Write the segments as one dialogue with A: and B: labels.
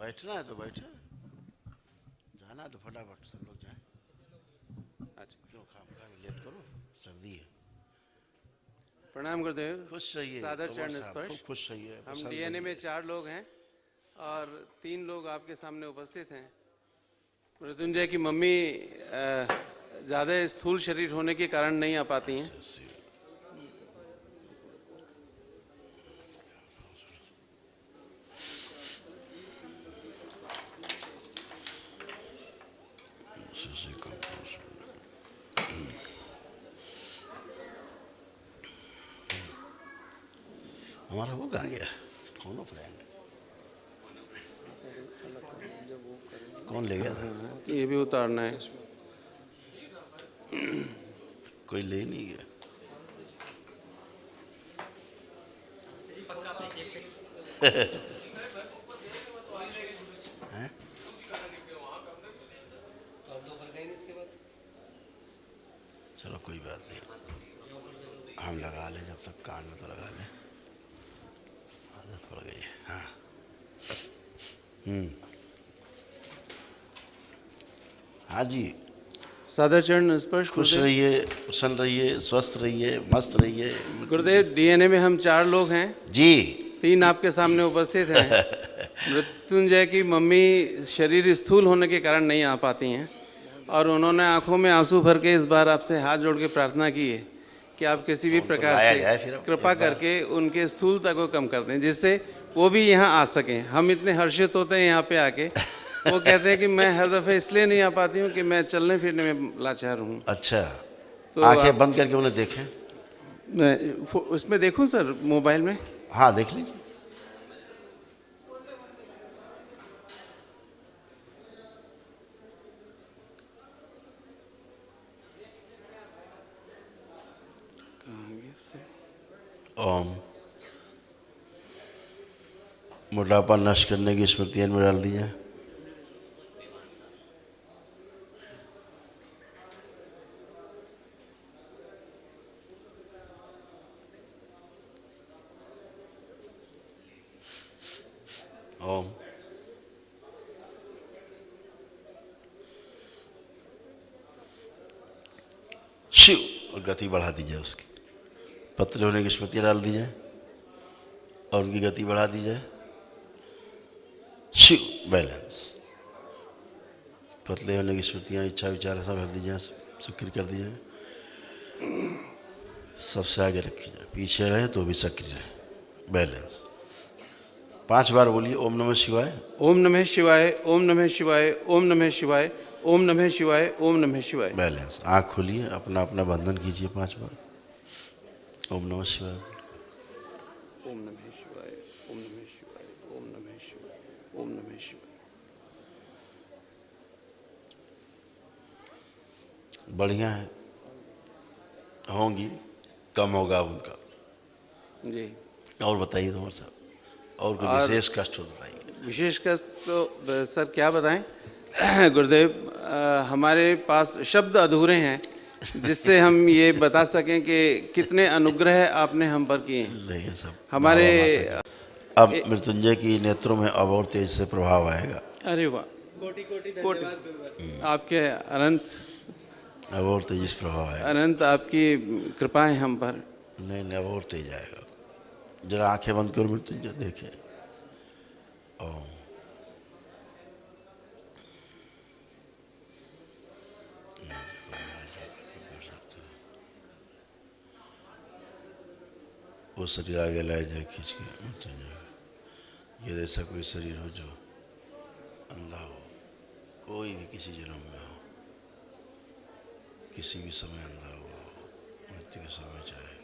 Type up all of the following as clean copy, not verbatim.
A: बैठना है तो बैठे, जाना है तो फटाफट सब लोग जाए।
B: अच्छा,
A: क्यों खामखा में लेट करो, सर्दी है।
B: प्रणाम गुरुदेव।
A: खुश रहिए
B: सादर
A: तोमर
B: चरण
A: साहब,
B: स्पर्श।
A: खूब खुश रहिए,
B: हम
A: प्रसन्न
B: डीएनए में
A: रहिए।
B: 4 लोग हैं और 3 लोग आपके सामने उपस्थित हैं। मृत्युंजय की मम्मी ज़्यादा स्थूल शरीर होने के कारण नहीं आ पाती हैं।
A: हमारा वो कहाँ गया फोन फ्रेंड, कौन ले गया था?
B: ये भी उतारना है।
A: कोई ले नहीं गया। हैं? चलो कोई बात नहीं, हम लगा लें, जब तक कान में तो लगा लें, आदत पड़ गई है। हाँ। हाँ जी,
B: सादर चरण स्पर्श।
A: खुश
B: गुरुदेव,
A: रहिए, प्रसन्न रहिए, स्वस्थ रहिए, मस्त रहिए।
B: गुरुदेव डीएनए में हम 4 लोग हैं,
A: जी
B: 3 आपके सामने उपस्थित हैं। मृत्युंजय की मम्मी शरीर स्थूल होने के कारण नहीं आ पाती हैं और उन्होंने आंखों में आंसू भर के इस बार आपसे हाथ जोड़ के प्रार्थना की है कि आप किसी भी
A: उनको
B: प्रकार
A: लाया
B: से
A: जाए फिर अब
B: कृपा
A: एक बार।
B: करके उनके स्थूलता को कम कर दें, जिससे वो भी यहाँ आ सकें। हम इतने हर्षित होते हैं यहाँ पे आके। वो कहते हैं कि मैं हर दफ़े इसलिए नहीं आ पाती हूँ कि मैं चलने फिरने में लाचार हूँ।
A: अच्छा,
B: तो
A: आंखें बंद करके उन्हें देखें।
B: मैं उसमें देखूँ सर, मोबाइल में?
A: हाँ देख लीजिए। ओम, मोटापा नष्ट करने की स्मृतियां में डाल दी जाए। ओम, शिव, और गति बढ़ा दी जाए उसकी। पतले होने की स्मृतियां डाल दी जाए और उनकी गति बढ़ा दी जाए। शिव, बैलेंस। पतले होने की स्मृतियां, इच्छा विचार सब भर दी जाए, सक्रिय कर दी जाए। सबसे आगे रखी जाए, पीछे रहे तो भी सक्रिय रहे, बैलेंस। 5 बार बोलिए ओम नमः शिवाय।
B: ओम नमः शिवाय, ओम नमः शिवाय, ओम नमः शिवाय, ओम नमः शिवाय, ओम नमः शिवाय।
A: बैलेंस। आँख खोलिए, अपना अपना बंधन कीजिए 5 बार। ओम नमः शिवाय।
B: ओम नमः शिवाय, ओम नमः शिवाय, ओम नमः शिवाय, ओम नमः शिवाय।
A: बढ़िया है, होंगी, कम होगा अब उनका।
B: जी।
A: और बताइए तुम्हारे साहब, और कोई विशेष कष्ट हो बताइए।
B: विशेष कष्ट तो सर क्या बताएं। गुरुदेव, हमारे पास शब्द अधूरे हैं जिससे हम ये बता सकें कि कितने अनुग्रह आपने हम पर किए हैं।
A: नहीं है सब
B: हमारे
A: अब मृत्युंजय की नेत्रों में अब और तेज से प्रभाव आएगा।
B: अरे वाह, कोटि कोटि धन्यवाद। आपके अनंत
A: अब और तेज से प्रभाव आएगा।
B: अनंत आपकी कृपा है हम पर।
A: नहीं नहीं, अब और तेज आएगा। जरा आंखें बंद करो मृत्युंजय, देखे। ओम, वो शरीर आगे लाया जाए खींच के मृत्युंजय। ये ऐसा कोई शरीर हो जो अंधा हो, कोई भी किसी जन्म में हो, किसी भी समय अंधा हुआ हो, मृत्यु के समय चाहे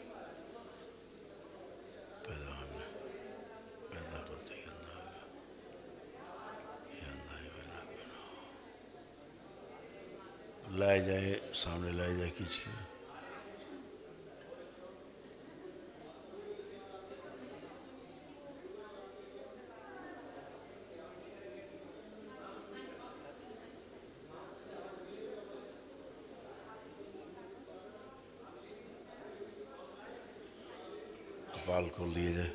A: पैदा होने पैदा होते ही अंधा होगा। ये अंधा ही पैदा क्यों ना हो। लाए जाए, सामने लाए जाए खींच के। कपाल खोल दिए जाए,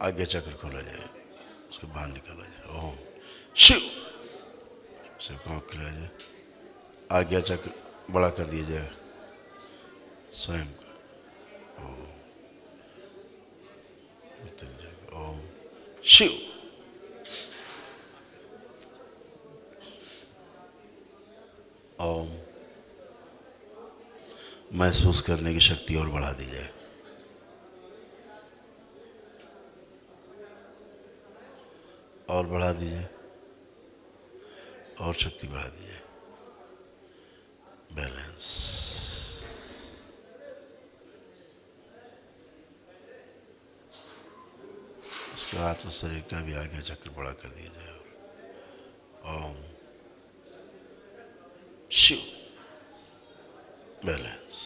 A: आगे चक्र खोला जाए। उसको बाहर निकाला जाए। ओम शिव, शिव को आँख खिलाया जाए। आज्ञा चक्र बड़ा कर दिया जाए स्वयं का। ओम ओम शिव, ओम महसूस करने की शक्ति और बढ़ा दी जाए। और बढ़ा दीजिए, और शक्ति बढ़ा दीजिए। बैलेंस। उसके आत्म शरीर का भी आज्ञा चक्र बड़ा कर दिया जाए। Om Shiv, balance.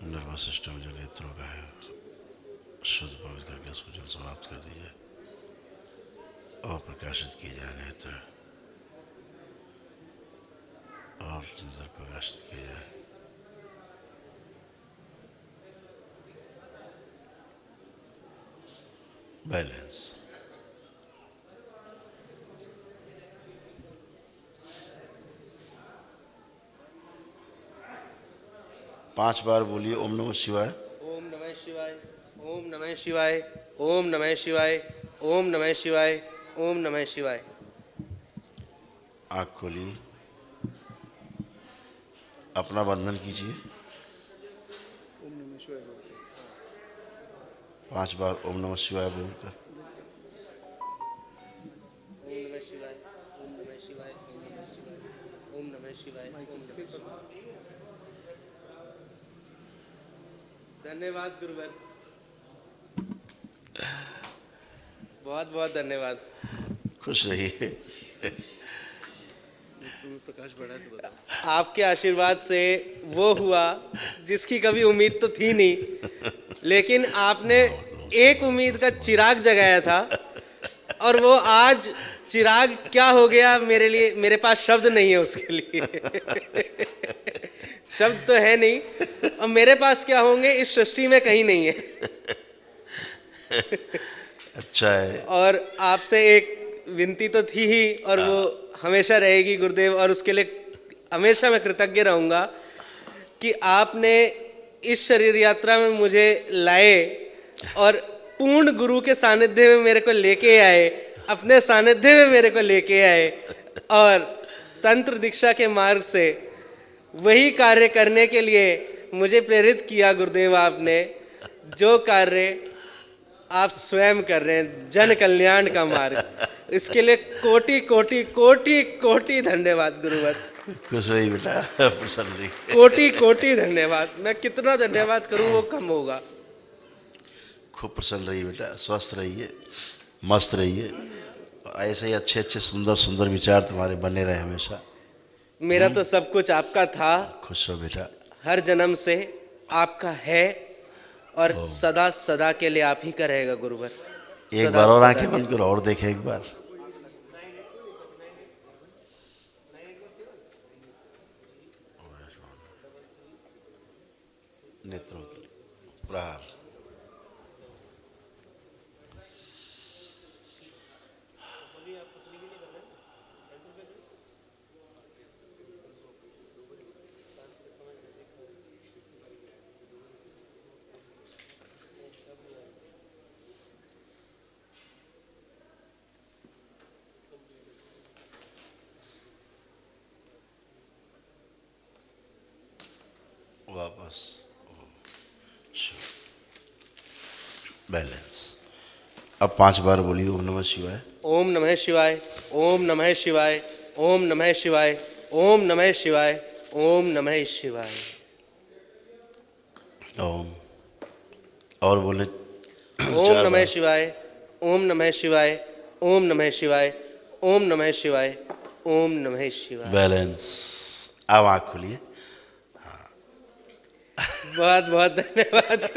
A: Nervous system जो नेत्रों का है शुद्ध पवित्र करके सूजन समाप्त कर दीजिए और प्रकाशित किए जाए नेत्र, और नेत्र प्रकाशित किए जाए। बैलेंस। पांच बार बोलिए ओम नमः शिवाय।
B: ओम नमः शिवाय, ओम नमः शिवाय, ओम नमः शिवाय, ओम नमः शिवाय, ओम नमः शिवाय।
A: आँख खोलिए, अपना बंधन कीजिए। पांच बार ओम नमः शिवाय बोलकर।
B: ओम नमः शिवाय, ओम नमः शिवाय, ओम नमः शिवाय, ओम नमः शिवाय, ओम नमः शिवाय। धन्यवाद गुरुवर, बहुत बहुत धन्यवाद।
A: खुश रहिए।
B: प्रकाश बढ़ा तो बताओ। आपके आशीर्वाद से वो हुआ जिसकी कभी उम्मीद तो थी नहीं, लेकिन आपने एक उम्मीद का चिराग जगाया था, और वो आज चिराग क्या हो गया मेरे लिए, मेरे पास शब्द नहीं है उसके लिए। शब्द तो है नहीं, और मेरे पास क्या होंगे इस सृष्टि में कहीं नहीं है।
A: अच्छा है।
B: और आपसे एक विनती तो थी ही, और वो हमेशा रहेगी गुरुदेव, और उसके लिए हमेशा मैं कृतज्ञ रहूँगा कि आपने इस शरीर यात्रा में मुझे लाए और पूर्ण गुरु के सानिध्य में मेरे को लेके आए, अपने सानिध्य में मेरे को लेके आए, और तंत्र दीक्षा के मार्ग से वही कार्य करने के लिए मुझे प्रेरित किया गुरुदेव आपने, जो कार्य आप स्वयं कर रहे हैं, जन कल्याण का मार्ग। इसके लिए कोटि कोटि कोटि कोटि धन्यवाद गुरुवर।
A: खुश रही बेटा, प्रसन्न रही।
B: कोटि कोटि धन्यवाद। मैं कितना धन्यवाद करूं वो कम होगा।
A: खूब प्रसन्न रहिए बेटा, स्वस्थ रहिए, मस्त रहिए, और ऐसे ही अच्छे अच्छे सुंदर सुंदर विचार तुम्हारे बने रहे हमेशा।
B: मेरा तो सब कुछ आपका था,
A: खुश हो बेटा।
B: हर जन्म से आपका है, और सदा सदा के लिए आप ही का रहेगा गुरुवर।
A: एक बार और आंखें बंद करो और देखें एक बार। नेत्रों के लिए प्रहार। वापस बैलेंस। अब 5 बार बोलिए ओम नमः शिवाय।
B: ओम नमः शिवाय, ओम नमः शिवाय, ओम नमः शिवाय, ओम नमः शिवाय, ओम नमः शिवाय।
A: ओम। और बोले।
B: ओम नमः शिवाय, ओम नमः शिवाय, ओम नमः शिवाय, ओम नमः शिवाय, ओम नमः शिवाय।
A: बैलेंस। अब आँख खोलिए।
B: बहुत बहुत धन्यवाद।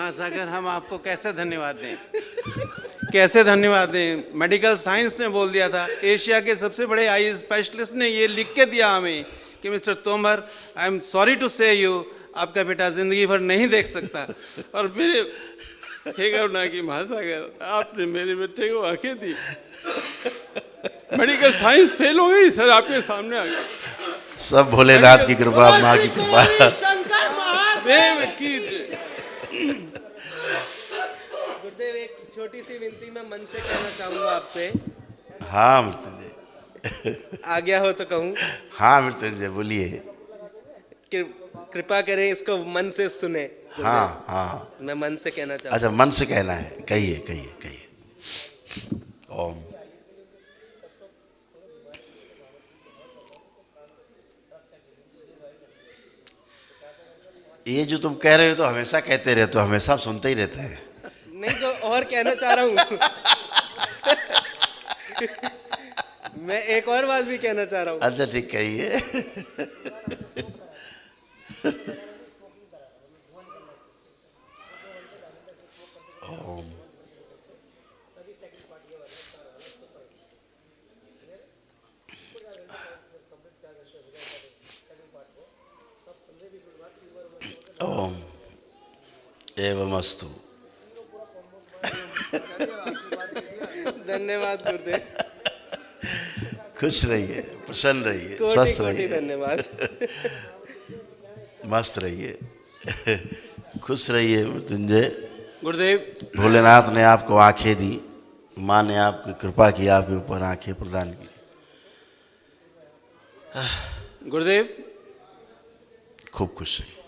B: महासागर, हम आपको कैसे धन्यवाद दें, कैसे धन्यवाद दें। मेडिकल साइंस ने बोल दिया था, एशिया के सबसे बड़े आई स्पेशलिस्ट ने ये लिख के दिया हमें कि mister Tomar, I am sorry to say you, आपका बेटा जिंदगी भर नहीं देख सकता। और मेरे हे करुणा की महासागर, आपने मेरे बेटे को आंखें दी। मेडिकल साइंस फेल हो गई सर, आपके सामने आ गया।
A: सब भोलेनाथ की कृपा, माँ की कृपा।
B: देव की
C: गुरुदेव, एक छोटी सी विनती मैं मन से कहना चाहूंगा आपसे।
A: हाँ मृत्युंजय,
C: आज्ञा हो तो कहूँ?
A: हाँ मृत्युंजय बोलिए।
C: कृपा करें इसको मन से सुने।
A: हाँ हाँ,
C: मैं मन से कहना चाहूँ।
A: अच्छा मन से कहना है, कहिए कहिए कहिए। ओम। ये जो तुम कह रहे हो तो हमेशा कहते रहते हो, हमेशा सुनते ही रहते हैं।
C: नहीं तो और कहना चाह रहा हूँ। मैं एक और बात भी कहना चाह रहा हूँ।
A: अच्छा ठीक, कहिए। ओम। ओम एवमस्तु।
C: धन्यवाद गुरुदेव।
A: खुश रहिए, प्रसन्न रहिए,
C: कोटि
A: स्वस्थ
C: कोटि
A: रहिए,
C: धन्यवाद।
A: मस्त रहिए, खुश रहिए मृत्युंजय।
B: गुरुदेव,
A: भोलेनाथ ने आपको आंखें दी, माँ ने आपकी कृपा की, आपके ऊपर आंखें प्रदान की।
B: गुरुदेव,
A: खूब खुश रहिए।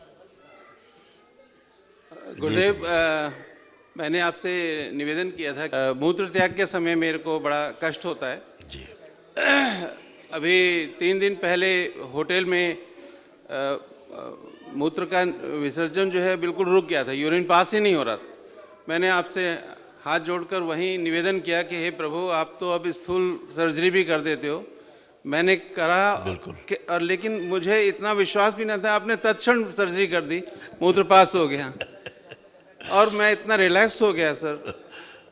B: गुरुदेव, मैंने आपसे निवेदन किया था, मूत्र त्याग के समय मेरे को बड़ा कष्ट होता है
A: जी।
B: अभी 3 दिन पहले होटल में मूत्र का विसर्जन जो है बिल्कुल रुक गया था, यूरिन पास ही नहीं हो रहा था। मैंने आपसे हाथ जोड़कर वहीं निवेदन किया कि हे प्रभु, आप तो अब स्थूल सर्जरी भी कर देते हो। मैंने करा
A: बिल्कुल।
B: और लेकिन मुझे इतना विश्वास भी नहीं था, आपने तत्क्षण सर्जरी कर दी, मूत्र पास हो गया और मैं इतना रिलैक्स हो गया सर।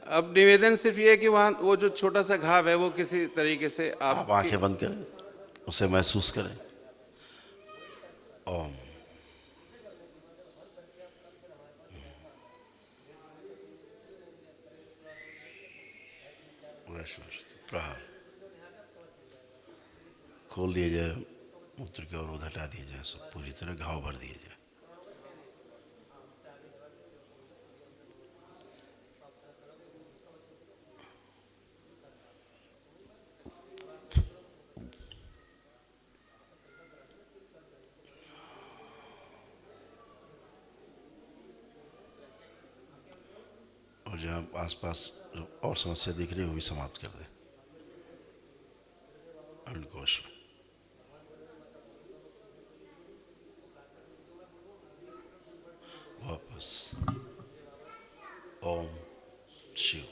B: अब निवेदन सिर्फ ये है कि वहाँ वो जो छोटा सा घाव है वो किसी तरीके से
A: आप आंखें बंद करें, उसे महसूस करें। ओम। प्रहार खोल दिए जाए, मूत्र के अवरोध हटा दिए जाए, सब पूरी तरह घाव भर दिए जाए। और जहाँ आसपास और समस्या दिख रही है वो भी समाप्त कर दें अंडकोश में। वापस ओम शिव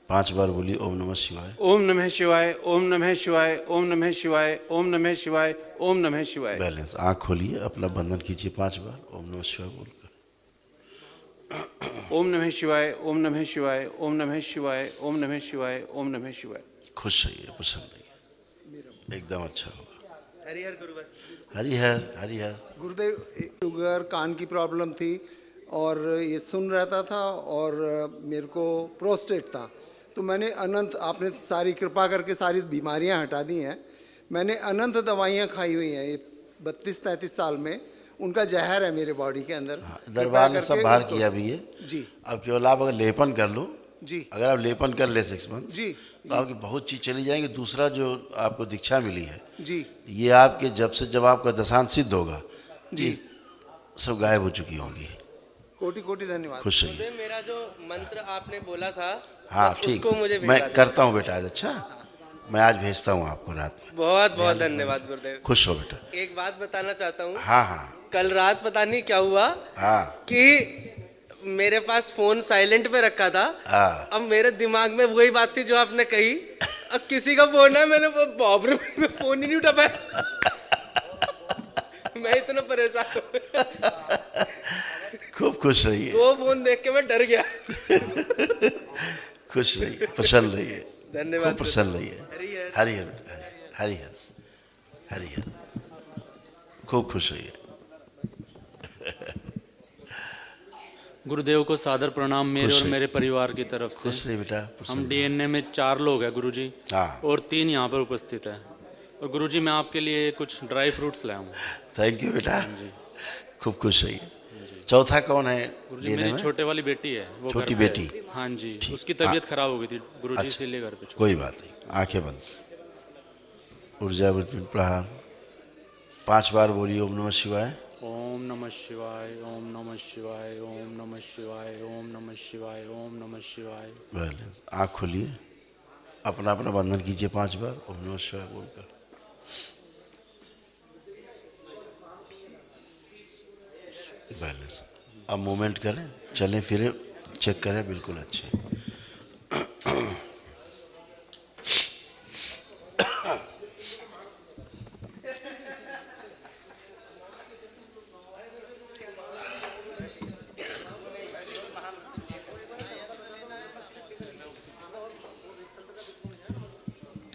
A: 5 बार बोलिए। ओम नमः शिवाय,
B: ओम नमः शिवाय, ओम नमः शिवाय, ओम नमः शिवाय, ओम नमः शिवाय, ओम नमः शिवाय।
A: बैलेंस। आँख खोलिए, अपना बंधन कीजिए 5 बार ओम नमः शिवाय बोलकर।
B: ओम नमः शिवाय, ओम नमः शिवाय, ओम नमः शिवाय, ओम नमः शिवाय, ओम नमः शिवाय।
A: खुश रहिए, प्रसन्न रहिए, एकदम अच्छा होगा।
C: हरिहर गुरुवर।
A: हरिहर हरिहर।
D: गुरुदेव, शुगर, कान की प्रॉब्लम थी और ये सुन रहता था और मेरे को प्रोस्टेट था, तो मैंने अनंत, आपने सारी कृपा करके सारी बीमारियां हटा दी हैं। मैंने अनंत दवाइयां खाई हुई हैं, ये 32-33 साल में उनका जहर है मेरे बॉडी के अंदर।
A: दरबार ने सब बाहर किया भी है
D: जी।
A: अब केवल आप अगर लेपन कर लो
D: जी
A: अगर आप लेपन कर ले 6 मंथ
D: जी
A: तो आपकी बहुत चीज़ चली जाएंगी। दूसरा जो आपको दीक्षा मिली है
D: जी
A: ये आपके जब आपका दशांत सिद्ध होगा
D: जी,
A: ये सब गायब हो चुकी होंगी।
D: कोटि कोटि धन्यवाद।
A: खुश रहिए।
C: गुरुदेव, मेरा जो मंत्र आपने बोला था,
A: हाँ
C: बस
A: ठीक,
C: उसको मुझे भेजा
A: मैं
C: दीजिए।
A: करता हूँ बेटा आज। अच्छा मैं आज भेजता हूँ आपको रात में।
C: बहुत बहुत धन्यवाद गुरुदेव।
A: खुश हो बेटा।
C: एक बात बताना चाहता हूँ।
A: हाँ हाँ
C: कल रात पता नहीं क्या हुआ
A: हाँ
C: कि मेरे पास फोन साइलेंट पे रखा था।
A: हाँ।
C: अब मेरे दिमाग में वही बात थी जो आपने कही। अब किसी का फोन है, मैंने बाप रे, मैं फोन ही नहीं उठा पाया। मैं इतना परेशान हूँ।
A: खूब खुश रहिए,
C: वो फोन देख के मैं डर गया।
A: खुश रहिए, प्रसन्न रहिए,
C: धन्यवाद।
A: खूब प्रसन्न रहिए।
C: हरिहर।
A: हरिहर हरिहर हरिहर, खूब खुश रहिए।
E: गुरुदेव को सादर प्रणाम मेरे
A: खुश
E: और
A: रहिए।
E: मेरे परिवार की तरफ से।
A: खुश रहिए बेटा,
E: हम
A: प्रसन्न रहिए।
E: डीएनए में 4 लोग हैं गुरुजी,
A: हाँ,
E: और 3 यहाँ पर उपस्थित हैं। और गुरुजी मैं आपके लिए कुछ ड्राई फ्रूट्स लाया हूँ।
A: थैंक यू बेटा, खूब खुश रहिए। चौथा कौन है
E: गुरुजी
A: डीएनए
E: मेरी
A: में?
E: छोटे वाली बेटी है, वो
A: छोटी
E: घर पे है।
A: बेटी?
E: हाँ जी,
A: ठीक।
E: उसकी तबीयत खराब हो गई थी गुरुजी,
A: अच्छा।
E: इसीलिए घर पे छोड़।
A: कोई बात नहीं, आंखें बंद, ऊर्जा विपिन प्रहार। 5 बार बोलिए ओम नमः शिवाय।
E: ओम नमः शिवाय, ओम नमः शिवाय, ओम नमः शिवाय, ओम नमः शिवाय, ओम नमः शिवाय।
A: बैलेंस, आँख खोलिए, अपना अपना बंधन कीजिए 5 बार ओम नमः शिवाय बोलकर। बैलेंस, अब मूवमेंट करें, चलें फिरें, चेक करें, बिल्कुल अच्छे।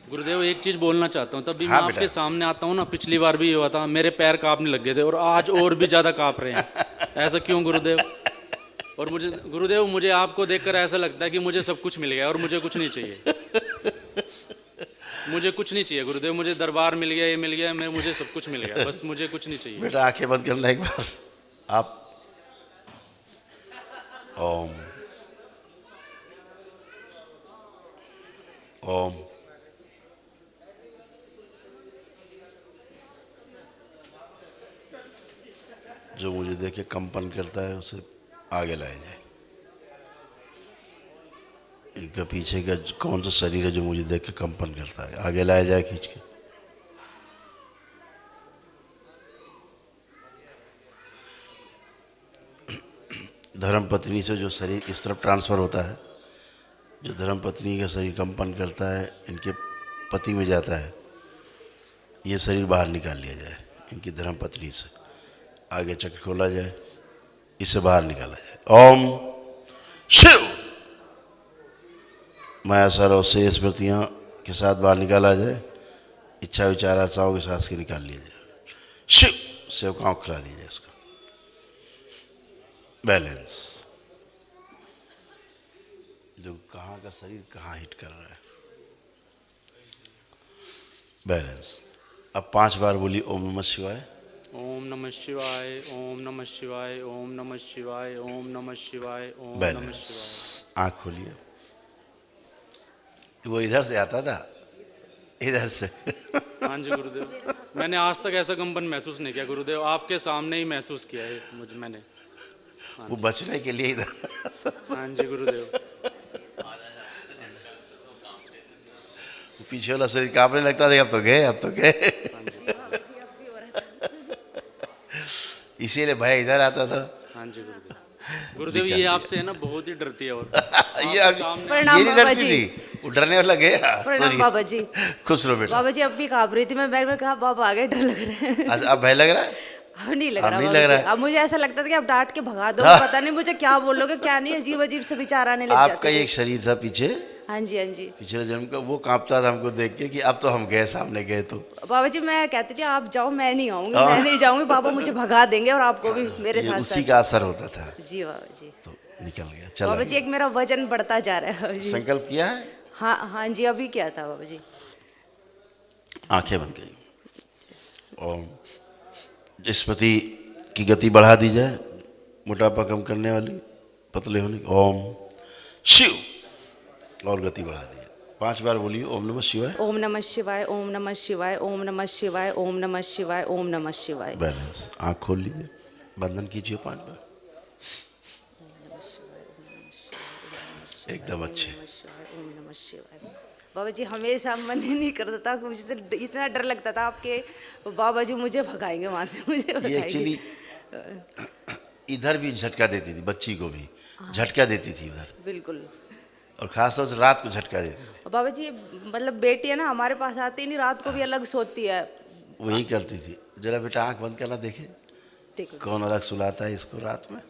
E: गुरुदेव एक चीज बोलना चाहता हूँ, तभी
A: हाँ
E: मैं
A: बेटा।
E: आपके सामने आता हूँ ना, पिछली बार भी ये हुआ था, मेरे पैर कांपने लग गए थे और आज और भी ज्यादा कांप रहे हैं। ऐसा क्यों गुरुदेव? और मुझे गुरुदेव, मुझे आपको देखकर ऐसा लगता है कि मुझे सब कुछ मिल गया और मुझे कुछ नहीं चाहिए। मुझे कुछ नहीं चाहिए गुरुदेव, मुझे दरबार मिल गया, ये मिल गया, मुझे सब कुछ मिल गया, बस मुझे कुछ नहीं चाहिए।
A: बेटा आंखें बंद करना एक बार आप। ओम ओम। जो मुझे देख के कंपन करता है उसे आगे लाया जाए। इनका पीछे का कौन सा शरीर है जो मुझे देख के कंपन करता है, आगे लाया जाए खींच के। धर्म पत्नी से जो शरीर इस तरफ ट्रांसफ़र होता है, जो धर्म पत्नी का शरीर कंपन करता है, इनके पति में जाता है, ये शरीर बाहर निकाल लिया जाए इनकी धर्म पत्नी से। आगे चक्र खोला जाए, इसे बाहर निकाला जाए। ओम शिव। माया सारा से स्मृतियाँ के साथ बाहर निकाला जाए, इच्छा विचार आशाओं के साथ से निकाल लिया जाए। शिव। सेवकाओं खिला दी जाए इसको। बैलेंस, जो कहाँ का शरीर कहाँ हिट कर रहा है। बैलेंस। अब 5 बार बोलिए ओम नमः शिवाय।
E: ओम नमः शिवाय, ओम नमः शिवाय, ओम नमः शिवाय, ओम नमः शिवाय, ओम नमः
A: बैलेंस।
E: शिवाय।
A: आँख खोलिए। वो इधर से आता था, इधर से।
E: हाँ जी गुरुदेव, मैंने आज तक ऐसा कंपन महसूस नहीं किया गुरुदेव, आपके सामने ही महसूस किया है मैंने।
A: वो बचने के लिए इधर।
E: हाँ जी गुरुदेव।
A: पीछे वाला शरीर कांपने लगता था, अब तो गए, अब तो गए। इसीलिए भय इधर आता था।
E: हाँ जी गुरुदेव। गुरुदेव ये आपसे है ना बहुत ही डरती है। और
A: ये
E: आपके सामने
F: प्रणाम
A: ये नहीं
F: बाबा
A: डरती
F: जी।
A: थी, वो डरने वाला गया।
F: प्रणाम
A: Sorry।
F: बाबा जी।
A: खुश रहो बेटा।
F: बाबा जी अब भी कांप रही थी, मैं बैग में कहा बाबा आगे डर लग रहा है।
A: आज अब भय लग रहा है?
F: अब नहीं लग
A: अब
F: रहा
A: नहीं
F: बाबा
A: लग रहा
F: जी।
A: है।
F: अब मुझे ऐसा लगता था कि अब डांट के भगा दो,
A: हाँ।
F: पता नहीं मुझे क्या बोलोगे क्या नहीं, अजीब अजीब से विचार आने लग
A: आपका
F: जाते
A: एक शरीर था पीछे,
F: थे। हाँ जी हाँ जी।
A: पिछले जन्म का, वो कांपता था हमको देख के कि अब तो हम गए, सामने गए तो।
F: बाबा जी मैं कहती थी आप जाओ, मैं नहीं आऊंगी,
A: हाँ।
F: मैं नहीं जाऊंगी, बाबा मुझे भगा देंगे और आपको भी मेरे
A: ये
F: साथ
A: उसी
F: साथ।
A: का असर होता था,
F: जी बाबा जी।
A: तो निकल गया, चला
F: बाबा जी एक
A: गया।
F: मेरा वजन बढ़ता जा रहा है बाबा जी।
A: संकल्प किया है?
F: हाँ हाँ जी अभी क्या था बाबा जी।
A: आंखें बंद करिए। और स्मृति की गति बढ़ा दी जाए, मोटापा कम करने वाली, पतले होने की। ओम शिव। और गति बढ़ा दी जाए। 5 बार बोलिए ओम नमः शिवाय।
F: ओम नमः शिवाय, ओम नमः शिवाय, ओम नमः शिवाय, ओम नमः शिवाय, ओम नमः शिवाय।
A: बैलेंस। आँख खोल लीजिए, बंधन कीजिए 5 बार। एकदम अच्छे।
F: ओम नमः शिवाय। बाबा जी हमेशा मन ही नहीं करता था, मुझे इतना डर लगता था आपके बाबा जी मुझे भगाएंगे वहाँ से, मुझे
A: ये
F: भगाएंगे।
A: एक्चुअली इधर भी झटका देती थी, बच्ची को भी झटका देती थी उधर,
F: बिल्कुल।
A: और खास तौर से रात को झटका देती थी।
F: और बाबा जी मतलब बेटी है ना हमारे पास आती नहीं, रात को भी अलग सोती है।
A: वही करती थी। जरा बेटा आंख बंद करना, देखे
F: देखो
A: कौन अलग सुलाता है इसको रात में।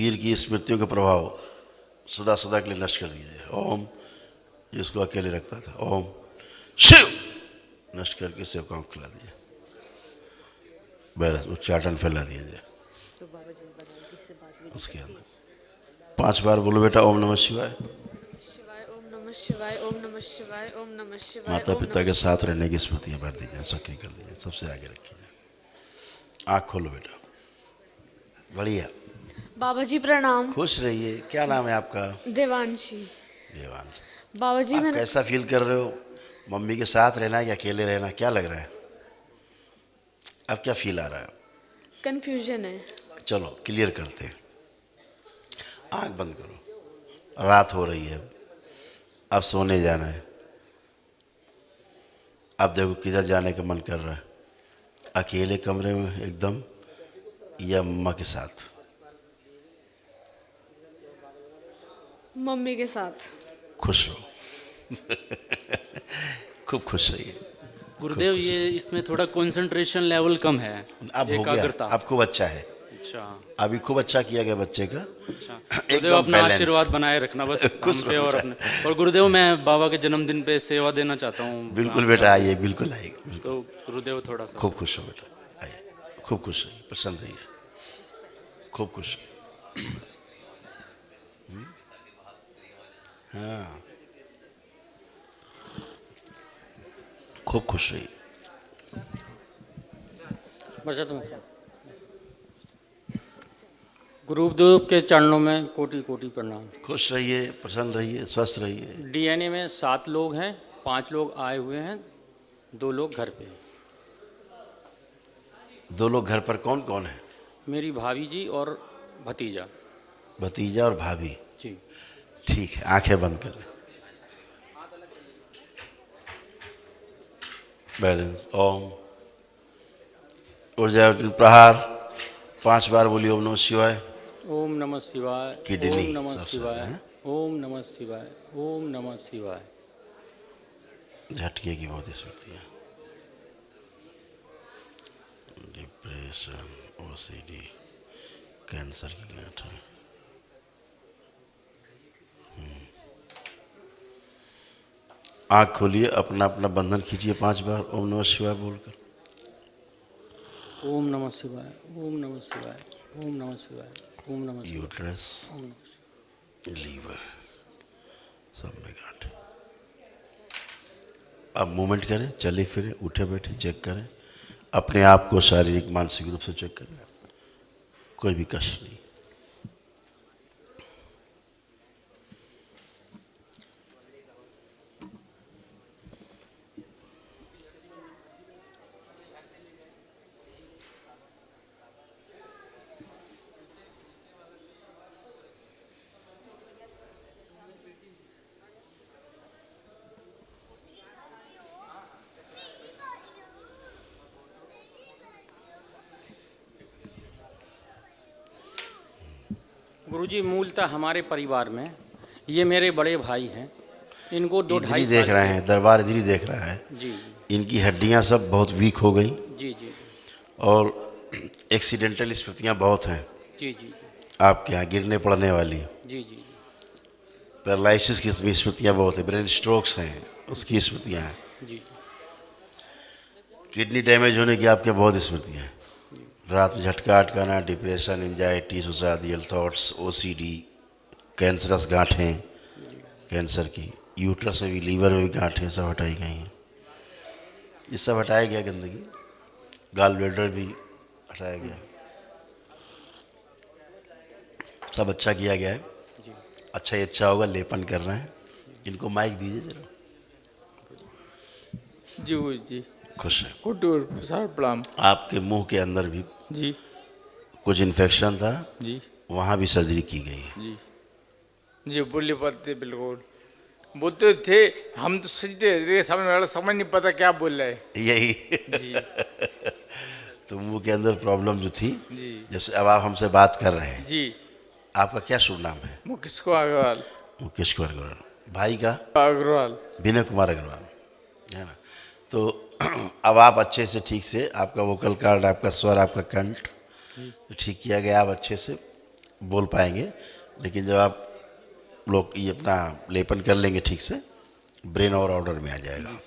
A: पीर की स्मृतियों का प्रभाव सदा सदा के लिए नष्ट कर दीजिए। ओम, जिसको अकेले रखता था, ओम शिव नष्ट करके सेव को खिला दीजिए, बस उच्चाटन फैला दीजिए।
F: तो बाबा जी ने बताया कि इससे बात भी
A: उसके अंदर 5 बार बोलो बेटा, ओम नमः शिवाय।
G: शिवाय ओम नमः शिवाय ओम नमः शिवाय ओम नमः शिवाय
A: माता
G: ओम
A: पिता
G: नमः
A: के साथ रहने की स्मृतियाँ भर दीजिए, सक्रिय कर दीजिए, सबसे आगे रखिए। आँख खोलो बेटा, बढ़िया,
G: बाबा जी प्रणाम।
A: खुश रहिए। क्या नाम है आपका?
G: देवांशी।
A: देवांश।
G: बाबा जी
A: आप
G: मैंने
A: कैसा फील कर रहे हो? मम्मी के साथ रहना है या अकेले रहना, क्या लग रहा है? अब क्या फील आ रहा है?
G: कंफ्यूजन है।
A: चलो क्लियर करते हैं। आँख बंद करो, रात हो रही है, अब सोने जाना है। अब देखो किधर जाने का मन कर रहा है, अकेले कमरे में एकदम या मम्मा के साथ?
G: मम्मी के साथ।
A: खुश रहो खूब खुश रहिए।
E: गुरुदेव ये इसमें थोड़ा कंसंट्रेशन लेवल कम है,
A: अब हो गया,
E: एकाग्रता।
A: अब खूब अच्छा है,
E: अच्छा
A: अभी खूब अच्छा किया गया बच्चे का।
E: अच्छा।
A: एकदम
E: गुरुदेव अपना
A: balance।
E: आशीर्वाद बनाए रखना बस
A: खुश
E: हम पे
A: रहो
E: और
A: बेटा।
E: अपने। और गुरुदेव मैं बाबा के जन्मदिन पे सेवा देना चाहता हूँ।
A: बिल्कुल बेटा, आइए, बिल्कुल आइए, बिल्कुल।
E: तो गुरुदेव थोड़ा सा
A: खूब खुश हो बेटा, आइए, खूब खुश रहिए, प्रसन्न रहिए, खूब खुश। हाँ, खूब खुश रहिए।
H: गुरुदेव के चरणों में कोटि कोटि प्रणाम।
A: खुश रहिए, प्रसन्न रहिए, स्वस्थ रहिए।
H: डीएनए में 7 लोग हैं, 5 लोग आए हुए हैं, 2 लोग घर पे।
A: 2 लोग घर पर कौन कौन है?
H: मेरी भाभी जी और भतीजा
A: भतीजा और भाभी।
H: जी।
A: ठीक है, आंखें बंद कर लें। बैलेंस। ओम ऊर्जा प्रहार 5 बार बोलिए, ओम नमः शिवाय।
H: ओम नमः शिवाय।
A: किडनी
H: ओम नमः
A: सबसे
H: शिवाय।
A: ज्यादा है।
H: ओम नमः शिवाय। ओम नमः शिवाय।
A: झटके की बहुत स्मृतियाँ, डिप्रेशन, ओसीडी, कैंसर की गांठ है। आँख खोलिए, अपना अपना बंधन खींचिए 5 बार, ओम नमः शिवाय बोलकर।
H: ओम नमः शिवाय। ओम नमः शिवाय। ओम नमः शिवाय। ओम नमः शिवाय।
A: यूट्रस,
H: ओम नमः शिवाय।
A: लीवर, सब में गांठ। अब मूवमेंट करें, चले फिरें, उठे बैठे, चेक करें अपने आप को, शारीरिक मानसिक रूप से चेक करें, कोई भी कष्ट नहीं।
H: गुरुजी मूलतः हमारे परिवार में ये मेरे बड़े भाई हैं, इनको 2
A: इधर
H: ढाई
A: ही
H: साल
A: देख रहे
H: से-
A: हैं, दरबार इधर ही देख रहा है।
H: जी
A: इनकी हड्डियां सब बहुत वीक हो गई
H: जी जी
A: और एक्सीडेंटल स्मृतियां बहुत हैं
H: जी जी
A: आपके यहाँ, गिरने पड़ने वाली।
H: जी जी
A: पैरालिसिस की स्मृतियां बहुत है, ब्रेन स्ट्रोक्स हैं उसकी स्मृतियां हैं,
H: जी
A: किडनी डैमेज होने की आपके बहुत स्मृतियां हैं। रात में झटका अटकाना, depression, anxiety, suicidal thoughts, OCD, cancerous गांठें, कैंसर की, यूट्रस में भी, लीवर में भी गांठें सब हटाई गई हैं। ये सब हटाया गया, गंदगी, गाल ब्लैडर भी हटाया गया, सब अच्छा किया गया है। अच्छा ही अच्छा होगा, लेपन कर रहे हैं। इनको माइक दीजिए जरा।
I: जी वो जी
A: खुश है।
I: कुटुर सर प्रणाम।
A: आपके मुंह के अंदर भी
I: जी
A: कुछ इन्फेक्शन था,
I: जी
A: वहाँ भी सर्जरी की गई है।
I: जी जी बोले पड़ते बिल्कुल बोलते थे, हम तो सजते रे, समझ वाला समझ नहीं पता क्या बोल रहा है।
A: यही
I: जी
A: तो मुंह के अंदर प्रॉब्लम जो थी,
I: जी
A: जैसे अब आप हमसे बात कर रहे हैं,
I: जी
A: आपका क्या शुभ नाम है?
I: मुकेश कुमार अग्रवाल।
A: मुकेश कुमार अग्रवाल। भाई का?
I: अग्रवाल।
A: विनय कुमार अग्रवाल, है ना? तो अब आप अच्छे से, ठीक से, आपका वोकल कार्ड, आपका स्वर, आपका कंठ ठीक किया गया। आप अच्छे से बोल पाएंगे, लेकिन जब आप लोग ये अपना लेपन कर लेंगे ठीक से, ब्रेन और ऑर्डर में आ जाएगा।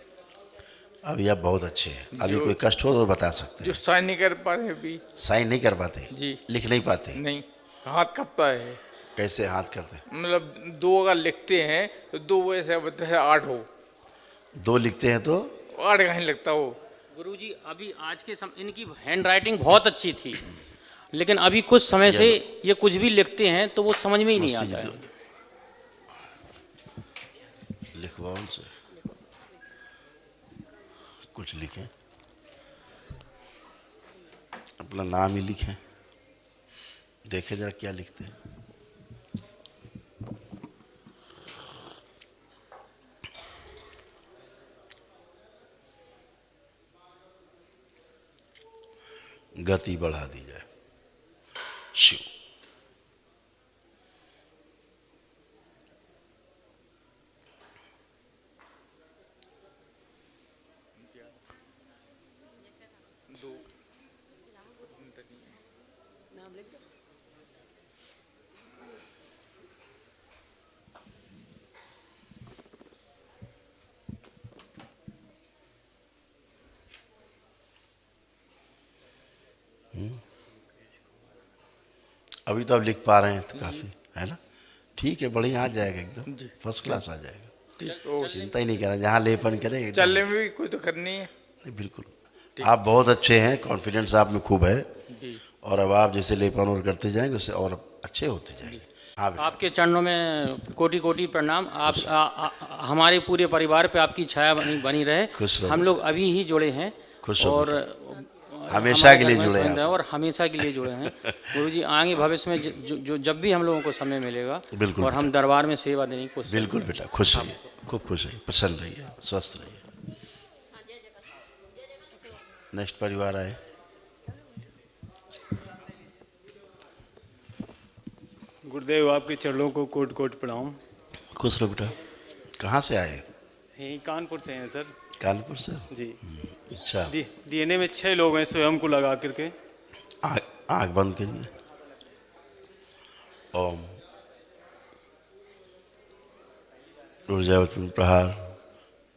A: अभी आप बहुत अच्छे हैं। अभी कोई कष्ट हो तो बता सकते
I: जो
A: हैं।
I: साइन नहीं कर पा रहे अभी।
A: साइन नहीं कर पाते?
I: जी।
A: लिख नहीं पाते?
I: नहीं, हाथ कपता है।
A: कैसे हाथ करते हैं?
I: मतलब 2 अगर लिखते हैं तो 2 वैसे होते हैं 8 हो,
A: 2 लिखते हैं तो
I: 8 कहीं लगता हो।
H: गुरुजी अभी आज के इनकी हैंड राइटिंग बहुत अच्छी थी, लेकिन अभी कुछ समय से ये कुछ भी लिखते हैं तो वो समझ में ही नहीं आता है।
A: लिखवाओ उनसे, कुछ लिखें, अपना नाम ही लिखें, देखें जरा क्या लिखते हैं। गति बढ़ा दी जाए। शिव। अभी तो आप लिख पा रहे हैं तो काफी है ना। ठीक है, बढ़िया, आ जाएगा, एकदम फर्स्ट क्लास आ जाएगा। चिंता ही नहीं करना, जहाँ लेपन करें
I: चलने में भी कोई तो करनी है।
A: बिल्कुल, आप बहुत अच्छे हैं, कॉन्फिडेंस आप में खूब है, और अब आप जैसे लेपन और करते जाएंगे उससे और अच्छे होते जाएंगे। हाँ,
H: आपके चरणों में कोटि कोटि प्रणाम। आप हमारे पूरे परिवार पे आपकी छाया बनी रहे।
A: खुश रहो।
H: हम लोग अभी ही जुड़े हैं
A: खुश रहो
H: और
A: हमेशा के लिए जुड़े हैं आप।
H: और हमेशा के लिए जुड़े हैं। गुरुजी आगे भविष्य में जब भी हम लोगों को समय मिलेगा,
A: बिल्कुल
H: और हम दरबार में सेवा देने की कोशिश
A: बिल्कुल बेटा, खुश रहिए, खूब खुश रहिए, प्रसन्न रहिए, स्वस्थ रहिए। नेक्स्ट परिवार आए।
J: गुरुदेव आपके चरणों को कोट कोट प्रणाम।
A: खुश रहो बेटा। कहाँ से आए?
J: यहीं कानपुर से हैं सर।
A: कानपुर से?
J: जी।
A: अच्छा।
J: डीएनए में 6 लोग हैं स्वयं को लगा करके।
A: आँख बंद करिए। ओम ऊर्जा प्रहार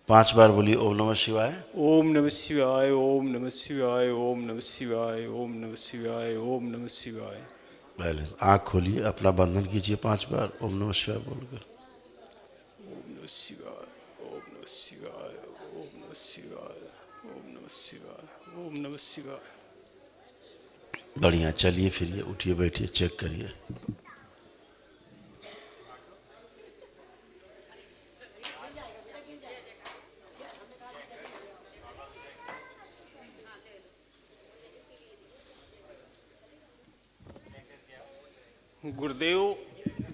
A: 5 बार बोलिए। ओम नमः शिवाय।
J: ओम नमः शिवाय, ओम नमः शिवाय, ओम नमः शिवाय, ओम नमः शिवाय, ओम नमः शिवाय।
A: बैलेंस। आँख खोलिए, अपना बंधन कीजिए 5 बार ओम नमः शिवाय बोलकर।
J: ओम नमः शिवाय, ओम नमः शिवाय, ओम नमः शिवाय, ओम नमः शिवाय, ओम नमः शिवाय।
A: बढ़िया, चलिए फिरिए, उठिए, बैठिए, चेक करिए।
J: गुरुदेव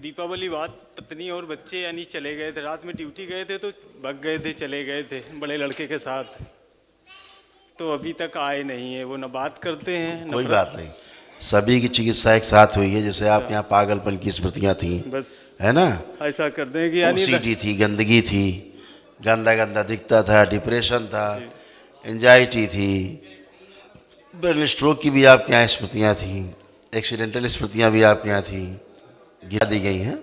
J: दीपावली बाद पत्नी और बच्चे यानी चले गए थे, रात में ड्यूटी गए थे तो भग गए थे, चले गए थे बड़े लड़के के साथ, तो अभी तक आए नहीं है। वो न बात करते हैं।
A: कोई बात नहीं, सभी की चिकित्सा एक साथ हुई है। जैसे आप यहाँ पागलपन की स्मृतियाँ थी,
J: बस
A: है ना,
J: ऐसा कर दें कि यानी
A: OCD थी, गंदगी थी, गंदा गंदा दिखता था, डिप्रेशन था, एंजाइटी थी, ब्रेन स्ट्रोक की भी आपके यहाँ स्मृतियाँ थी, एक्सीडेंटल स्मृतियाँ भी आपके यहाँ थी, गिरा दी गई हैं,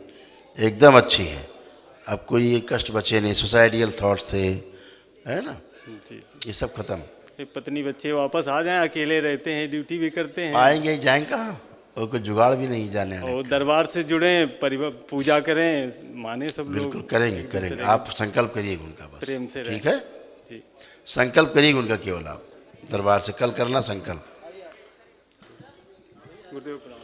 A: एकदम अच्छी हैं। अब कोई ये कष्ट बचे नहीं, सुसाइडियल थॉट्स थे, है ना, ये सब खत्म।
J: पत्नी बच्चे वापस आ जाएं, अकेले रहते हैं, ड्यूटी भी करते हैं।
A: आएंगे जाएंगे कहाँ, और कोई जुगाड़ भी नहीं जाने आने
J: और दरबार से जुड़े, परिवार पूजा करें, माने सब लोग।
A: बिल्कुल करेंगे करेंगे, आप संकल्प करिएगा उनका बस,
J: प्रेम से
A: ठीक है
J: जी।
A: संकल्प करिएगा उनका, केवल आप दरबार से कल करना संकल्प।
J: गुरुदेव प्रणाम।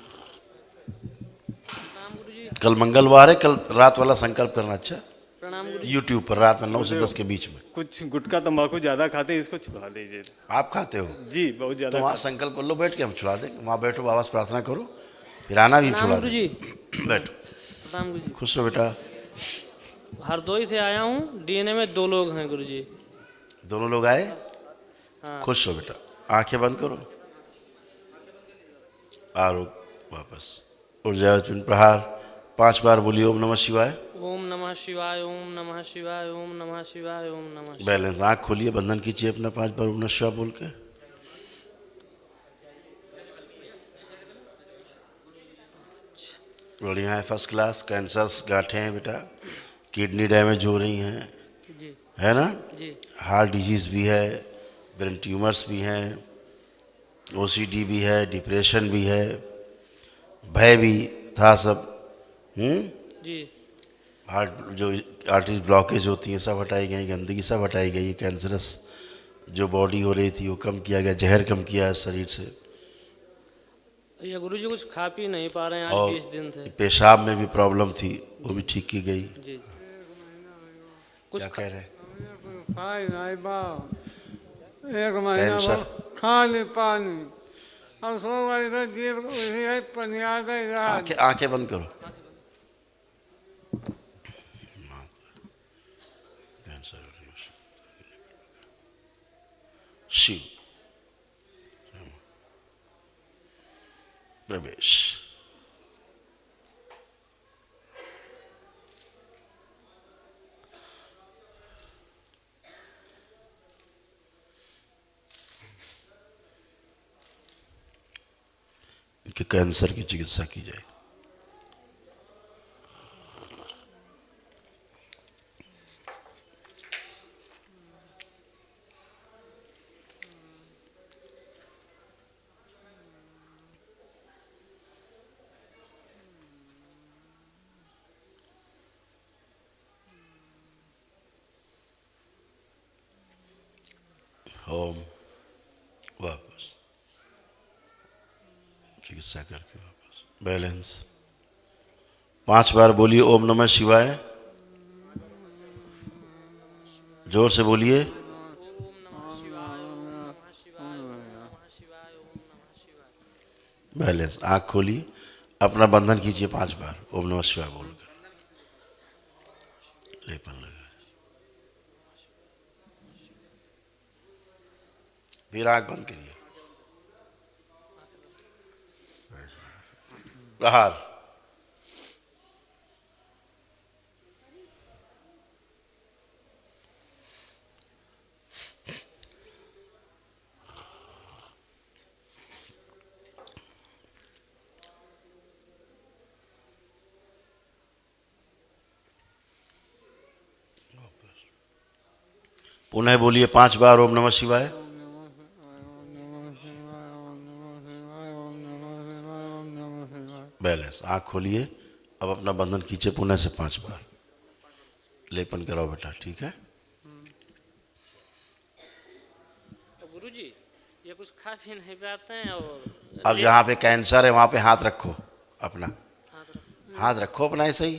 A: कल मंगलवार है, कल रात वाला संकल्प करना। अच्छा,
C: प्रणाम
A: यूट्यूब पर रात में 9 से 10 के बीच में।
J: कुछ गुटखा तंबाकू ज्यादा खाते हैं, इसको छुड़ा दीजिए।
A: आप खाते हो?
J: जी बहुत ज्यादा।
A: तो वहाँ संकल्प कर लो, बैठ के हम छुड़ा देंगे। वहाँ बैठो, बाबा से प्रार्थना करो, फिर आना भी छुड़ा दो। बैठो,
C: प्रणाम गुरुजी।
A: खुश रहो बेटा।
C: हरदोई से आया हूँ, डीएनए में 2 लोग हैं गुरुजी।
A: दोनों लोग आए?
C: हाँ।
A: खुश रहो बेटा, आंखें बंद करो, आरो वापस। ऊर्जा प्रहार 5 बार बोलिए। ओम नमः शिवाय,
C: ओम नमः शिवाय, ओम नमः शिवाय, ओम नमः शिवाय, ओम नमः शिवाय।
A: बैलेंस। आँख खोलिए, बंधन कीजिए अपना 5 बार ओम नमः शिवाय बोल के। बढ़िया है, फर्स्ट क्लास। कैंसर्स गांठें हैं बेटा, किडनी डैमेज हो रही हैं,
C: जी
A: है ना?
C: जी
A: हार्ट डिजीज़ भी है, ब्रेन ट्यूमर्स भी हैं, ओसीडी भी है, डिप्रेशन भी है, भय भी था सब।
C: जी
A: हार्ट जो आर्टरीज ब्लॉकेज होती हैं सब हटाई गई, गंदगी सब हटाई गई, कैंसरस जो बॉडी हो रही थी वो कम किया गया, जहर कम किया है शरीर से।
C: ये गुरुजी कुछ खा पी नहीं पा रहे हैं आज
A: और
C: 20 दिन से।
A: पेशाब में भी प्रॉब्लम थी, वो भी ठीक की गई।
C: जी
A: क्या कह रहे हैं?
D: एक महीना
A: कैंसर।
D: भर खा नहीं पानी, अब सो गई तो जीव
A: आंखें बंद करो। शिव प्रवेश। इनके कैंसर की चिकित्सा की जाए। होम वापस चिकित्सा करके वापस बैलेंस। 5 बार बोलिए ओम नमः शिवाय, जोर से बोलिए। बैलेंस। आंख खोलिए, अपना बंधन कीजिए 5 बार ओम नमः शिवाय बोलकर। लेपन लगा, फिर आंख बंद करिए। प्रहार। पुनः बोलिए 5 बार ओम नमः शिवाय। बैलेंस। आँख खोलिए, अब अपना बंधन खींचे पुनः से 5 बार। लेपन कराओ बेटा, ठीक है?
C: तो गुरुजी ये कुछ खा पी नहीं पाते हैं और
A: अब जहाँ पे कैंसर है वहाँ पे हाथ रखो अपना, हाथ रखो अपना ऐसे ही।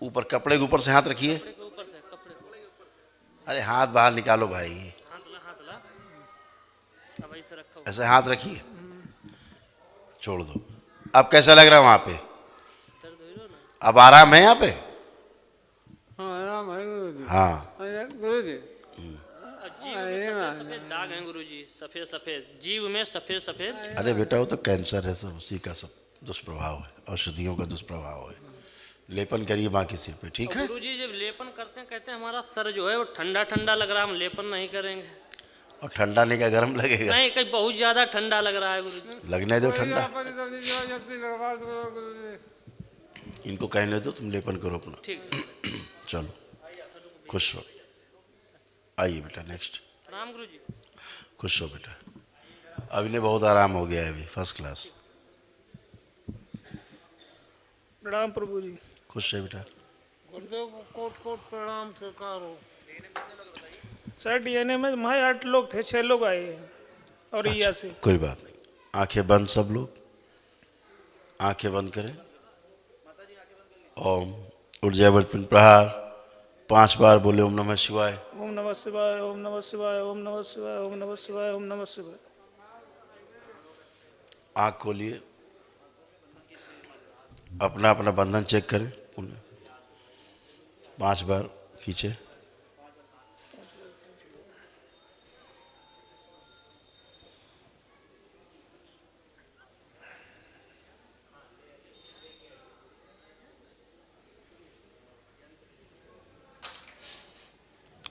A: ऊपर कपड़े के ऊपर से हाथ रखिए। अरे हाथ बाहर निकालो भाई,
C: अब ऐसे रखो।
A: ऐसे हाथ रखिए, छोड़ दो। अब कैसा लग रहा है वहाँ पे? अब आराम है यहाँ पे? हाँ।
D: गुरुजी
C: जीव में सफेद दाग हैं गुरुजी, सफेद सफेद जीव में सफेद सफेद।
A: अरे बेटा वो तो कैंसर है, सब उसी का सब दुष्प्रभाव है, औषधियों का दुष्प्रभाव है। लेपन करिए बाकी सिर पे, ठीक है?
C: गुरुजी जब लेपन करते हैं कहते हैं हमारा सर जो है वो ठंडा ठंडा लग रहा है, हम लेपन नहीं करेंगे।
A: और ठंडा नहीं, क्या गर्म लगेगा?
C: नहीं, कहीं बहुत ज्यादा ठंडा लग रहा है गुरुजी।
A: लगने दो ठंडा, इनको कहने दो, तुम लेपन करो अपना।
C: ठीक।
A: चलो खुश हो, आइए बेटा नेक्स्ट।
C: प्रणाम गुरुजी।
A: खुश हो बेटा, अब इन्हें बहुत आराम हो गया है अभी, फर्स्ट क्लास।
K: प्रणाम प्रभु जी।
A: खुश है बेटा।
D: गुरुदेव को कोट कोट प्रणाम स्वीकार हो।
K: सर डीएनए में हमारे 8 लोग थे, 6 लोग आए हैं और
A: अच्छा,
K: यहाँ से।
A: कोई बात नहीं। आंखें बंद, सब लोग आंखें बंद करें। ओम ऊर्जावर्तन प्रहार 5 बार बोले ओम नमः शिवाय।
K: ओम नमः शिवाय, ओम नमः शिवाय, ओम नमः शिवाय, ओम नमः शिवाय, ओम नमः शिवाय।
A: आँख खोलिए, अपना अपना बंधन चेक करें, 5 बार खींचे।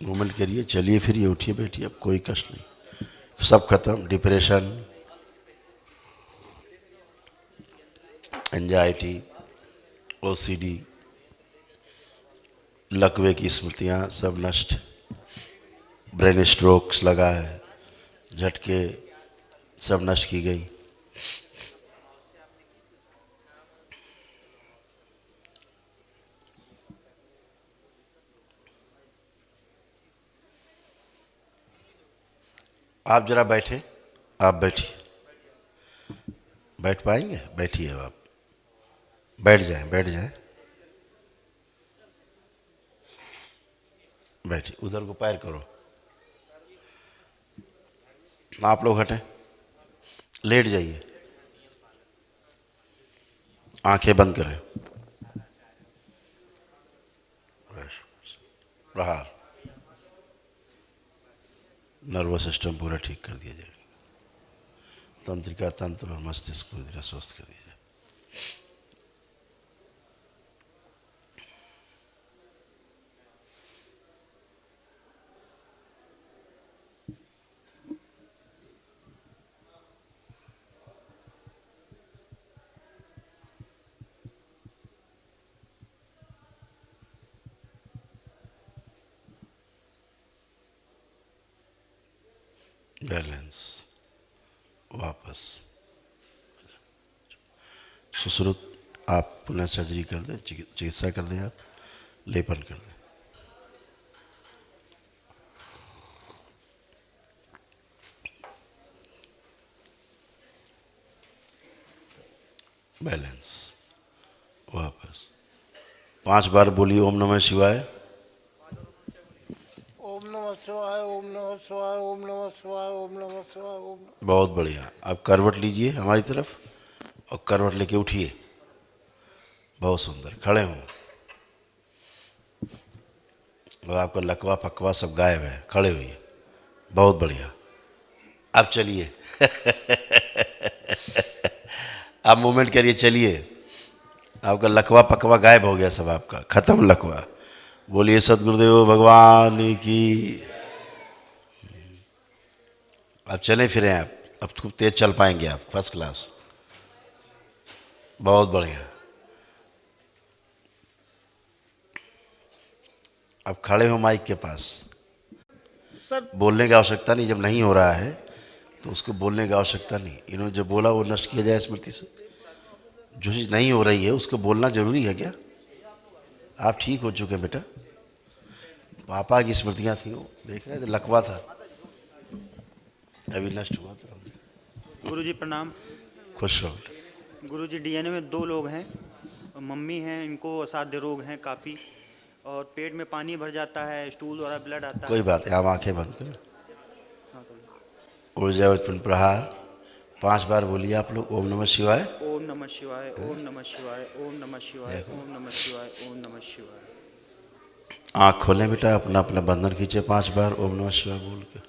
A: मूवमेंट करिए, चलिए फिर उठिए बैठिए, अब कोई कष्ट नहीं, सब खत्म। डिप्रेशन, एंजाइटी, ओसीडी, लकवे की स्मृतियाँ सब नष्ट, ब्रेन स्ट्रोक्स लगा है, झटके सब नष्ट की गई। आप जरा बैठे, आप बैठिए, बैठ पाएंगे? बैठिए, आप बैठ जाएं, बैठ जाएं, बैठिए, उधर को पैर करो। आप लोग हटें, लेट जाइए, आंखें बंद करें, प्रहार, नर्वस सिस्टम पूरा ठीक कर दिया जाएगा, तंत्रिका तंत्र और मस्तिष्क पूरी तरह स्वस्थ कर दिया जाए। बैलेंस, वापस सुश्रुत, आप पुनः सर्जरी कर दें, चिकित्सा कर दें, आप लेपन कर दें। बैलेंस, वापस 5 बार बोलिए ओम नमः शिवाय।
I: ओम नमः शिवाय, ओम नमः शिवाय, ओम नमः शिवाय, ओम नमः शिवाय, ओम।
A: बहुत बढ़िया। अब करवट लीजिए हमारी तरफ और करवट लेके उठिए। बहुत सुंदर, खड़े हों। और आपका लकवा पकवा सब गायब है, खड़े हुए। बहुत बढ़िया। अब चलिए अब मूवमेंट करिए, चलिए। आपका लकवा पकवा गायब हो गया सब, आपका खत्म लकवा। बोलिए सतगुरुदेव भगवान की। अब चले फिरे आप, अब खूब तेज चल पाएंगे आप, फर्स्ट क्लास। बहुत बढ़िया। अब खड़े हो माइक के पास।
K: सर
A: बोलने की आवश्यकता नहीं, जब नहीं हो रहा है तो उसको बोलने की आवश्यकता नहीं। इन्होंने जो बोला वो नष्ट किया जाए स्मृति से। जो चीज़ नहीं हो रही है उसको बोलना जरूरी है क्या? आप ठीक हो चुके हैं बेटा। पापा की स्मृतियाँ थी, वो देख रहे थे, लकवा था, अभी नष्ट हुआ। तो
L: गुरुजी प्रणाम।
A: खुश रहो।
L: गुरुजी डीएनए में 2 लोग हैं, मम्मी हैं, इनको असाध्य रोग हैं काफ़ी, और पेट में पानी भर जाता है, स्टूल और ब्लड आता है।
A: कोई बात नहीं, आप आंखें बंद करो। ऊर्जा उत्पन्न प्रहार 5 बार बोलिए आप लोग। ओम नमः शिवाय,
L: ओम नमः शिवाय, ओम नमः शिवाय, ओम नमः शिवाय, ओम नमः शिवाय, ओम नमः शिवाय।
A: आँख खोलें बेटा, अपना अपना बंधन खींचे 5 बार ओम नमः शिवाय बोल के।
L: ओम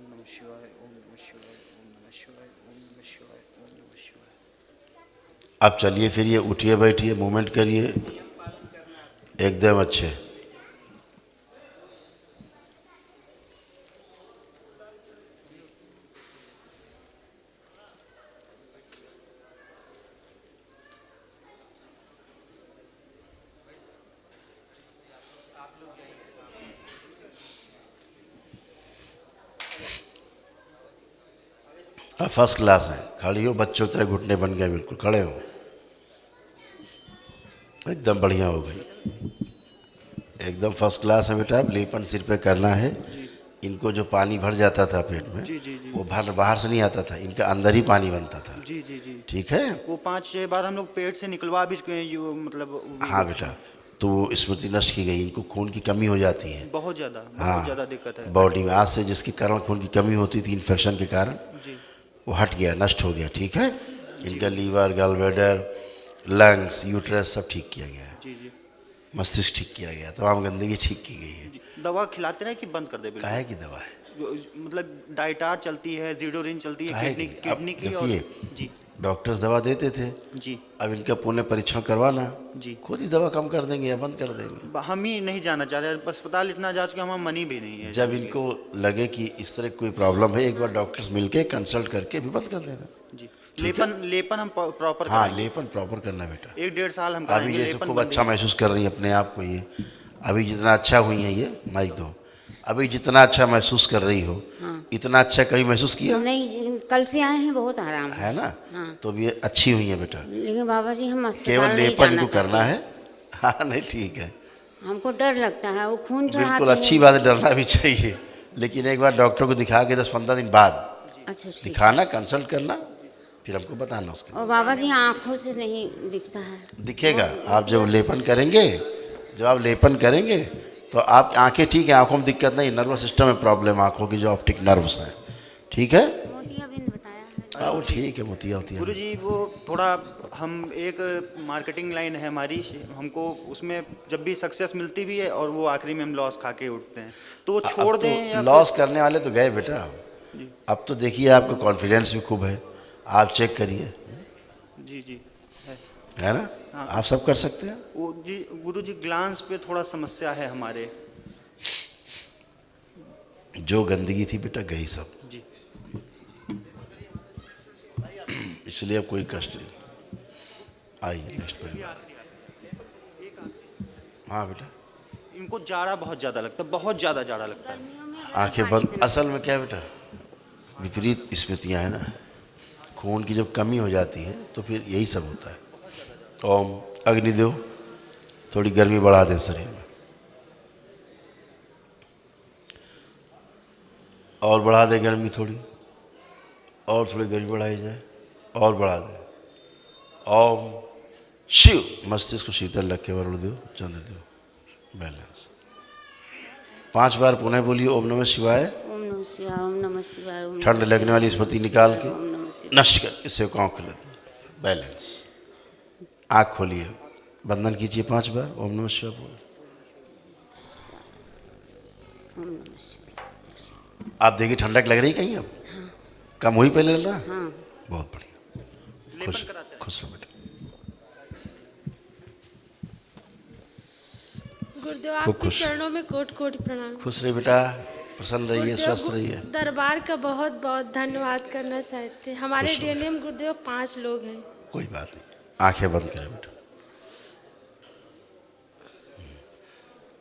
L: नमः शिवाय, ओम नमः शिवाय, ओम नमः शिवाय, ओम नमः शिवाय, ओम नमः शिवाय।
A: अब चलिए फिरिए, उठिए, बैठिए, मूवमेंट करिए एकदम अच्छे। अब फर्स्ट क्लास है। खड़ी हो, बच्चों की तरह घुटने बन गए, बिल्कुल खड़े हो, एकदम बढ़िया हो गई, एकदम फर्स्ट क्लास है बेटा। अब लेपन सिर पे करना है। इनको जो पानी भर जाता था पेट में, वो बाहर से नहीं आता था, इनका अंदर ही पानी बनता था।
L: जी जी जी,
A: ठीक है।
L: वो 5-6 बार हम लोग पेट से निकलवा भी चुके हैं, मतलब।
A: हाँ बेटा, तो स्मृति नष्ट की गई। इनको खून की कमी हो जाती है
L: बहुत ज़्यादा,
A: हाँ,
L: बहुत ज़्यादा दिक्कत है
A: बॉडी में। आज से जिसके कारण खून की कमी होती थी इन्फेक्शन के कारण, वो हट गया, नष्ट हो गया। ठीक है। इनका लीवर, गलब्लैडर, लंग्स, यूट्रस सब ठीक किया गया है।
L: जी जी।
A: मस्तिष्क ठीक किया गया, तमाम गंदगी ठीक की गई है।
L: दवा खिलाते रहे कि बंद कर दे?
A: काहे की दवा है?
L: मतलब डाइटार चलती है, जीडोरिन चलती है,
A: काहे
L: किडनी की। और जी,
A: डॉक्टर्स दवा देते थे
L: जी।
A: अब इनका पुण्य परीक्षण करवाना,
L: जी,
A: खुद ही दवा कम कर देंगे या बंद कर देंगे।
L: हम ही नहीं जाना चाह रहे, अस्पताल इतना जा चुके, हमारा मनी भी नहीं है।
A: जब इनको लगे कि इस तरह कोई प्रॉब्लम है, एक बार डॉक्टर्स मिलके कंसल्ट करके भी बंद कर देना।
L: जी। लेपन लेपन हम प्रॉपर
A: हाँ, लेपन प्रॉपर करना बेटा।
L: 1-1.5 साल हम
A: अभी
L: करेंगे
A: जैसे
L: लेपन
A: खूब
L: बंद
A: अच्छा महसूस कर रही हैं अपने आप को, ये अभी जितना अच्छा हुई हैं, ये माइक दो, अभी जितना अच्छा महसूस कर रही हो, इतना अच्छा कभी महसूस किया
M: नहीं जी, कल से आए हैं, बहुत आराम
A: है ना?
M: हाँ।
A: तो अब ये अच्छी हुई है बेटा।
M: लेकिन बाबा जी हम अस्पताल
A: केवल
M: नहीं
A: लेपन
M: जाना
A: को करना
M: चाहते।
A: है। हाँ नहीं ठीक है,
M: हमको डर लगता है, वो खून चढ़ाते
A: बिल्कुल
M: हैं।
A: अच्छी बात है, डरना भी चाहिए, लेकिन एक बार डॉक्टर को दिखा के 10-15 दिन बाद
M: अच्छा ठीक।
A: दिखाना, कंसल्ट करना, फिर हमको बताना उसके।
M: और बाबा जी आंखों से नहीं दिखता है।
A: दिखेगा, आप जब लेपन करेंगे, जब आप लेपन करेंगे तो आप आंखें ठीक है, आंखों में दिक्कत नहीं, नर्वस सिस्टम में प्रॉब्लम, आंखों की जो ऑप्टिक नर्व्स हैं, ठीक है?
M: मोतियाबिंद बताया है।
A: हाँ वो ठीक है, मोतिया होती है।
L: गुरु जी वो थोड़ा हम एक मार्केटिंग लाइन है हमारी, हमको उसमें जब भी सक्सेस मिलती भी है और वो आखिरी में हम लॉस खा के उठते हैं, तो वो छोड़
A: अब
L: दें या
A: तो लॉस करने वाले तो गए बेटा, अब तो देखिए आपका कॉन्फिडेंस भी खूब है, आप चेक करिए,
L: जी जी
A: है ना?
L: हाँ।
A: आप सब कर सकते हैं।
L: वो जी गुरु जी ग्लांस पे थोड़ा समस्या है हमारे।
A: जो गंदगी थी बेटा गई सब,
L: जी
A: इसलिए अब कोई कष्ट नहीं। आइए नेक्स्ट परिवार। हाँ बेटा,
L: इनको जाड़ा बहुत ज़्यादा लगता है, बहुत ज़्यादा जाड़ा लगता है।
A: आंखें बंद। असल में क्या है बेटा, विपरीत स्मृतियाँ हैं ना, खून की जब कमी हो जाती है तो फिर यही सब होता है। ओम अग्निदेव थोड़ी गर्मी बढ़ा दें शरीर में, और बढ़ा दें गर्मी थोड़ी, और थोड़ी गर्मी बढ़ाई जाए, और बढ़ा दें। ओम शिव, मस्तिष्क को शीतल रख के वरुण देव, चंद्रदेव, बैलेंस। 5 बार पुनः बोलिए ओम नमः शिवाय।
M: ओम नमः शिवाय, ओम नमः शिवाय, ओम
A: ठंड लगने वाली स्मृति निकाल के
M: ओम नमः शिवाय।
A: नष्ट कर, इससे आँख खुले दो, बैलेंस। आँख खोलिए, बंधन कीजिए 5 बार, ओम नमः शिवाय बोल।
M: ओम नमः शिवाय।
A: आप देखिए ठंडक लग रही कहीं अब? कम हुई पहले लग रहा?
M: हाँ।
A: बहुत बढ़िया, खुश खुश रहो बेटा।
G: गुरुदेव
A: खूब
G: आपके
A: खुश।
G: चरणों में कोट कोट प्रणाम।
A: खुश रहिए बेटा, प्रसन्न रहिए,
G: गुरुदेव,
A: स्वस्थ रहिए।
G: दरबार का बहुत बहुत धन्यवाद करना चाहते हैं। हमारे
A: खुश रहो।
G: डीएनए गुरुदेव 5 लोग हैं।
A: कोई बात नहीं, आंखें बंद करें बेटा।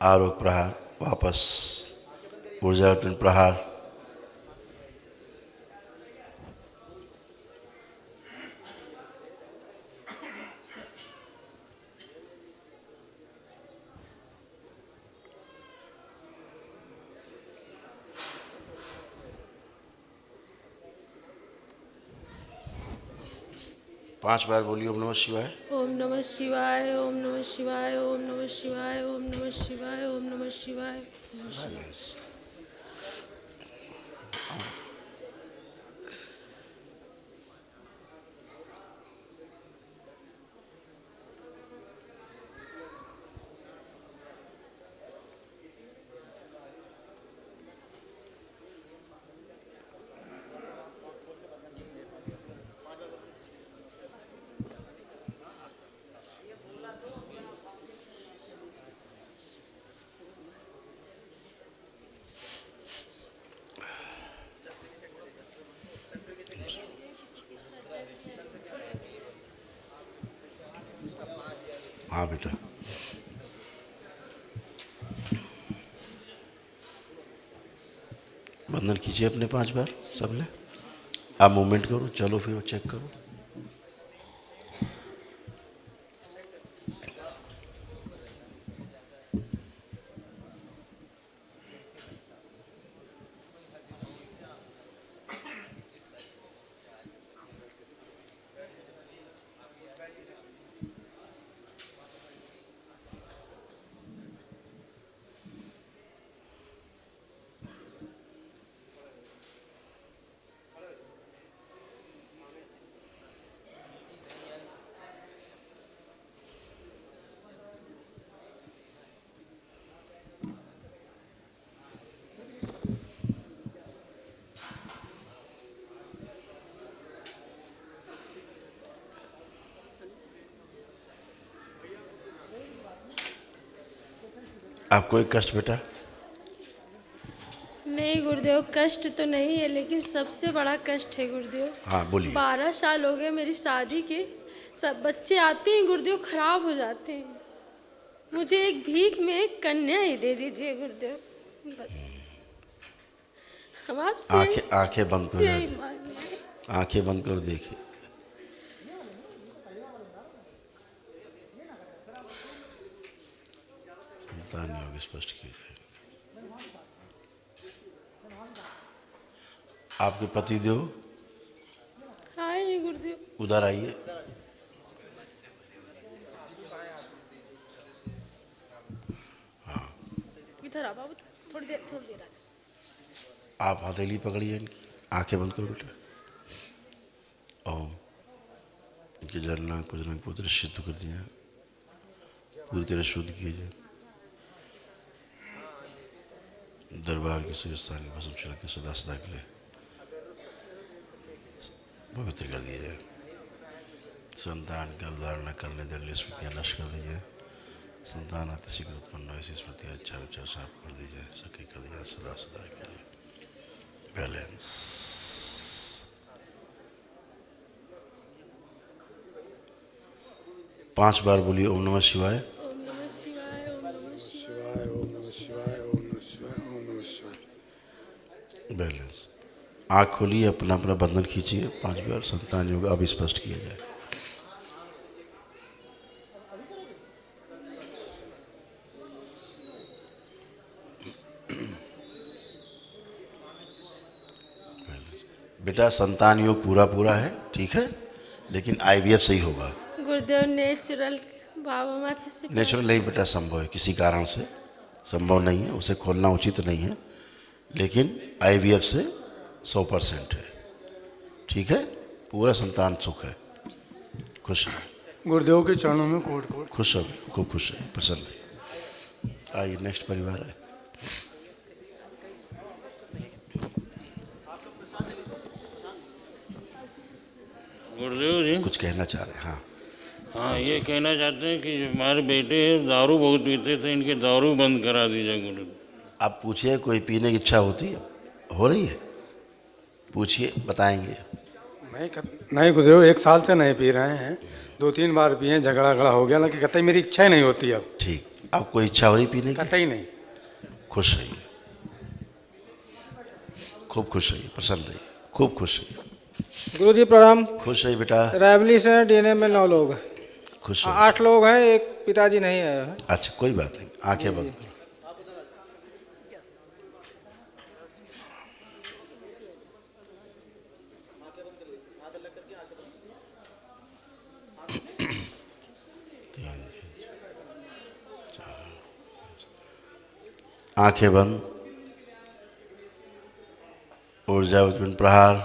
A: आरोग प्रहार, वापस ऊर्जा प्रहार। पांच बार बोलिए ओम नमः शिवाय।
G: ओम नमः शिवाय, ओम नमः शिवाय, ओम नमः शिवाय, ओम नमः शिवाय, ओम नमः शिवाय।
A: हाँ बेटा, बंधन कीजिए अपने 5 बार सबने। आप मूवमेंट करो, चलो फिर चेक करो। आपको एक कष्ट बेटा?
G: नहीं गुरुदेव, कष्ट तो नहीं है, लेकिन सबसे बड़ा कष्ट है गुरुदेव।
A: हाँ बोलिए।
G: 12 साल हो गए मेरी शादी के, सब बच्चे आते हैं गुरुदेव खराब हो जाते हैं। मुझे एक भीख में एक कन्या ही दे दीजिए गुरुदेव, बस। हम आपसे
A: आंखें बंद करो,
G: यही मांगे हैं।
A: आंखें बंद करो, देखिए। संतान योग स्पष्ट कीजिए। आपके पति देव
G: आइए गुरुदेव,
A: उधर आइए।
G: इधर आ बाबू, थोड़ी देर आ जाओ।
A: आप हथेली पकड़िए इनकी, आंखें बंद करो बेटा। ओम। इनके जननांग पुजनांग पुत्र सिद्ध कर दिया, पूरी तरह शुद्ध कीजिए। दरबार के से स्थान की भस्म छिड़क के सदा सदा के लिए पवित्र कर दिया जाए। संतान का उदाहरण करने दल स्मृतियाँ नष्ट कर दी जाए। संतान अति शीघ्र उत्पन्न हो, ऐसी स्मृतियाँ अच्छा विचार साफ कर दी जाए, सखी कर दिया सदा सदा के लिए। बैलेंस। पांच बार बोलिए ओम नमः शिवाय।
G: ओम नमः शिवाय, ओम नमः
N: शिवाय, ओम नमः शिवाय, ओम नमः शिवाय, ओम नमः शिवाय।
A: बैलेंस। आँख खोलिए, अपना अपना बंधन खींचिए। 5 बार संतान योग अब स्पष्ट किया जाए। बेटा संतान योग पूरा है, ठीक है, लेकिन IVF सही होगा।
G: गुरुदेव नेचुरल बाबा माता से
A: नेचुरल नहीं बेटा, संभव है, किसी कारण से संभव नहीं है, उसे खोलना उचित नहीं है, लेकिन IVF से 100% है, ठीक है। पूरा संतान सुख है, खुश है।
N: गुरुदेव के चरणों में कोट कोट
A: खुश हो, खूब खुश है, प्रसन्न है। आइए नेक्स्ट परिवार है।
O: गुरुदेव जी
A: कुछ कहना चाह रहे हैं? हाँ
O: हाँ, ये कहना चाहते हैं कि हमारे बेटे दारू बहुत पीते थे, इनके दारू बंद करा दीजिए गुरुदेव।
A: आप पूछिए, कोई पीने की इच्छा होती है, हो रही है? पूछिए, बताएंगे।
N: नहीं गुरुदेव, 1 साल से नहीं पी रहे हैं, 2-3 बार पिए, झगड़ा हो गया, लेकिन कतई मेरी इच्छा ही नहीं होती अब।
A: ठीक, अब कोई इच्छा हो रही पीने की?
N: कतई नहीं।
A: खुश रहिए, खूब खुश रहिए, प्रसन्न रहिए, खूब खुश रहिए।
K: गुरुजी प्रणाम।
A: खुश रहिए बेटा।
K: रायबली से DNA में 9 लोग हैं।
A: खुश
K: 8 लोग हैं, एक पिताजी नहीं आया है।
A: अच्छा कोई बात नहीं, आंखें बंद करो। आंखें बंद। ऊर्जा उत्पन्न प्रहार।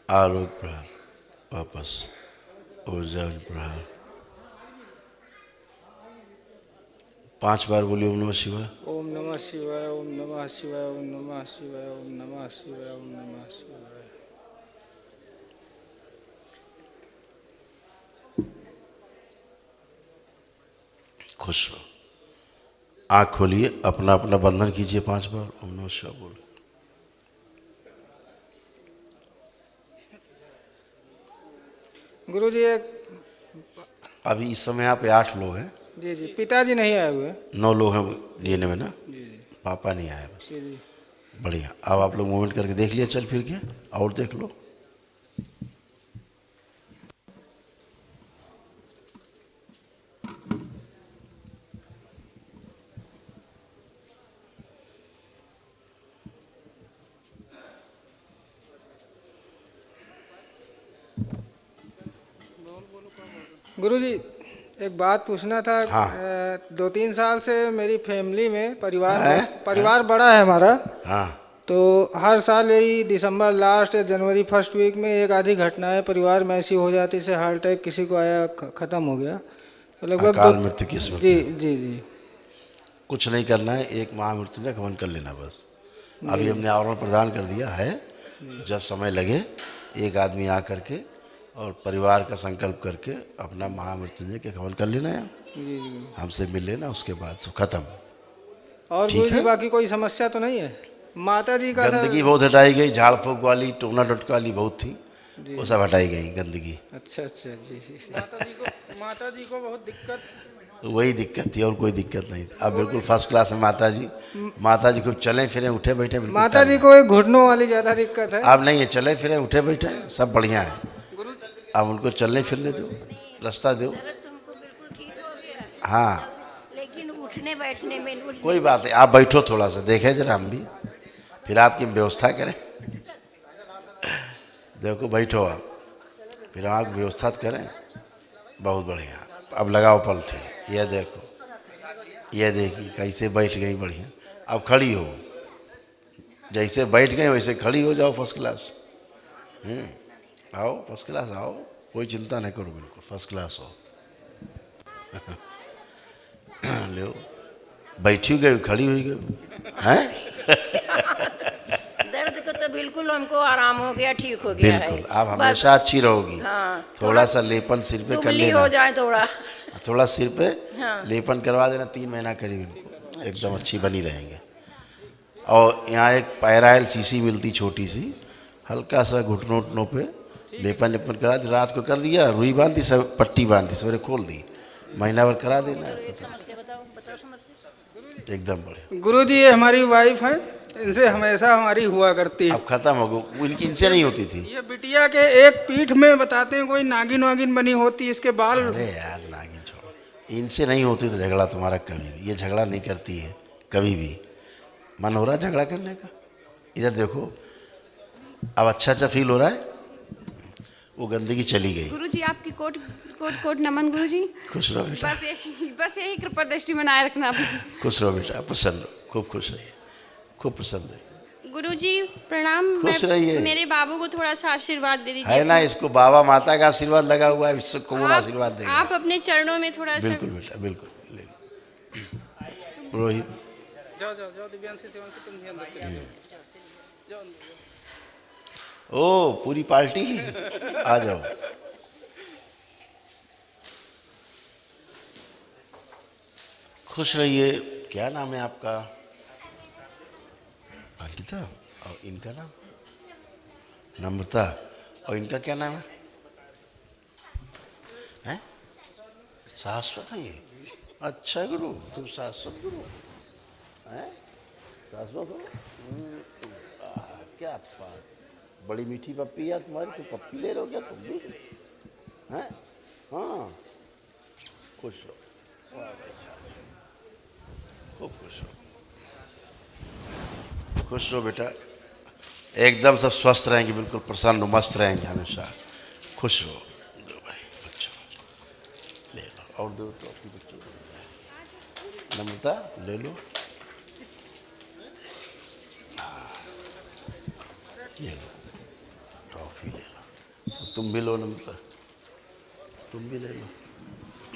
A: आलोक प्रहार। वापस ऊर्जा प्रहार। 5 बार बोलिए ओम नमः शिवाय।
K: ओम नमः शिवाय, ओम नमः शिवाय, ओम नमः शिवाय, ओम नमः शिवाय, ओम नमः शिवाय।
A: खुश रहो। आँख खोलिए, अपना अपना बंधन कीजिए 5 बार ओम नमः शिवाय बोल।
K: गुरुजी एक
A: अभी इस समय यहाँ पे 8 लोग हैं।
K: जी जी, पिताजी नहीं आए हुए।
A: 9 लोग हैं DNA में ना।
K: जी जी।
A: पापा नहीं आए बस।
K: जी जी।
A: बढ़िया। अब आप लोग मूवमेंट करके देख लिया चल फिर के, और देख लो।
K: गुरुजी एक बात पूछना था।
A: हाँ।
K: 2-3 साल से मेरी फैमिली में परिवार बड़ा है हमारा।
A: हाँ।
K: तो हर साल यही दिसंबर लास्ट या जनवरी फर्स्ट वीक में एक आधी घटनाएं परिवार में ऐसी हो जाती, जैसे हार्ट अटैक किसी को आया, खत्म हो गया। तो लगभग
A: अकाल मृत्यु की स्मृति।
K: जी जी जी।
A: कुछ नहीं करना है, एक महामृत्युंजय हवन कर लेना बस। अभी हमने आवरण प्रदान कर दिया है, जब समय लगे एक आदमी आ करके और परिवार का संकल्प करके अपना महामृत्युंजय के हवन कर लेना है,
K: जी जी।
A: हमसे मिल लेना, उसके बाद सब खत्म।
K: और
A: ठीक
K: गुरु जी
A: है?
K: बाकी कोई समस्या तो नहीं है? माता जी का
A: गंदगी बहुत हटाई गई, झाड़ फूक वाली, टोना टटका वाली बहुत थी,
K: जी।
A: वो सब हटाई गई गंदगी।
K: अच्छा अच्छा, जी जी जी। माता जी को बहुत दिक्कत,
A: तो वही दिक्कत थी और कोई दिक्कत नहीं थी। अब बिल्कुल फर्स्ट क्लास है माता जी। माता जी खूब चले फिरे उठे बैठे बिल्कुल
K: माता
A: टाइम
K: जी को एक घुटनों वाली ज्यादा दिक्कत है।
A: अब नहीं है, चले फिरे उठे बैठे सब बढ़िया है। अब उनको चलने फिरने दो, रास्ता दो। हाँ
P: लेकिन उठने बैठने में
A: कोई बात नहीं, आप बैठो थोड़ा सा, देखें जरा हम भी, फिर आपकी व्यवस्था करें। देखो बैठो आप, फिर आप व्यवस्था करें। बहुत बढ़िया। अब लगाओ पलथे, ये देखो, ये देखिए कैसे बैठ गई बढ़िया। अब खड़ी हो, जैसे बैठ गए वैसे खड़ी हो जाओ, फर्स्ट क्लास। आओ फर्स्ट क्लास आओ, कोई चिंता नहीं करो, बिल्कुल फर्स्ट क्लास हो। लो बैठी गई, खड़ी हुई गई हैं।
P: दर्द को तो बिल्कुल हमको आराम हो गया, ठीक हो गया है।
A: बिल्कुल, आप हमेशा अच्छी रहोगी।
P: हाँ,
A: थोड़ा सा लेपन सिर पे कर
P: दुबली
A: लेना,
P: हो जाए थोड़ा।
A: थोड़ा सिर पे
P: हाँ।
A: लेपन करवा देना, 3 महीना करीब इनको एकदम अच्छी बनी रहेंगे। और यहाँ एक पैराइल शीशी मिलती छोटी सी, हल्का सा घुटनों उठनों पे लेपन लेपन करा दी, रात को कर दिया, रुई बांध दी, सब पट्टी बांध दी, सवेरे खोल दी, महीना भर करा देना एकदम बढ़िया।
K: गुरु जी ये हमारी वाइफ है, इनसे हमेशा हमारी हुआ करती है।
A: अब खत्म हो गई, वो इनकी इनसे नहीं होती थी।
K: ये बिटिया के एक पीठ में बताते हैं कोई नागिन वागिन बनी होती, इसके बाल।
A: अरे यार नागिन छोड़ो, इनसे नहीं होती तो झगड़ा तुम्हारा कभी भी। ये झगड़ा नहीं करती है कभी भी। मन हो रहा है झगड़ा करने का, इधर देखो, अब अच्छा अच्छा फील हो रहा है। वो गंदगी चली गई।
Q: गुरु जी आपकी कोट कोट कोट नमन गुरु जी।
A: खुश रहो बेटा,
Q: बस यही कृपा दृष्टि बनाए रखना।
A: खुश रहो बेटा, प्रसन्न रहो, खूब खुश रहिए, खूब प्रसन्न रहिए।
Q: गुरु जी प्रणाम।
A: खुश रहिए।
Q: मेरे बाबू को थोड़ा सा आशीर्वाद दे दीजिए।
A: है ना, इसको बाबा माता का आशीर्वाद लगा हुआ है, इससे कौन आशीर्वाद देगा।
Q: आप अपने चरणों में थोड़ा सा।
A: बिल्कुल बेटा, बिल्कुल ले लो। रोहित
K: जाओ जाओ जाओ, दिव्यांशी सेवन से तुम अंदर चले जाओ।
A: ओ पूरी पार्टी आ जाओ। खुश रहिए। क्या नाम है आपका? अंकिता। और इनका नाम नम्रता। और इनका क्या नाम है? हैं? शाश्वत है ये। अच्छा गुरु, तुम शाश्वत गुरु हैं? शाश्वत हो? क्या बात, बड़ी मीठी पप्पी यार तुम्हारी। तो पप्पी ले रहे हो क्या तुम भी? हैं? हाँ, खुश रहो, खूब खुश रहो, खुश रहो बेटा। एकदम सब स्वस्थ रहेंगे, बिल्कुल प्रसन्न मस्त रहेंगे हमेशा। खुश रहो। दो भाई बच्चों ले लो, और दो तो अपने बच्चों को। नम्रता ले लो, ये लो टॉफी ले लो। तुम भी लो नम्रता, तुम भी ले लो,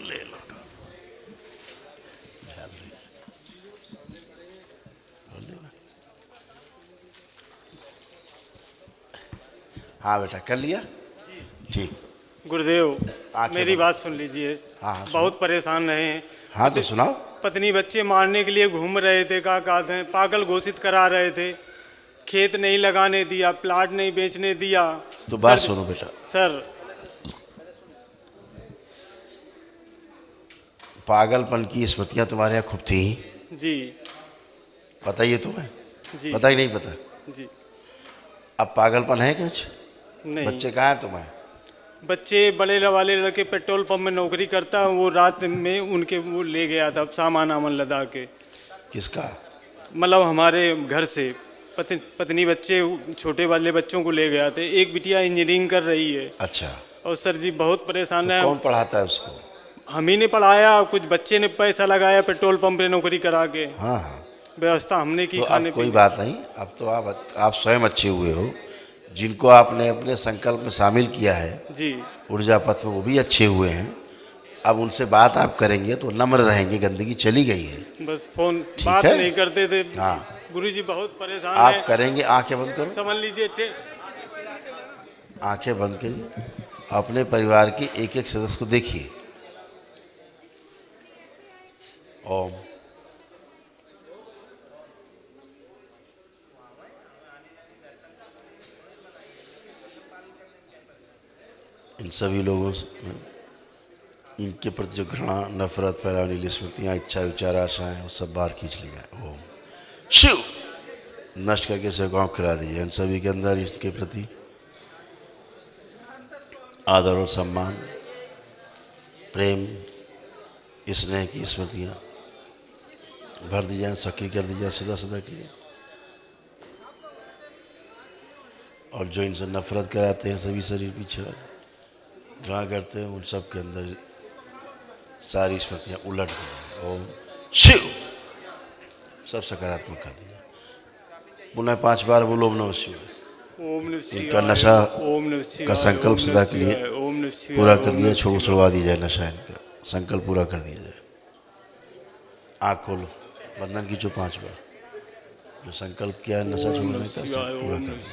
A: ले लो हाँ बेटा, कर लिया ठीक।
J: गुरुदेव मेरी
A: बंद।
J: बात सुन लीजिए।
A: हाँ,
J: बहुत परेशान रहे हैं।
A: हाँ तो सुनाओ।
J: पत्नी बच्चे मारने के लिए घूम रहे थे, का कहते हैं, पागल घोषित करा रहे थे। खेत नहीं लगाने दिया, प्लाट नहीं बेचने दिया।
A: तो बात सुनो बेटा।
J: सर
A: पागलपन की स्मृतियाँ तुम्हारे यहाँ खूब थी
J: जी।
A: पता ही है तुम्हें?
J: जी
A: पता ही नहीं पता?
J: जी।
A: अब पागलपन है कुछ?
J: नहीं।
A: बच्चे कहाँ हैं तुम्हारे?
J: बच्चे बड़े वाले लड़के पेट्रोल पंप में नौकरी करता है, वो रात में उनके वो ले गया था सामान आमन लदा के।
A: किसका?
J: मतलब हमारे घर से पत्नी बच्चे छोटे वाले बच्चों को ले गया थे। एक बिटिया इंजीनियरिंग कर रही है।
A: अच्छा।
J: और सर जी बहुत परेशान है।
A: कौन पढ़ाता है उसको?
J: हम ही ने पढ़ाया, कुछ बच्चे ने पैसा लगाया पेट्रोल पंप पे नौकरी करा के।
A: हाँ हाँ,
J: व्यवस्था हमने की
A: तो
J: खाने
A: अब कोई
J: पीने।
A: बात नहीं। अब तो आप स्वयं अच्छे हुए हो, जिनको आपने अपने संकल्प में शामिल किया है
J: जी।
A: ऊर्जा पथ में, वो भी अच्छे हुए हैं। अब उनसे बात आप करेंगे तो नम्र रहेंगे, गंदगी चली गई है।
J: बस फोन
A: ठीक
J: बात
A: है?
J: नहीं करते थे।
A: हाँ।
J: गुरुजी बहुत परेशान
A: आप
J: है।
A: करेंगे, आंखें बंद करो,
J: समझ लीजिए
A: आंखें बंद करिए। अपने परिवार के एक एक सदस्य को देखिए। ओम। इन सभी लोगों से इनके प्रति जो घृणा, नफरत फैलाने वाली स्मृतियाँ, इच्छा, विचार, आशाएं, वो सब बाहर खींच ली जाए। ओम शिव। नष्ट करके सेवाओं खिला दीजिए। इन सभी के अंदर इनके प्रति आदर और सम्मान, प्रेम, स्नेह की स्मृतियाँ भर दी जाए, सक्रिय कर दी जाए सदा सदा के लिए। और जो इनसे नफरत कराते हैं, सभी शरीर पीछे घृणा करते हैं, उन सब के अंदर सारी स्मृतियाँ उलट दी जाए। ओम शिव। सब सकारात्मक कर दी जाए। पुनः 5 बार बोलो ओम नमः शिवाय। इनका नशा का संकल्प सदा के लिए पूरा कर दिया, छुड़वा दिया जाए। नशा इनका संकल्प पूरा कर दिया जाए। आँख खोलो, बंधन खींचो 5 बार। जो संकल्प किया है नशा छोड़ने का, सब पूरा कर दिया।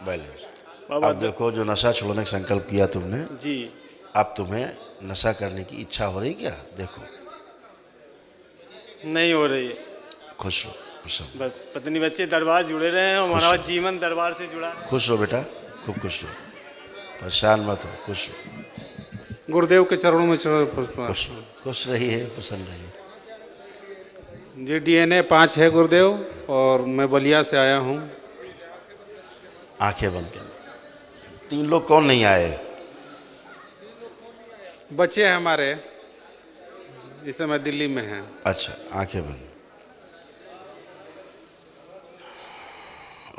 A: बैलेंस। अब देखो, जो नशा छोड़ने का संकल्प किया तुमने
J: जी,
A: अब तुम्हें नशा करने की इच्छा हो रही क्या? देखो
J: नहीं हो रही है।
A: खुश हो,
J: बस पत्नी बच्चे दरबार जुड़े रहे हैं, हमारा जीवन दरबार से जुड़ा।
A: खुश हो बेटा, खूब खुश हो, परेशान मत हो, खुश हो।
B: गुरुदेव के चरणों में
A: खुश रहिए, प्रसन्न रहिए।
B: जी DNA 5 है गुरुदेव, और मैं बलिया से आया हूँ।
A: आंखें बंद कर। 3 लोग कौन नहीं आए?
B: बच्चे हैं हमारे, इस समय दिल्ली में हैं।
A: अच्छा, आंखें बंद।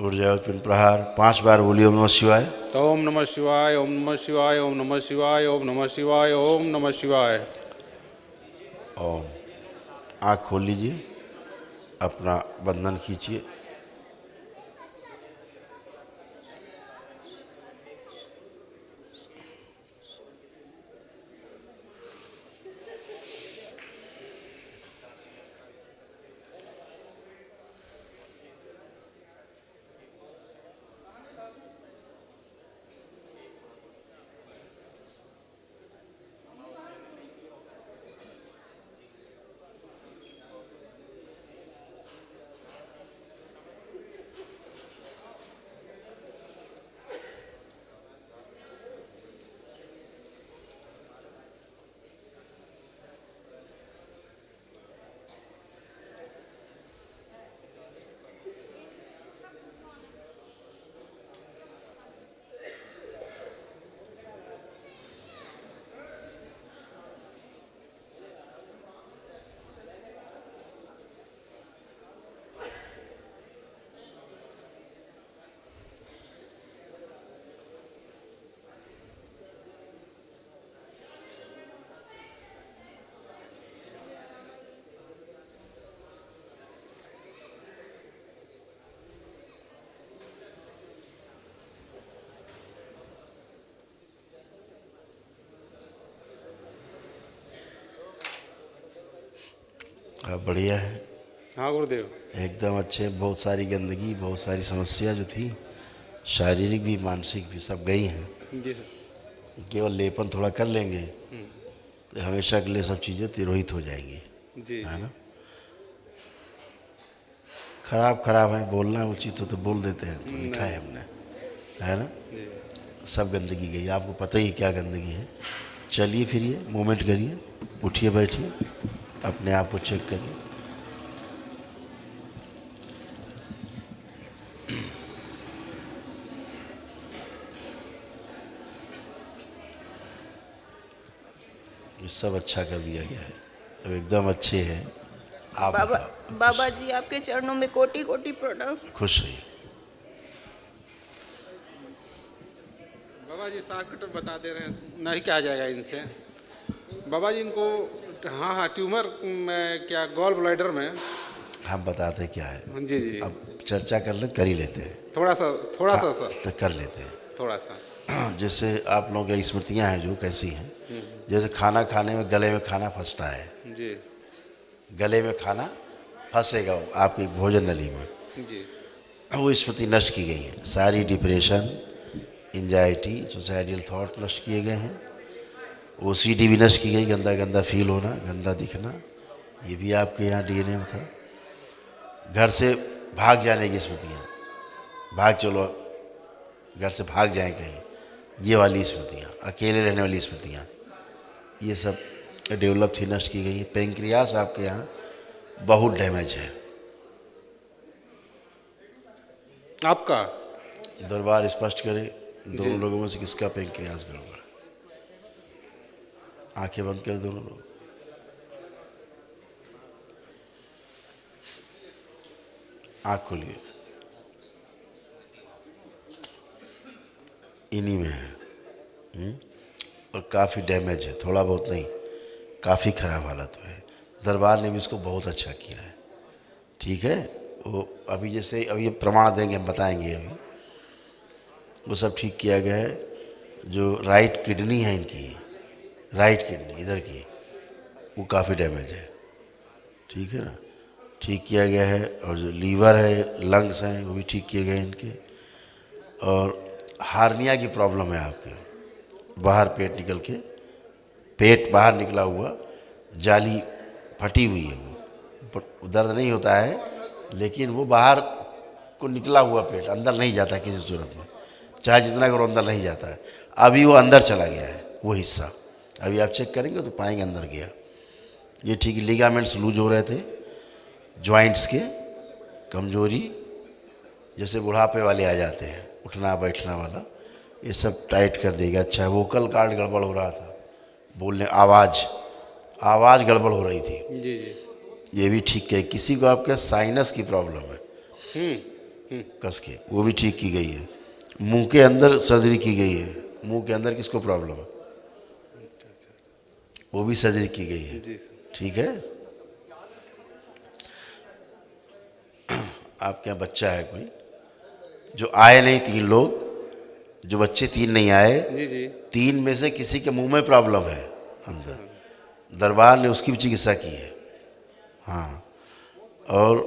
A: उठ जाओ, पिंड प्रहार 5 बार बोलिए ओम नमः शिवाय।
B: ओम नमः शिवाय, ओम नमः शिवाय, ओम नमः शिवाय, ओम नमः शिवाय, ओम नमः शिवाय।
A: ओम। आँख खोल लीजिए, अपना बंधन खींचिए। बढ़िया है।
B: हाँ गुरुदेव,
A: एकदम अच्छे। बहुत सारी गंदगी, बहुत सारी समस्या जो थी, शारीरिक भी मानसिक भी, सब गई हैं।
B: जी सर।
A: केवल लेपन थोड़ा कर लेंगे तो हमेशा के लिए सब चीज़ें तिरोहित हो जाएंगी।
B: जी,
A: है ना? खराब है, बोलना उचित हो तो बोल देते हैं, तो लिखा है हमने, है ना? सब गंदगी गई, आपको पता ही क्या गंदगी है। चलिए फिरिए, मूवमेंट करिए, उठिए बैठिए, अपने आप को चेक करिए। ये सब अच्छा कर दिया गया है, अब एकदम अच्छे हैं आप।
P: बाबा जी आपके चरणों में कोटि कोटि प्रणाम।
A: खुश रहिए।
B: बाबा जी शॉर्टकट बता दे रहे हैं, नहीं क्या जाएगा इनसे। बाबा जी इनको हाँ ट्यूमर में, क्या गॉल ब्लैडर में।
A: हम बताते क्या है।
B: जी जी।
A: अब चर्चा कर ही लेते हैं।
B: थोड़ा सा सर
A: कर लेते हैं
B: थोड़ा सा।
A: जैसे आप लोगों की स्मृतियाँ हैं जो कैसी हैं, जैसे खाना खाने में गले में खाना फंसता है
B: जी।
A: गले में खाना फंसेगा आपकी भोजन नली में।
B: जी।
A: वो स्मृति नष्ट की गई है। सारी डिप्रेशन, एंजाइटी, सुसाइडल थॉट नष्ट किए गए हैं। ओसीडी भी नष्ट की गई, गंदा गंदा फील होना, गंदा दिखना, ये भी आपके यहाँ डीएनए में था। घर से भाग जाने की स्मृतियाँ, भाग चलो घर से भाग जाएं कहीं, ये वाली स्मृतियाँ, अकेले रहने वाली स्मृतियाँ, ये सब डेवलप थी, नष्ट की गई है। पेंक्रियास आपके यहाँ बहुत डैमेज है।
B: आपका
A: दरबार स्पष्ट करे, दोनों लोगों में से किसका पेंक्रियास गड़बड़? आंखें बंद कर दोनों लोग। आँख खोलिए। इन्हीं में है। और काफ़ी डैमेज है, थोड़ा बहुत नहीं, काफ़ी ख़राब हालत में है। दरबार ने भी इसको बहुत अच्छा किया है। ठीक है, वो अभी जैसे अभी ये प्रमाण देंगे, हम बताएंगे अभी, वो सब ठीक किया गया है। जो राइट किडनी है इनकी, राइट किडनी इधर की, वो काफ़ी डैमेज है। ठीक है ना, ठीक किया गया है। और जो लीवर है, लंग्स हैं, वो भी ठीक किए गए इनके। और हार्निया की प्रॉब्लम है आपके, बाहर पेट निकल के, पेट बाहर निकला हुआ, जाली फटी हुई है, वो दर्द नहीं होता है, लेकिन वो बाहर को निकला हुआ पेट अंदर नहीं जाता किसी सूरत में, चाहे जितना करो अंदर नहीं जाता है। अभी वो अंदर चला गया है, वो हिस्सा अभी आप चेक करेंगे तो पाएंगे अंदर गया। ये ठीक, लिगामेंट्स लूज हो रहे थे, जॉइंट्स के कमजोरी, जैसे बुढ़ापे वाले आ जाते हैं, उठना बैठना वाला, ये सब टाइट कर देगा। अच्छा, वोकल कार्ड गड़बड़ हो रहा था, बोलने, आवाज़ गड़बड़ हो रही थी,
B: जी जी,
A: ये भी ठीक है। किसी को आपके साइनस की प्रॉब्लम है, कस के, वो भी ठीक की गई है। मुंह के अंदर सर्जरी की गई है, मुंह के अंदर किसको प्रॉब्लम है, वो भी सर्जरी की गई है। ठीक है। आपके यहाँ बच्चा है कोई जो आए नहीं, 3 लोग जो बच्चे 3 नहीं आए,
B: जी जी,
A: 3 में से किसी के मुंह में प्रॉब्लम है अंदर, दरबार ने उसकी भी चिकित्सा की है। हाँ, और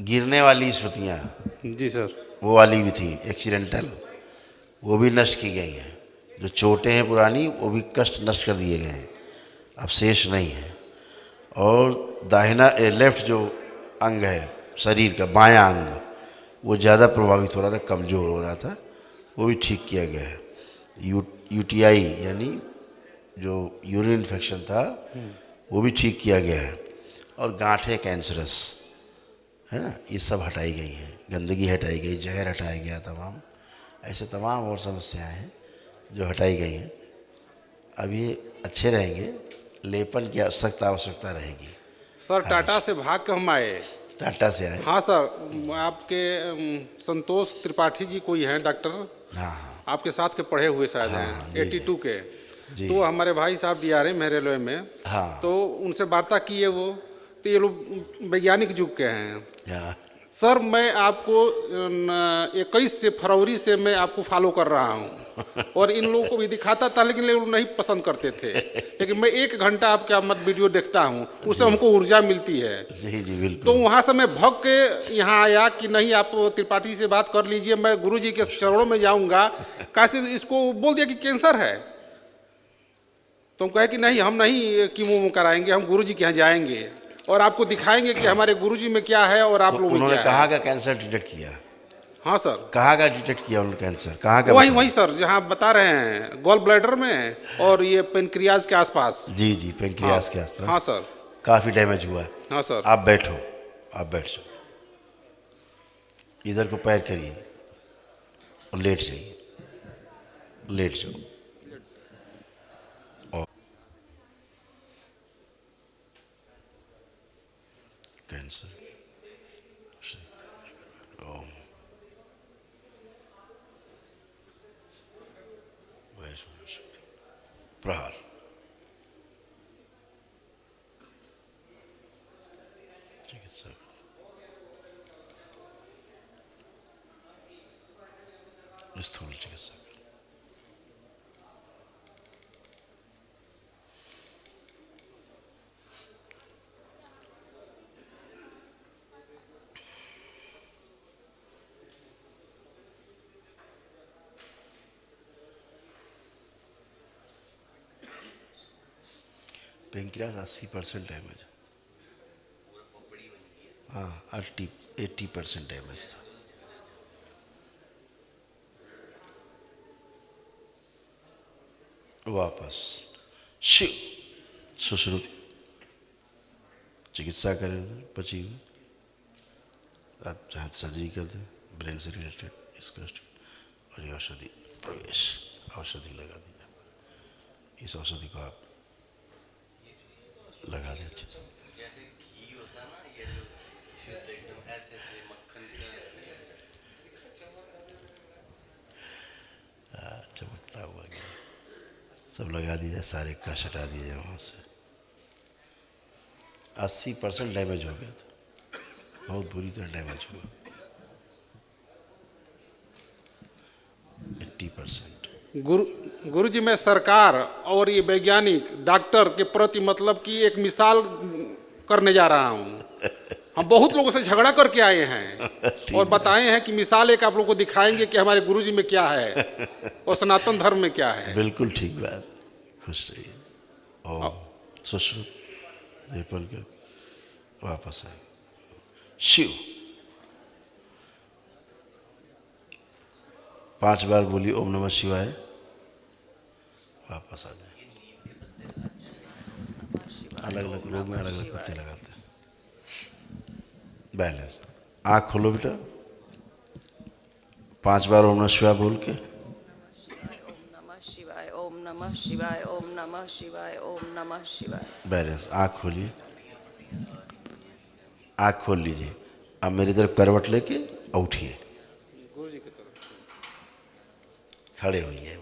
A: गिरने वाली स्मृतियाँ,
B: जी सर,
A: वो वाली भी थी, एक्सीडेंटल, वो भी नष्ट की गई हैं। जो चोटें हैं पुरानी, वो भी कष्ट नष्ट कर दिए गए हैं, अब शेष नहीं है। और दाहिना लेफ्ट जो अंग है शरीर का, बायां अंग, वो ज़्यादा प्रभावित हो रहा था, कमज़ोर हो रहा था, वो भी ठीक किया गया है। यूटीआई यानी जो यूरिन इन्फेक्शन था, वो भी ठीक किया गया है। और गांठें कैंसरस है ना, ये सब हटाई गई हैं, गंदगी हटाई गई, जहर हटाया गया, तमाम ऐसे तमाम और समस्याएं हैं जो हटाई गई हैं। अब ये अच्छे रहेंगे, लेपन की आवश्यकता रहेगी।
B: सर टाटा से भाग के हम आए।
A: टाटा से आए?
B: हाँ सर, आपके संतोष त्रिपाठी जी कोई हैं डॉक्टर,
A: हाँ,
B: आपके साथ के पढ़े हुए शायद हैं, 82 के, तो हमारे भाई साहब DRM में रेलवे में,
A: हाँ,
B: तो उनसे वार्ता किए वो, तो ये लोग वैज्ञानिक युग के हैं। सर मैं आपको 21 फरवरी से मैं आपको फॉलो कर रहा हूँ, और इन लोगों को भी दिखाता था, लेकिन लोग नहीं पसंद करते थे। लेकिन मैं 1 घंटा आपका मत वीडियो देखता हूँ, उससे हमको ऊर्जा मिलती है।
A: जी जी बिल्कुल।
B: तो वहाँ से मैं भग के यहाँ आया कि नहीं, आप त्रिपाठी से बात कर लीजिए, मैं गुरुजी के चरणों में जाऊँगा। कैसे इसको बोल दिया कि कैंसर है, तो हम कहे कि नहीं, हम नहीं कीमो कराएंगे, हम गुरुजी के यहाँ जाएंगे और आपको दिखाएंगे कि हमारे गुरुजी में क्या है और आप लोगों में क्या है।
A: उन्होंने कहाँ का कैंसर डिटेक्ट किया?
B: हाँ सर।
A: कहाँ का डिटेक्ट किया उन्होंने कैंसर? कहाँ का?
B: वही सर जहाँ बता रहे हैं, गॉल ब्लैडर में और ये पेनक्रियाज के आसपास।
A: जी जी, पेनक्रियाज के आसपास।
B: हाँ सर,
A: काफ़ी डैमेज हुआ है।
B: हाँ सर।
A: आप बैठो, आप बैठ जाओ, इधर को पैर करिए और लेट जाइए, लेट जाओ। कैंसर प्रहार, चिकित्सक, स्थूल चिकित्सक, पेंक्रियास 80% डैमेज, हाँ 80% डैमेज था। वापस शिव सुश्रुत चिकित्सा करें पची हुई, आप जहाँ सर्जरी कर दें ब्रेन से रिलेटेड इसका, और ये औषधि प्रवेश औषधि लगा दीजिए। इस औषधि को आप लगा दें अच्छे से। चमकता हुआ गया, सब लगा दीजिए, सारे कश हटा दीजिए वहाँ से। 80% डैमेज हो गया था, बहुत बुरी तरह डैमेज हुआ। 80%।
R: गुरु जी, मैं सरकार और ये वैज्ञानिक डॉक्टर के प्रति मतलब कि एक मिसाल करने जा रहा हूँ। हम बहुत लोगों से झगड़ा करके आए हैं और बताए हैं कि मिसाल एक आप लोगों को दिखाएंगे कि हमारे गुरु जी में क्या है और सनातन धर्म में क्या है।
A: बिल्कुल ठीक बात, खुश रहिए। और सुश्रुत रेपल कर वापस आए। शिव 5 बार बोली ओम नमः शिवाय, वापस आ जाए। अलग अलग लोग में अलग अलग पत्ते लगाते हैं। बैलेंस। आँख खोलो बेटा, 5 बार ओम नमः शिवाय बोल के।
P: ओम नमः शिवाय, ओम नमः शिवाय, ओम नमः शिवाय, ओम नमः शिवाय।
A: बैलेंस। आँख खोलिए, आँख खोल लीजिए। अब मेरी तरफ करवट लेके उठिए, खड़े होइए।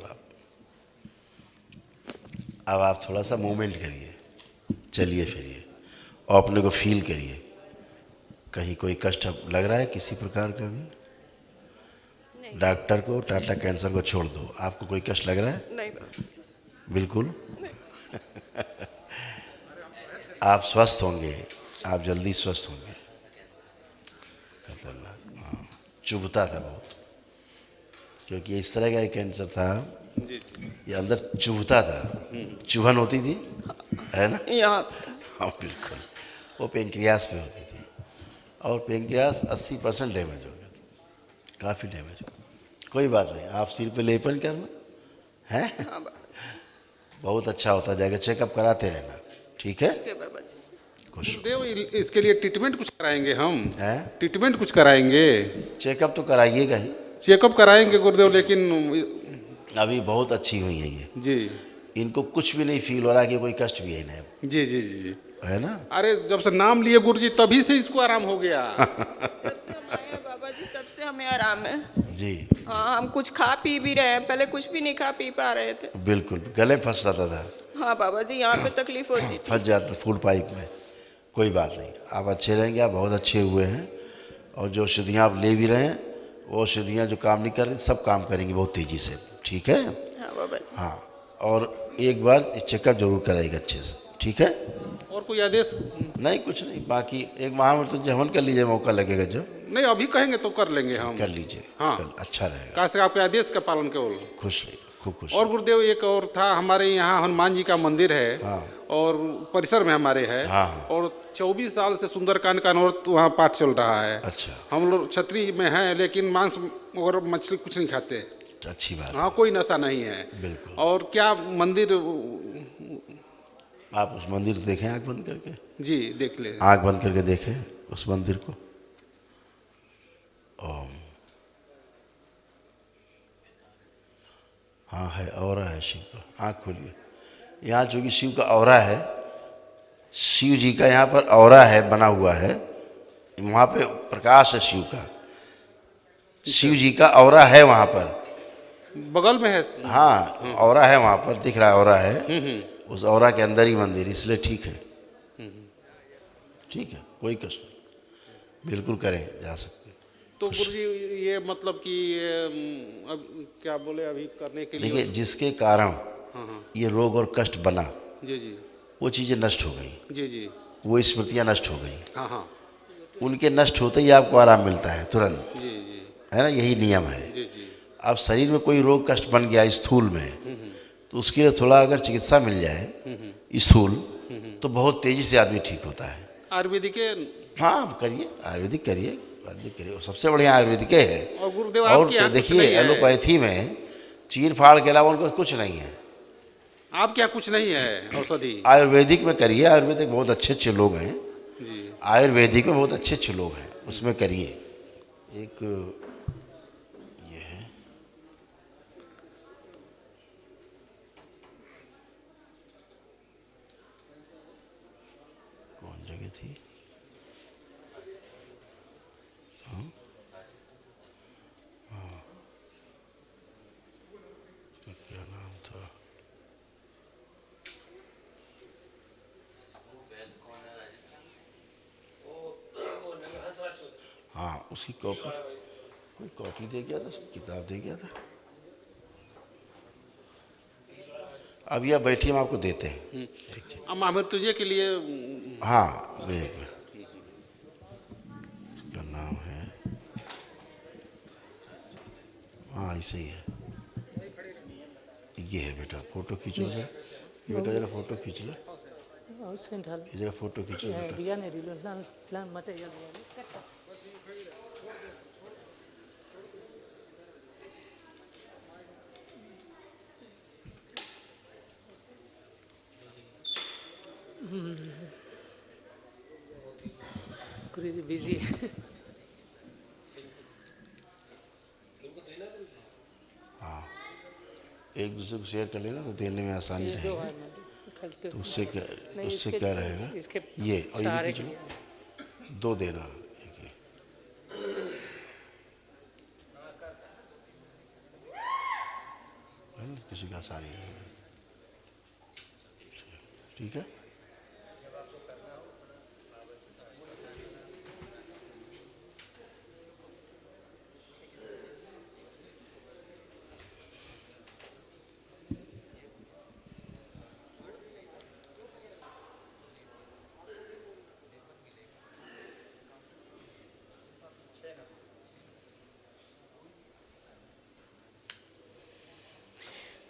A: अब आप थोड़ा सा मूवमेंट करिए, चलिए फिरिए और अपने को फील करिए। कहीं कोई कष्ट लग रहा है किसी प्रकार का भी? डॉक्टर को, टाटा कैंसर को छोड़ दो, आपको कोई कष्ट लग रहा है?
P: नहीं
A: बिल्कुल। आप स्वस्थ होंगे, आप जल्दी स्वस्थ होंगे। खतरनाक, हाँ, चुभता था बहुत, क्योंकि इस तरह का एक कैंसर था, ये अंदर चुभता था, चुभन होती थी, है ना?
P: यहाँ
A: हाँ बिल्कुल, वो पेंक्रियास पे होती थी और पेंक्रियास 80% डैमेज हो गया था, काफ़ी डैमेज। कोई बात नहीं, आप सिर पे लेपन करना है, बहुत अच्छा होता जाएगा। चेकअप कराते रहना, ठीक है? खुश।
R: देव, इसके लिए ट्रीटमेंट कुछ कराएंगे हम?
A: ट्रीटमेंट
R: कुछ कराएंगे?
A: चेकअप तो कराइएगा ही।
R: चेकअप कराएंगे गुरुदेव, लेकिन
A: अभी बहुत अच्छी हुई है ये
R: जी।
A: इनको कुछ भी नहीं फील हो रहा कि कोई कष्ट भी है ना।
R: जी जी जी,
A: है ना?
R: अरे जब से नाम लिए गुरु जी तभी से इसको आराम हो गया।
P: जब से हम आए हैं बाबा जी तब से हमें आराम है
A: जी।
P: हाँ, हम कुछ खा पी भी रहे हैं, पहले कुछ भी नहीं खा पी पा रहे थे।
A: बिल्कुल, गले फंस जाता था।
P: हाँ बाबा जी, यहाँ पे तकलीफ होती थी।
A: फंस जाता फूड पाइप में। कोई बात नहीं, आप अच्छे रहेंगे, आप बहुत अच्छे हुए हैं। और जो औषधियाँ आप ले भी रहे हैं, वो औषधियाँ जो काम नहीं कर रही सब काम करेंगी बहुत तेज़ी से, ठीक है?
P: हाँ बाबा जी।
A: हाँ, और एक बार चेकअप जरूर कराएगा अच्छे से, ठीक है?
R: और कोई आदेश?
A: नहीं, कुछ नहीं, बाकी एक महामृत्युंजय हवन कर लीजिए, मौका लगेगा जब।
R: नहीं, अभी कहेंगे तो कर लेंगे हम।
A: कर लीजिए,
R: हाँ,
A: अच्छा रहेगा।
R: कैसे आपके आदेश का पालन केवल।
A: खुश रहिए, खूब खुश।
R: और गुरुदेव, एक और था, हमारे यहाँ हनुमान जी का मंदिर है।
A: हाँ।
R: और परिसर में हमारे है।
A: हाँ।
R: और 24 साल से सुंदरकांड का अनवरत वहाँ पाठ चल रहा है।
A: अच्छा।
R: हम लोग छतरी में हैं, लेकिन मांस और मछली कुछ नहीं खाते।
A: अच्छी बात।
R: हाँ, कोई नशा नहीं है।
A: बिल्कुल।
R: और क्या मंदिर,
A: आप उस मंदिर को देखें आँख बंद करके।
R: जी देख ले,
A: आँख बंद करके देखें उस मंदिर को। ओम। हाँ है, औरा है शिव का। आँख खोलिए। यहाँ चूँकि शिव का औरा है, शिव जी का यहाँ पर औरा है, बना हुआ है, वहाँ पे प्रकाश है शिव का। शिव जी का औरा है वहाँ पर,
R: बगल में है।
A: हाँ, औरा है वहाँ पर, दिख रहा है औरा है। उस औरा के अंदर ही मंदिर, इसलिए ठीक है। ठीक है, कोई कष्ट नहीं, बिल्कुल करें, जा सकते।
R: तो गुरुजी, ये मतलब कि अब क्या बोले अभी करने के लिए?
A: देखिए, जिसके कारण
R: हाँ।
A: ये रोग और कष्ट बना,
R: जी जी,
A: वो चीज़ें नष्ट हो गई।
R: जी जी,
A: वो स्मृतियाँ नष्ट हो गई।
R: हाँ हाँ,
A: उनके नष्ट होते ही आपको आराम मिलता है तुरंत।
R: जी जी,
A: है ना? यही नियम है।
R: जी जी।
A: अब शरीर में कोई रोग कष्ट बन गया स्थूल में, तो उसके लिए थोड़ा अगर चिकित्सा मिल जाए स्थूल, तो बहुत तेजी से आदमी ठीक होता है।
R: आयुर्वेदिक के
A: हाँ करिए, आयुर्वेदिक करिए, आयुर्वेदिक करिए, सबसे बढ़िया आयुर्वेदिक है।
R: और गुरुदेव
A: और
R: आपके यहाँ कुछ
A: देखिए
R: नहीं है।
A: एलोपैथी में चीर फाड़ के अलावा उनको कुछ नहीं है।
R: आपके यहाँ कुछ नहीं है औषधि?
A: आयुर्वेदिक में करिए, आयुर्वेदिक बहुत अच्छे अच्छे लोग हैं
R: जी।
A: आयुर्वेदिक में बहुत अच्छे अच्छे लोग हैं, उसमें करिए। एक ये है, कौन जगह थी? हाँ? हाँ। क्या नाम था? हाँ उसकी कॉपी, कोई कॉपी दे गया था, किताब दे गया था। अभी आप बैठिए, हम आपको देते हैं।
R: हम अमृतुल्य के लिए
A: हाँ वेग उसका नाम है, हाँ ऐसे ही है। ये है बेटा, फोटो खींचो जरा, बेटा जरा फोटो खींच लो, जरा फोटो खींचो बेटा।
S: गुरु जी बिजी है।
A: हाँ एक दूसरे को शेयर कर लेना तो देने में आसानी रहेगी। तो उससे क्या रहेगा, ये और ये भी दो देना, किसी का आसानी रहेगी। ठीक है।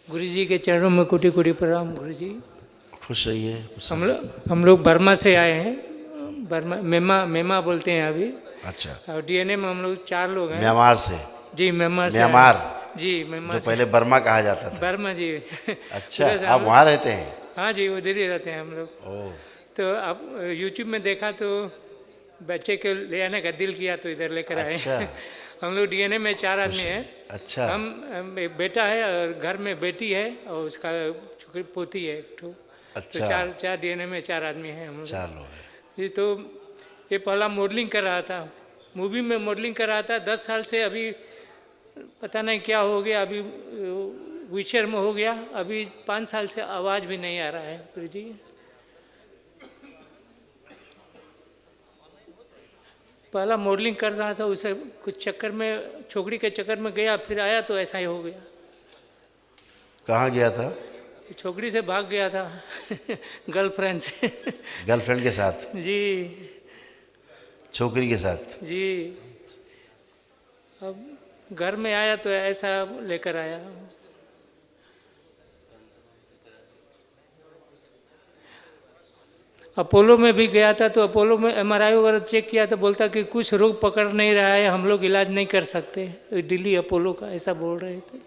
S: गुरु जी के चरणों में कोटि कोटि प्रणाम। गुरु जी
A: खुश रहिए।
S: हम लोग बर्मा से आए हैं, बर्मा मेमा बोलते हैं अभी।
A: अच्छा।
S: और डीएनए में हम लोग 4 लोग हैं।
A: म्यांमार से?
S: जी म्यांमार से।
A: म्यांमार
S: जी म्यांमार
A: जो पहले बर्मा कहा जाता था।
S: बर्मा जी।
A: अच्छा आप वहाँ रहते हैं?
S: हाँ जी उधर ही रहते हैं हम लोग। तो अब यूट्यूब में देखा तो बच्चे को ले आने का दिल किया तो इधर लेकर आए।
A: अच्छा।
S: हम लोग डीएनए में 4 आदमी हैं।
A: अच्छा।
S: हम एक बेटा है और घर में बेटी है और उसका छोकरी पोती है एक ठो।
A: अच्छा।
S: तो 4 डीएनए में 4 आदमी हैं हम लोग।
A: 4 लोग हैं।
S: जी तो ये पहला मॉडलिंग कर रहा था, मूवी में मॉडलिंग कर रहा था 10 साल से। अभी पता नहीं क्या हो गया, अभी व्हीलचेयर में हो गया। अभी 5 साल से आवाज़ भी नहीं आ रहा है। गुरु जी पहला मॉडलिंग कर रहा था, उसे कुछ चक्कर में, छोकरी के चक्कर में गया, फिर आया तो ऐसा ही हो गया।
A: कहाँ गया था?
S: छोकरी से भाग गया था गर्लफ्रेंड से।
A: गर्लफ्रेंड के साथ?
S: जी।
A: छोकरी के साथ?
S: जी। अब घर में आया तो ऐसा लेकर आया। अपोलो में भी गया था तो अपोलो में एमआरआई वगैरह चेक किया तो बोलता कि कुछ रोग पकड़ नहीं रहा है, हम लोग इलाज नहीं कर सकते। दिल्ली अपोलो का ऐसा बोल रहे थे।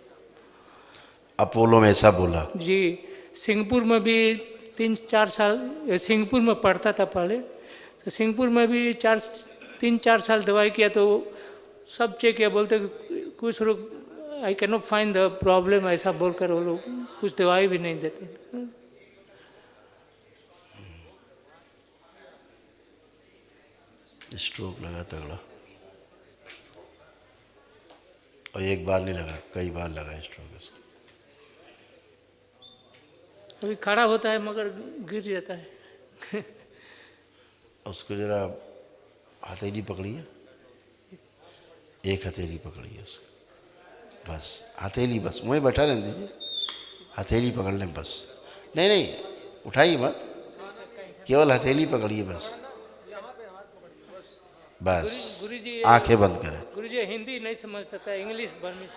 A: अपोलो में ऐसा बोला?
S: जी। सिंहपुर में भी 3-4 साल, सिंहपुर में पढ़ता था पहले, तो सिंहपुर में भी 3-4 साल दवाई किया तो सब चेक किया, बोलते कुछ रोग I can not find the problem, ऐसा बोलकर वो लोग कुछ दवाई भी नहीं देते।
A: स्ट्रोक लगा तगड़ा, और एक बार नहीं लगा, कई बार लगा स्ट्रोक इसको।
S: अभी खड़ा होता है मगर गिर जाता है।
A: उसको जरा हथेली पकड़िए, एक हथेली पकड़िए उसको, बस हथेली, बस मुँह बैठा रहने दीजिए, हथेली पकड़ लें बस। नहीं नहीं उठाइए मत, केवल हथेली पकड़िए बस, बस आंखें बंद करें।
S: गुरुजी हिंदी नहीं समझ सकता, इंग्लिश बर्मिश।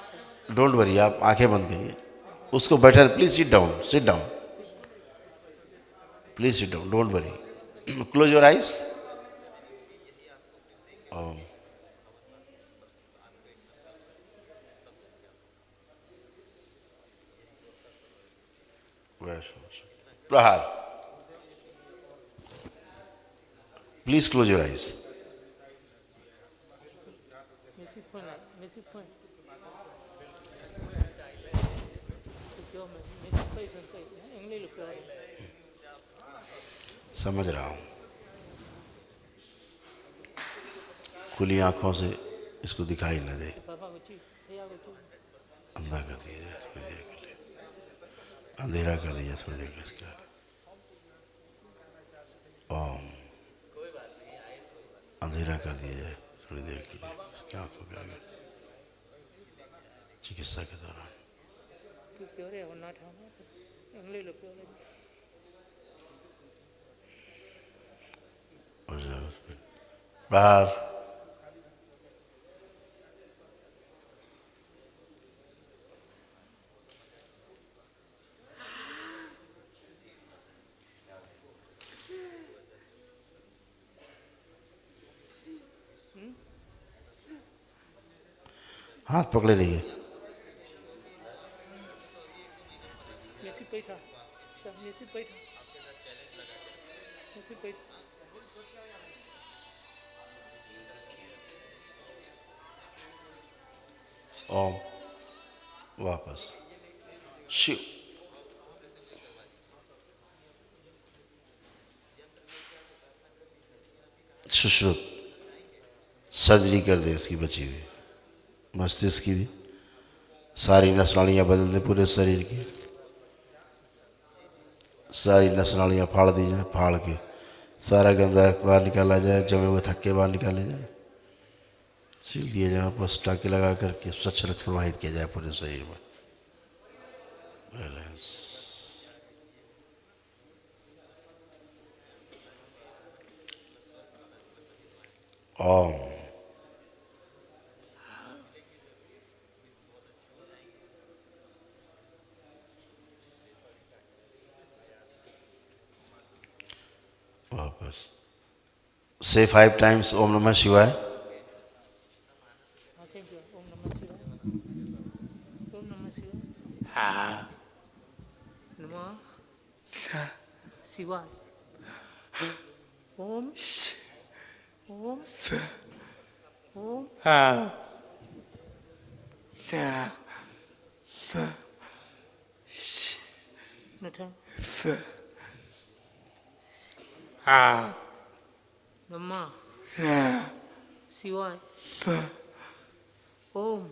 A: डोंट वरी, आप आंखें बंद करिए, उसको बैठा, please sit down, sit down. Please sit down, don't worry. Close your eyes. Om. Prahar. Please close your eyes. समझ रहा हूँ। खुली आंखों से इसको दिखाई न दे, अंधा कर दिया जाए थोड़ी देर के लिए, अंधेरा कर दिया थोड़ी देर के लिए इसका। ओम। अंधेरा कर दिया जाए थोड़ी देर के लिए इसकी आंखों के आगे चिकित्सा के दौरान। बाहर। हाथ पकड़े रहिए। ओम। वापस शिव। सुश्रुत सर्जरी कर दे इसकी बची हुई मस्तिष्क की भी, सारी नसनालियाँ बदल दे पूरे शरीर की, सारी नसनालियाँ फाड़ दी जाए, फाड़ के सारा गंदा रक्त बाहर निकाला जाए, जमे हुए थक्के बाहर निकाले जाए, सील दिए जाए, वापस टाँके लगा करके स्वच्छ रक्त प्रवाहित किया जाए पूरे शरीर में। बैलेंस। ओम। वापस से 5 times ओम नमः शिवाय।
S: शिवाय। ओम ओम ओम नमः शिवाय। ओम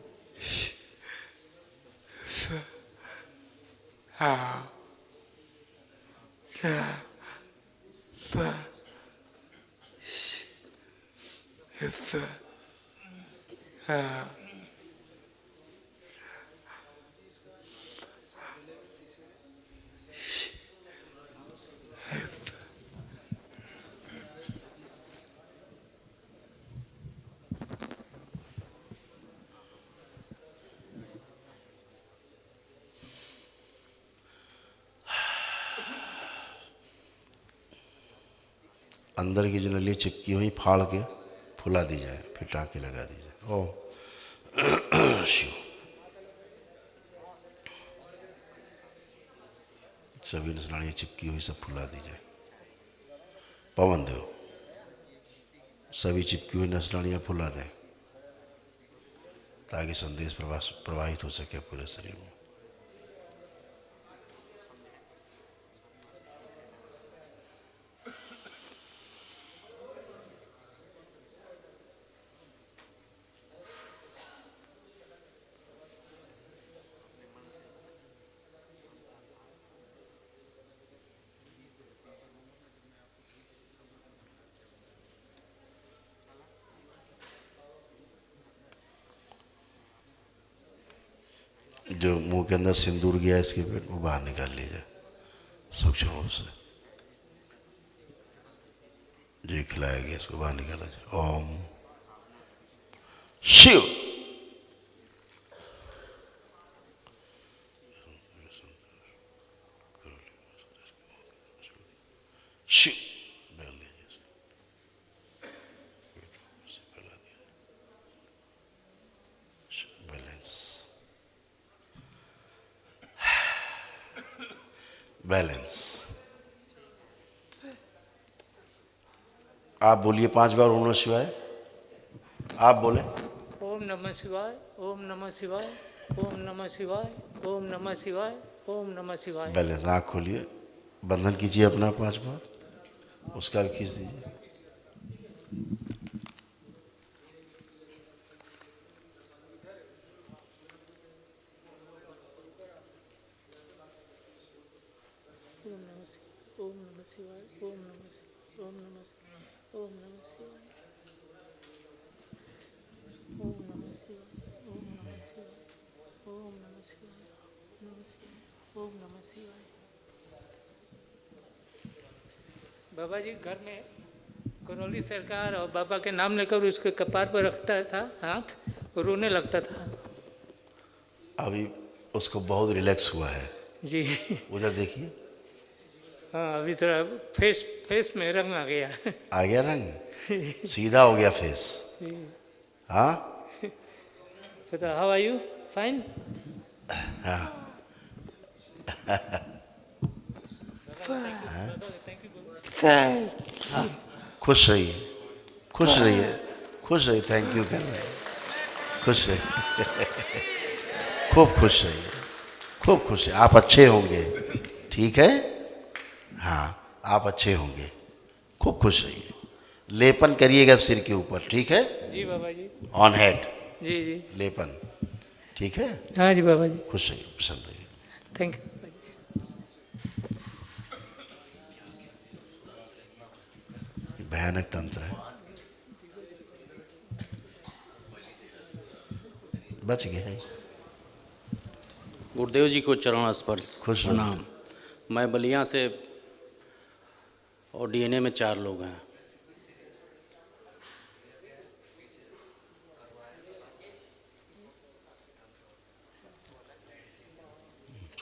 A: अंदर की जो नली चिपकी हुई फाड़ के फुला दी जाए, फिर टाँके लगा दी जाए। ओम शिव। सभी नसनालियाँ चिपकी हुई सब फुला दी जाए। पवन देव सभी चिपकी हुई नसनालियाँ फुला दें ताकि संदेश प्रवाहित हो सके पूरे शरीर में। जो मुंह के अंदर सिंदूर गया इसके पेट वो बाहर निकाल लीजिए सूक्ष्म रूप से, जो खिलाया गया इसको बाहर निकाला जाए। ओम शिव। शिव डाल दीजिए, बैलेंस, बैलेंस। आप बोलिए 5 बार ओम नमः शिवाय। आप बोले
S: ओम नमः शिवाय, ओम नमः शिवाय, ओम नमः शिवाय, ओम नमः शिवाय, ओम नमः शिवाय।
A: बैलेंस। आँख खोलिए, बंधन कीजिए अपना 5 बार, उसका भी खींच दीजिए।
S: ओम नमः शिवाय, ओम नमः शिवाय, ओम नमः शिवाय, ओम नमः शिवाय, ओम नमः शिवाय, ओम नमः शिवाय, ओम नमः शिवाय, ओम नमः शिवाय। बाबा जी घर में करौली सरकार और बाबा के नाम लेकर उसके कपार पर रखता था हाथ, रोने लगता था।
A: अभी उसको बहुत रिलैक्स हुआ है
S: जी।
A: उधर देखिए,
S: हाँ अभी थोड़ा फेस में रंग आ गया।
A: आ गया रंग, सीधा हो गया फेस। हाँ
S: पता, हाउ आर यू? फाइन।
A: हाँ खुश रहिए, खुश रहिए, खुश रहिए। थैंक यू कर रहे हैं, खुश रहिए, खूब खुश रहिए, खूब खुश है। आप अच्छे होंगे, ठीक है? हाँ आप अच्छे होंगे, खूब खुश रहिए। लेपन करिएगा सिर के ऊपर, ठीक है?
S: जी बाबा जी।
A: On head.
S: जी जी।
A: लेपन, ठीक है?
S: हाँ जी बाबा जी।
A: खुश रहिए, प्रसन्न रहिए।
S: Thank you.
A: भयानक तंत्र है, बच गए हैं।
H: गुरुदेव जी को चरण स्पर्श
A: खुश
H: प्रणाम। मैं बलिया से और डीएनए में 4 लोग हैं।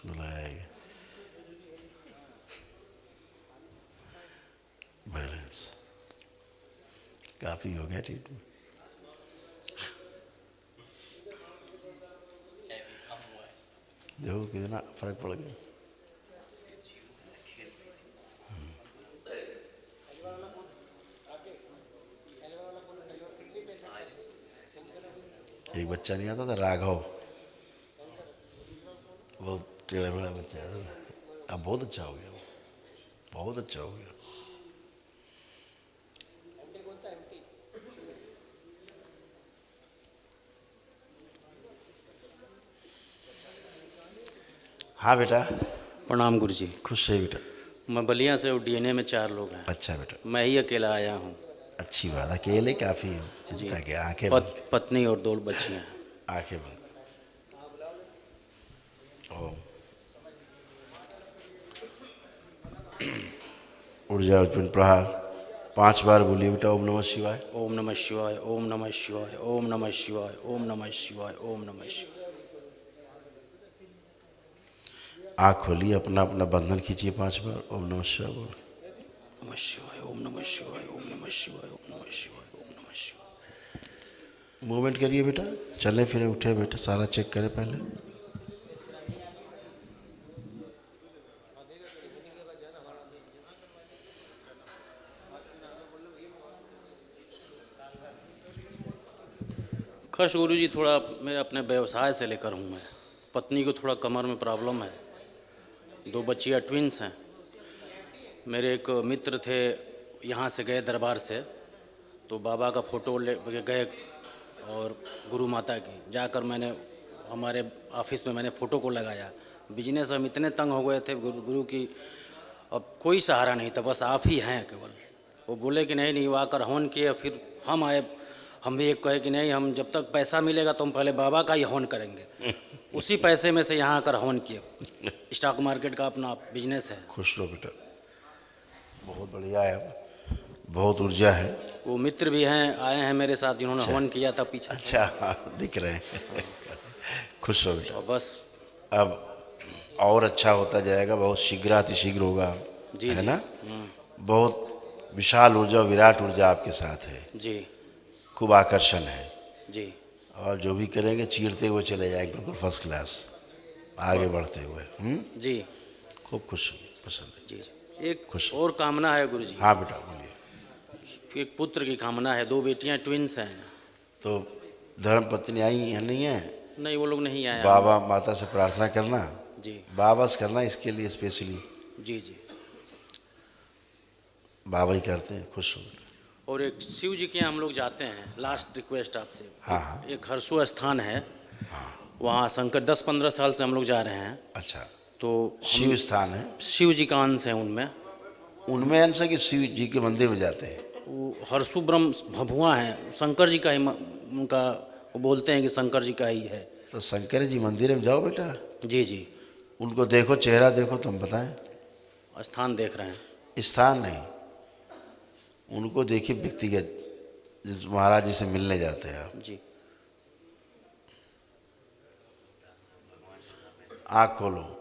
A: लगाएंगे बैलेंस। काफी हो गया ट्रीटमेंट। देखो कितना फर्क पड़ गया। एक बच्चा नहीं आता था राघव, वो टेढ़ा मेढ़ा बच्चा था, अब बहुत अच्छा हो गया, बहुत अच्छा हो गया। हाँ बेटा।
H: प्रणाम गुरु जी।
A: खुश रहिए बेटा।
H: मैं बलिया से और डीएनए में 4 लोग हैं।
A: अच्छा बेटा।
H: मैं ही अकेला आया हूँ।
A: अच्छी बात, अकेले काफ़ी हो, चिंता क्या। आंखें बंद।
H: पत्नी और 2 बच्चियाँ।
A: आंखें बंद। ओम ऊर्जा उत्पन्न प्रहार 5 बार बोलिए बेटा। ओम नमः शिवाय,
H: ओम नमः शिवाय, ओम नमः शिवाय, ओम नमः शिवाय, ओम नमः शिवाय, ओम नमः शिवाय।
A: आँख खोलिए, अपना अपना बंधन खींचिए 5 बार। ओम नमः शिवाय बोलो।
H: नमः शिवाय, ओम नमः शिवाय, ओम नमः शिवाय, ओम नमः शिवाय, ओम नमः शिवाय।
A: मूवमेंट करिए बेटा, चले फिरे उठे बेटा, सारा चेक करें पहले।
H: खश गुरु जी, थोड़ा मेरे अपने व्यवसाय से लेकर हूँ मैं। पत्नी को थोड़ा कमर में प्रॉब्लम है, 2 बच्चियाँ ट्विंस हैं। मेरे एक मित्र थे, यहाँ से गए दरबार से, तो बाबा का फ़ोटो ले गए और गुरु माता की जाकर मैंने हमारे ऑफिस में मैंने फ़ोटो को लगाया। बिजनेस हम इतने तंग हो गए थे गुरु की, अब कोई सहारा नहीं था, बस आप ही हैं केवल। वो बोले कि नहीं वो आकर हवन किए, फिर हम आए, हम भी एक कहे कि नहीं, हम जब तक पैसा मिलेगा तो हम पहले बाबा का ही हवन करेंगे। उसी पैसे में से यहाँ आकर हवन किए। स्टॉक मार्केट का अपना बिजनेस है।
A: खुश रहो बेटा, बहुत बढ़िया है, बहुत ऊर्जा है।
H: वो मित्र भी हैं, आए हैं मेरे साथ, जिन्होंने हवन किया था पीछे।
A: अच्छा हाँ, दिख रहे हैं। खुश रहो बेटा।
H: बस
A: अब और अच्छा होता जाएगा, बहुत शीघ्र अतिशीघ्र होगा,
H: जी
A: है
H: जी।
A: ना? बहुत विशाल ऊर्जा, विराट ऊर्जा आपके साथ है
H: जी
A: खूब आकर्षण है
H: जी।
A: और जो भी करेंगे चीरते हुए चले जाएंगे, बिल्कुल फर्स्ट क्लास आगे बढ़ते हुए।
H: जी
A: खूब खुश पसंद है
H: जी। एक
A: खुश
H: और कामना है गुरुजी।
A: हाँ बेटा बोलिए।
H: एक पुत्र की कामना है, 2 बेटियां ट्विंस हैं।
A: तो धर्म पत्नी आई है नहीं है?
H: नहीं वो लोग नहीं आए।
A: बाबा माता से प्रार्थना करना
H: जी
A: बाबा से करना, इसके लिए स्पेशली
H: जी जी।
A: बाबा ही करते हैं, खुश हो।
H: और एक शिव जी के यहाँ हम लोग जाते हैं, लास्ट रिक्वेस्ट आपसे।
A: हाँ हाँ।
H: एक हरसू स्थान है, वहाँ शंकर 10-15 साल से हम लोग जा रहे हैं।
A: अच्छा।
H: तो
A: शिव स्थान है?
H: शिव जी का अंश है उनमें।
A: उनमें अंश है कि शिव जी के मंदिर में जाते हैं?
H: वो हरसू ब्रह्म भभुआ है, शंकर जी का ही उनका, वो बोलते हैं कि शंकर जी का ही है।
A: तो शंकर जी मंदिर में जाओ बेटा।
H: जी जी।
A: उनको देखो, चेहरा देखो, तुम बताएं।
H: स्थान देख रहे हैं?
A: स्थान नहीं, उनको देखिए व्यक्तिगत, जिस महाराज जी से मिलने जाते हैं आप।
H: जी।
A: आँख खोलो।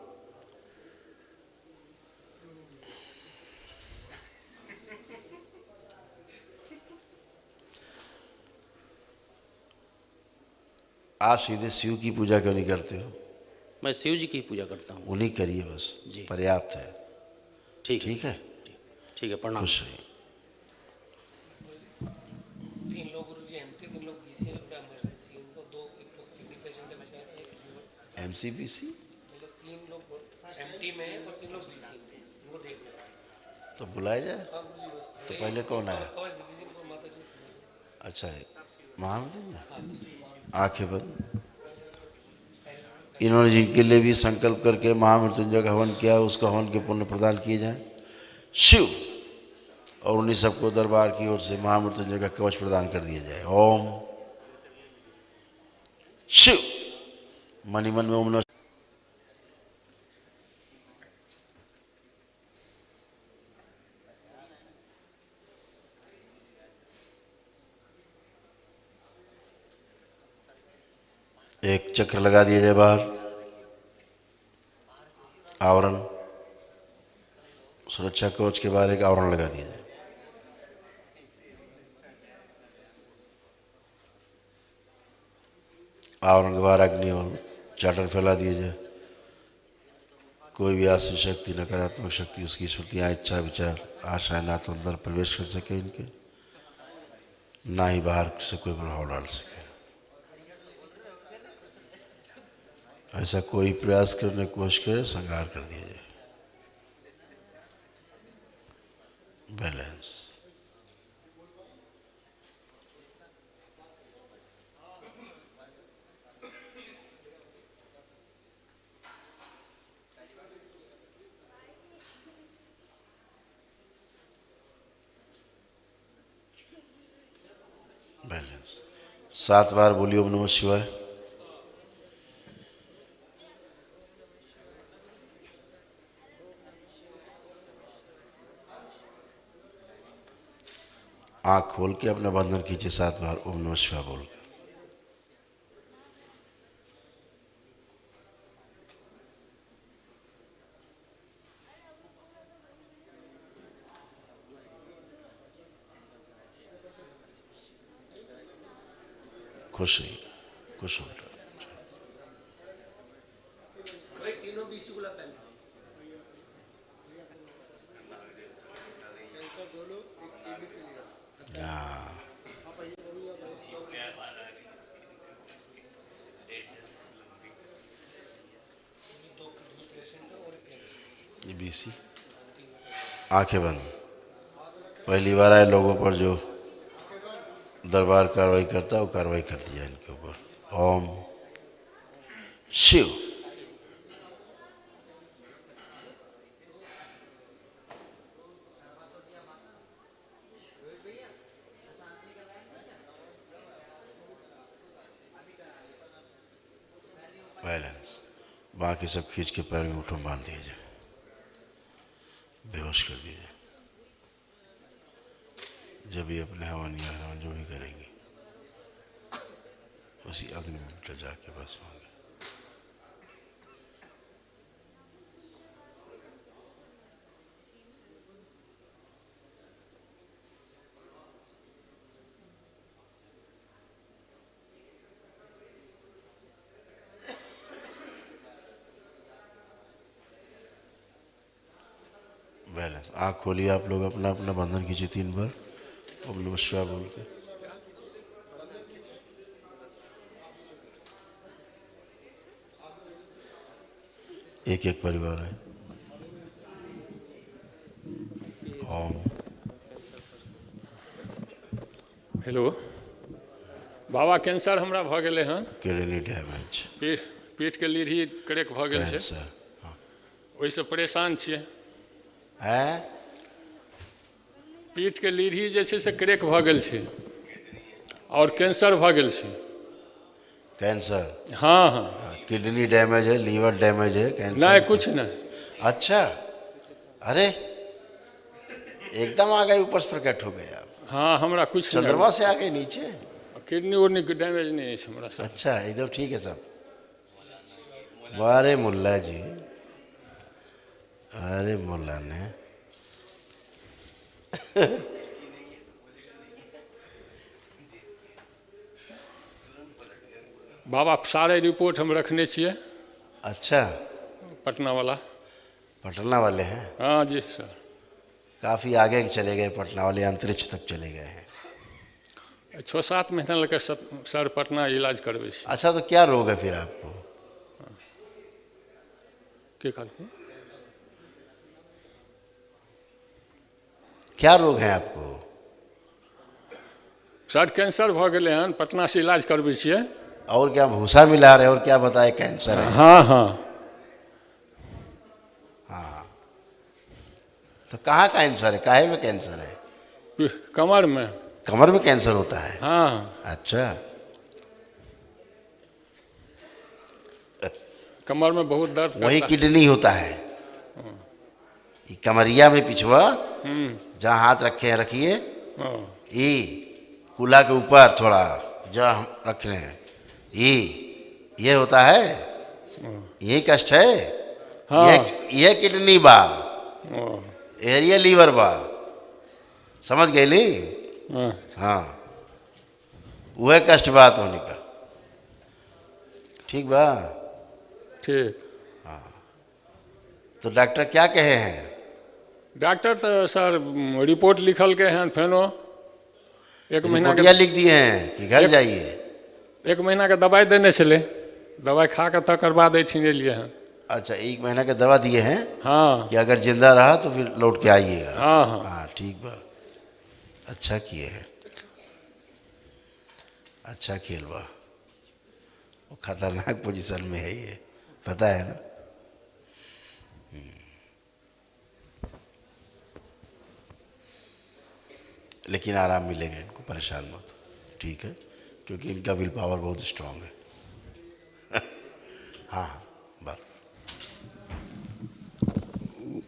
A: आप सीधे शिव की पूजा क्यों नहीं करते हो?
H: मैं शिव जी की पूजा करता हूँ।
A: उन्हीं करिए बस,
H: जी
A: पर्याप्त है।
H: ठीक
A: ठीक है।
H: ठीक है, प्रणाम।
A: खुश रहिए।
S: 3 लोग गुरुजी एमटी, 3 लोग बीसी, इमरजेंसी, उनको 2 एक लोग किडनी पेशेंट है बचा।
A: एमसीबीसी
S: 3 लोग एमटी में है और 3 लोग बीसी में, उनको देख रहे।
A: तो बुलाया जाए। तो पहले कौन आया? अच्छा है, महामृत्युंजय। आंखें बंद। इन्होंने जिनके लिए भी संकल्प करके महामृत्युंजय का हवन किया, उसका हवन के पुण्य प्रदान किए जाए शिव, और उन्हीं सबको दरबार की ओर से महामृत्युंजय का कवच प्रदान कर दिया जाए। ओम शिव। मनी मन में ओम नमः। एक चक्र लगा दिया जाए बाहर, आवरण, सुरक्षा कवच के बाहर एक आवरण लगा दिया जाए। आवरण के बाहर अग्नि और चाटर फैला दिया जाए। कोई भी आश्रित शक्ति, नकारात्मक शक्ति, उसकी स्मृतियाँ, इच्छा, विचार, आशाएं ना तो अंदर प्रवेश कर सके इनके, ना ही बाहर से कोई प्रभाव डाल सके। ऐसा कोई प्रयास करने की कोशिश करे, संहार कर दिया जाए। बैलेंस। बैलेंस। 7 बार बोलिए ओम नमः शिवाय। आँख खोल के अपना बंधन कीजिए 7 बार ओम नमः शिवाय बोल के। खुश रहिए, खुश हो बेटा।
S: तीनों बीसी गुलाब पहले।
A: ये बीसी। आंखें बंद। पहली बार आए लोगों पर जो दरबार कार्रवाई करता है, वो कार्रवाई कर दी जाए इनके ऊपर। ओम शिव। बैलेंस। बाकी सब खींच के पैर में मुट्ठों बांध दिए जाए, बेहोश कर दिए जाए। जब भी अपने हवन या हवन जो भी करेंगे उसी अग्नि में जाके बस होंगे। बैलेंस। आँख खोलिए आप लोग, अपना अपना बंधन कीजिए 3 बार ओम नमः शिवाय बोल के। एक एक परिवार है। ओम।
T: हेलो बाबा, कैंसर हमरा भऽ गेलै हन,
A: किडनी डैमेज,
T: पीठ के लीढ़ी क्रैक भऽ गेल छै,
A: कैंसर।
T: ओहिसँ परेशान छियै।
A: हैं?
T: पीठ के लीढ़ी जे छै से क्रैक भऽ गेल छै और कैंसर भऽ गेल छै।
A: कैंसर?
T: हाँ हाँ।
A: किडनी डैमेज है, लीवर डैमेज है, कैंसर?
T: नहीं, कुछ नहीं।
A: अच्छा, अरे एकदम आ गए, ऊपर से प्रकट हो गए आप।
T: हाँ, हमरा कुछ नहीं।
A: चंद्रमा से आ गए नीचे?
T: किडनी उडनी डैमेज नहीं है हमरा सब।
A: अच्छा, एकदम ठीक है सब। वारे मुल्ला जी, अरे मुल्ला ने
T: बाबा सारे रिपोर्ट हम रखने छिए।
A: अच्छा,
T: पटना वाला।
A: पटना वाले हैं?
T: हाँ जी सर।
A: काफ़ी आगे चले गए पटना वाले, अंतरिक्ष तक चले गए हैं।
T: 6-7 महीना लगे सर पटना इलाज करबे छी।
A: अच्छा, तो क्या रोग है फिर आपको?
T: के कहलकै?
A: क्या रोग है आपको?
T: सर कैंसर भऽ गेलै हन, पटना से इलाज करबे छिए।
A: और क्या भूसा मिला रहे, और क्या बताए कैंसर है?
T: हाँ हाँ
A: हाँ। तो कहाँ कैंसर है, काहे में कैंसर है?
T: कमर में।
A: कमर में कैंसर होता है?
T: हाँ।
A: अच्छा,
T: कमर में बहुत दर्द करता
A: वही
T: है।
A: किडनी होता है, ये कमरिया में पिछवा, जहाँ हाथ रखे हैं रखिए, ये कूल्हा के ऊपर थोड़ा जहाँ हम रख रहे हैं, ये होता है, यही कष्ट है।
T: हाँ।
A: ये किडनी बा, एरिया लीवर बा, समझ गए ली? हाँ, वह कष्ट बात होने का। ठीक बा?
T: ठीक।
A: हाँ, तो डॉक्टर क्या कहे हैं?
T: डॉक्टर तो सर रिपोर्ट लिखल के हैं, फेनो 1 महीना
A: के लिख दिए हैं कि घर जाइए।
T: 1 महीना के दवाई देने चले, दवाई खा के तकर बाद ऐठिन लिए हैं।
A: अच्छा, 1 महीना का दवा दिए हैं?
T: हाँ।
A: कि अगर जिंदा रहा तो फिर लौट के आइएगा।
T: हाँ हाँ।
A: हाँ, ठीक बा, अच्छा किए हैं, अच्छा खेल बा। वो खतरनाक पोजीशन में है ये, पता है ना? लेकिन आराम मिलेगा इनको, परेशान मत, ठीक है? क्योंकि इनका विल पावर बहुत स्ट्रांग है। हाँ हाँ, बात।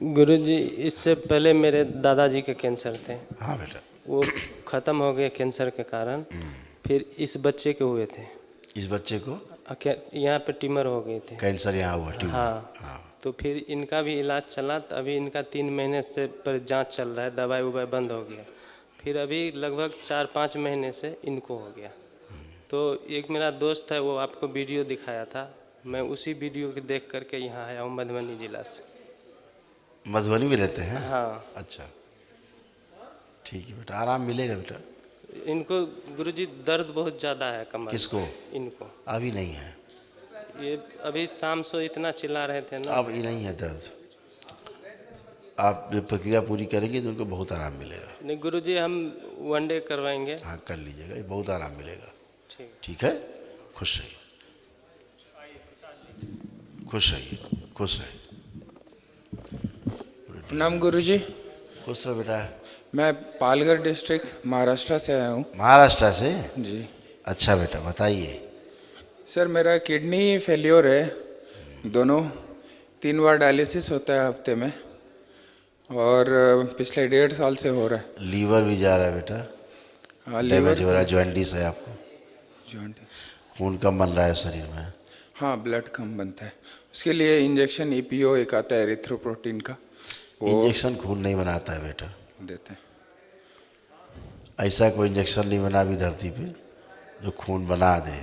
U: गुरुजी, इससे पहले मेरे दादाजी के कैंसर थे।
A: हाँ बेटा।
U: वो ख़त्म हो गए कैंसर के कारण। फिर इस बच्चे के हुए थे।
A: इस बच्चे को
U: यहाँ पे ट्यूमर हो गए थे।
A: कैंसर यहाँ हुआ? ट्यूमर।
U: हाँ। तो फिर इनका भी इलाज चला, तो अभी इनका 3 महीने से पर जांच चल रहा है, दवाई उवाई बंद हो गया। फिर अभी लगभग 4-5 महीने से इनको हो गया। तो एक मेरा दोस्त है, वो आपको वीडियो दिखाया था, मैं उसी वीडियो को देख करके यहाँ आया हूँ मधुबनी जिला से।
A: मधुबनी में रहते हैं?
U: हाँ।
A: अच्छा, ठीक है बेटा, आराम मिलेगा बेटा।
U: इनको गुरुजी दर्द बहुत ज़्यादा है कमर।
A: किसको?
U: इनको।
A: अभी नहीं है,
U: ये अभी शाम से इतना चिल्ला रहे थे ना।
A: अब ये नहीं है दर्द। आप जब प्रक्रिया पूरी करेंगे तो उनको बहुत आराम मिलेगा।
U: नहीं गुरुजी, हम 1 डे करवाएंगे।
A: हाँ, कर लीजिएगा, ये बहुत आराम मिलेगा।
U: ठीक।
A: ठीक है, खुश रहिए, खुश रहिए, खुश रहिए।
V: प्रणाम गुरुजी।
A: खुश रहो बेटा।
V: मैं पालघर डिस्ट्रिक्ट महाराष्ट्र से आया हूँ।
A: महाराष्ट्र से?
V: जी।
A: अच्छा बेटा, बताइए।
V: सर, मेरा किडनी फेल्योर है, दोनों 3 बार डायलिसिस होता है हफ्ते में, और पिछले 1.5 साल से हो रहा है।
A: लीवर भी जा रहा है बेटा?
V: हाँ,
A: डैमेज हो रहा है, जॉइंटिस है आपको?
V: जॉइंटिस।
A: खून कम बन रहा है शरीर में?
V: हाँ, ब्लड कम बनता है, उसके लिए इंजेक्शन EPO एक आता है एरिथ्रोप्रोटीन का।
A: इंजेक्शन खून नहीं बनाता है बेटा।
V: देते हैं।
A: ऐसा कोई इंजेक्शन नहीं बना अभी धरती पे जो खून बना दे।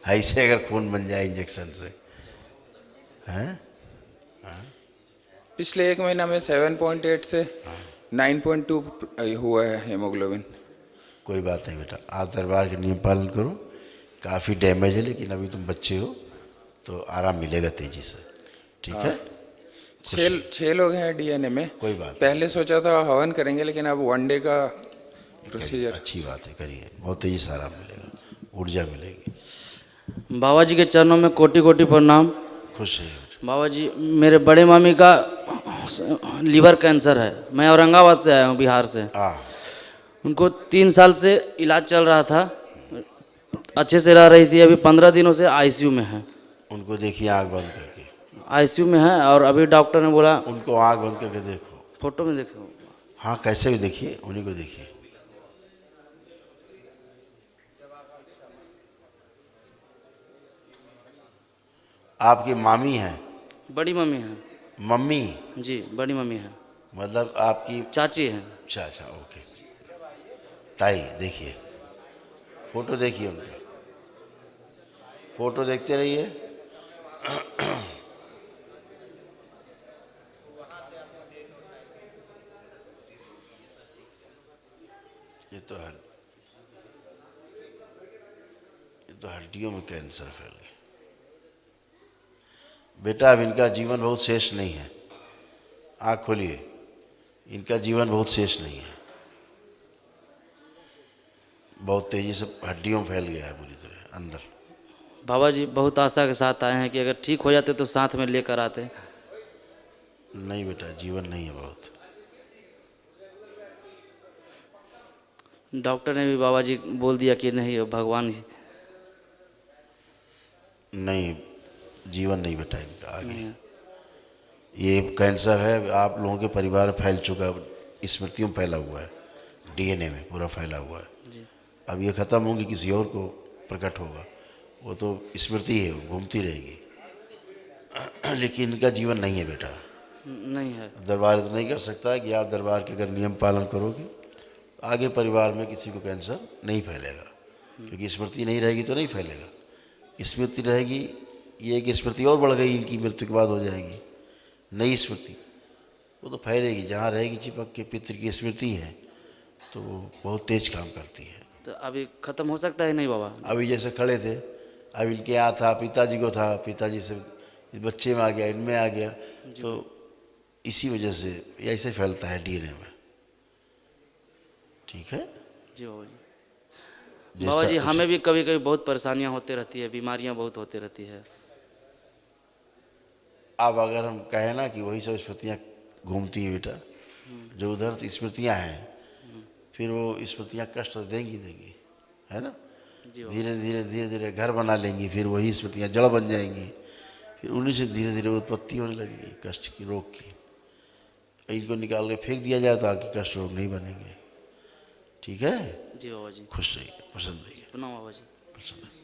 A: ऐसे अगर खून बन जाए इंजेक्शन से, हैं?
V: पिछले 1 महीना में 7.8 से 9.2 हुआ है हेमोग्लोबिन।
A: कोई बात नहीं बेटा, आप दरबार के नियम पालन करो। काफ़ी डैमेज है लेकिन अभी तुम बच्चे हो तो आराम मिलेगा तेजी से, ठीक है?
V: 6 लोग हैं डीएनए में।
A: कोई बात
V: पहले सोचा था हवन करेंगे लेकिन अब 1 डे का प्रोसीजर।
A: अच्छी बात है, करिए, बहुत तेजी से आराम मिलेगा, ऊर्जा मिलेगी।
H: बाबा जी के चरणों में कोटि कोटि प्रणाम।
A: खुश रहिए।
H: बाबा जी, मेरे बड़े मामी का लीवर कैंसर है। मैं औरंगाबाद से आया हूँ, बिहार से। उनको 3 साल से इलाज चल रहा था, अच्छे से रह रही थी। अभी 15 दिनों से आईसीयू में है।
A: उनको देखिए आँख बंद करके।
H: आईसीयू में है और अभी डॉक्टर ने बोला।
A: उनको आँख बंद करके देखो।
H: फोटो में देखो।
A: हाँ, कैसे भी देखिए, उन्हीं को देखिए। आपकी मामी हैं?
H: बड़ी मम्मी है।
A: मम्मी?
H: जी, बड़ी मम्मी है।
A: मतलब आपकी
H: चाची है।
A: अच्छा, ओके। ताई देखिए, फोटो देखिए उनका, फोटो देखते रहिए। ये तो हड्डियों में कैंसर फैल गया बेटा। अब इनका जीवन बहुत शेष नहीं है। आँख खोलिए, इनका जीवन बहुत शेष नहीं है। बहुत तेजी से हड्डियों में फैल गया है पूरी तरह अंदर।
H: बाबा जी बहुत आशा के साथ आए हैं कि अगर ठीक हो जाते तो साथ में लेकर आते।
A: नहीं बेटा, जीवन नहीं है बहुत।
H: डॉक्टर ने भी बाबा जी बोल दिया कि नहीं, भगवान ही।
A: नहीं, जीवन नहीं बेटा इनका आगे। ये कैंसर है, आप लोगों के परिवार में फैल चुका है, स्मृतियों में फैला हुआ है, डीएनए में पूरा फैला हुआ है जी। अब ये ख़त्म होंगी, किसी और को प्रकट होगा, वो तो स्मृति है, वो घूमती रहेगी। लेकिन इनका जीवन नहीं है बेटा,
H: नहीं है।
A: दरबार तो नहीं कर सकता है कि आप दरबार के अगर नियम पालन करोगे आगे परिवार में किसी को कैंसर नहीं फैलेगा, क्योंकि स्मृति नहीं रहेगी तो नहीं फैलेगा। स्मृति रहेगी, ये एक स्मृति और बढ़ गई, इनकी मृत्यु के बाद हो जाएगी नई स्मृति, वो तो फैलेगी। जहाँ रहेगी चिपक के पितृ की स्मृति है तो वो बहुत तेज काम करती है।
H: तो अभी ख़त्म हो सकता है नहीं बाबा?
A: अभी जैसे खड़े थे, अब इनके यहाँ था, पिताजी को था, पिताजी से इस बच्चे में आ गया, इनमें आ गया, तो इसी वजह से ऐसे फैलता है डीएनए में, ठीक है
H: जी बाबा जी। बाबा जी हमें भी कभी कभी बहुत परेशानियां होती रहती है, बीमारियां बहुत होती रहती है।
A: अब अगर हम कहें ना कि वही सब स्मृतियाँ घूमती हैं बेटा, जो उधर तो स्मृतियाँ हैं, फिर वो स्मृतियाँ कष्ट तो देंगी, है ना। धीरे धीरे धीरे धीरे घर बना लेंगी, फिर वही स्मृतियाँ जड़ बन जाएंगी, फिर उन्हीं से धीरे धीरे उत्पत्ति होने लगेगी कष्ट की, रोग की। इनको निकाल के फेंक दिया जाए तो आगे कष्ट रोग नहीं बनेंगे, ठीक है
H: जी बाबा जी।
A: खुश रहिए, प्रसन्न रहिए।
H: प्रणाम बाबा जी।
A: प्रसन्न रहिए।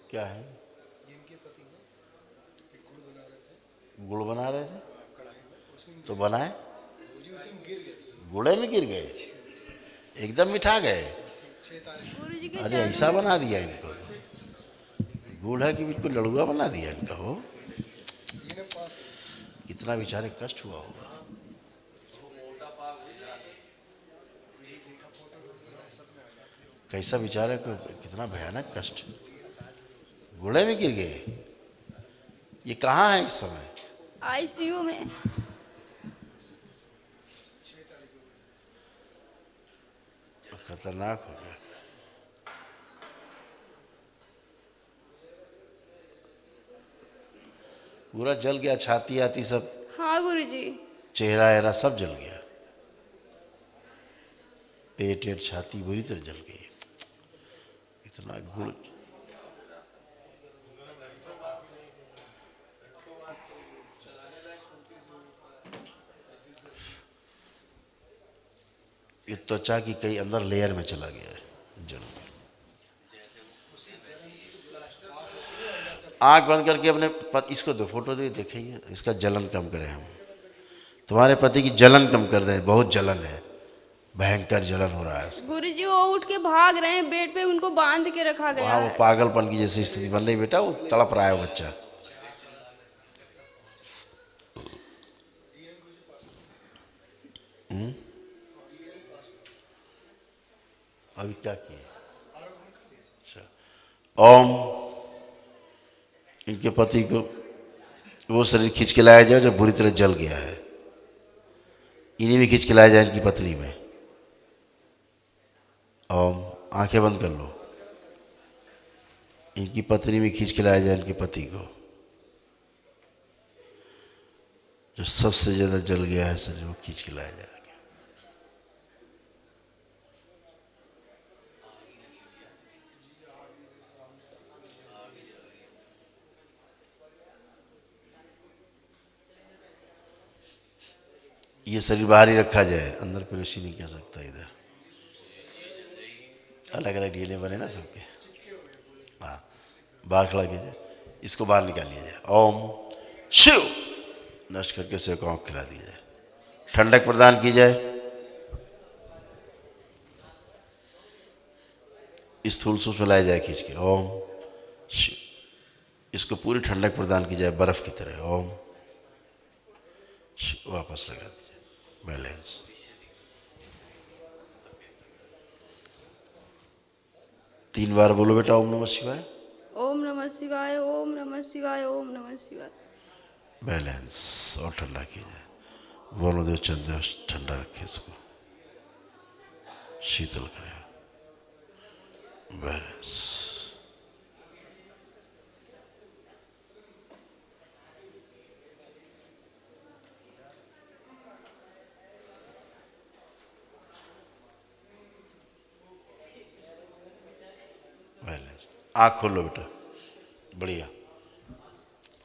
A: क्या है? गुड़ बना रहे थे तो बनाए, गुड़े में गिर गए, एकदम मिठा गए। अरे ऐसा बना दिया इनको, गुड़ है कि बिल्कुल लड़ुआ बना दिया इनका। हो कितना बेचारे कष्ट हुआ होगा। कैसा बेचारे को कितना भयानक कष्ट, गुड़े में गिर गए। ये कहाँ है इस समय?
E: आईसीयू में।
A: खतरनाक हो गया। पूरा जल गया, छाती आती सब।
E: हाँ गुरुजी। चेहरा
A: एहरा सब जल गया, पेट एट छाती बुरी तरह जल गई। इतना गुड़, ये त्वचा की कई अंदर लेयर में चला गया है जल। आँख बंद करके अपने पति, इसको दो फोटो दे, देखिए इसका जलन कम करें हम। तुम्हारे पति की जलन कम कर दें, बहुत जलन है, भयंकर जलन हो रहा है उसको।
E: गुरुजी वो उठ के भाग रहे हैं, बेड पे उनको बांध के रखा गया
A: वहाँ वो
E: है।
A: पागलपन की जैसी स्थिति बन रही बेटा, वो तड़प रहा है वो बच्चा। अभी क्या किए? अच्छा, ओम इनके पति को वो शरीर खींच के लाया जाए जो बुरी तरह जल गया है, इन्हें भी खींच के लाया जाए इनकी पत्नी में। ओम आंखें बंद कर लो, इनकी पत्नी में खींच के लाया जाए इनके पति को जो सबसे ज्यादा जल गया है शरीर, वो खींच के लाया जाए। ये शरीर बाहर ही रखा जाए, अंदर प्रवेश ही नहीं कर सकता। इधर अलग अलग डीएनए बने ना सबके। हाँ, बाहर खड़ा कीजिए, इसको बाहर निकाल लिया जाए। ओम शिव नष्ट करके उसे को खिला दिया जाए, ठंडक प्रदान की जाए। इस स्थूल सूक्ष्म लाया जाए खींच के। ओम शिव, इसको पूरी ठंडक प्रदान की जाए बर्फ की तरह। ओम शिव, वापस लगा दीजिए बैलेंस। तीन बार बोलो बेटा ओम नमः शिवाय।
E: ओम नमः शिवाय, ओम नमः शिवाय, ओम नमः शिवाय।
A: बैलेंस और ठंडा कीजिए। बोलो देव चंद्र ठंडा रखे, इसको शीतल करें। बैलेंस। बैलेंस। आँख खोल लो बेटा, बढ़िया।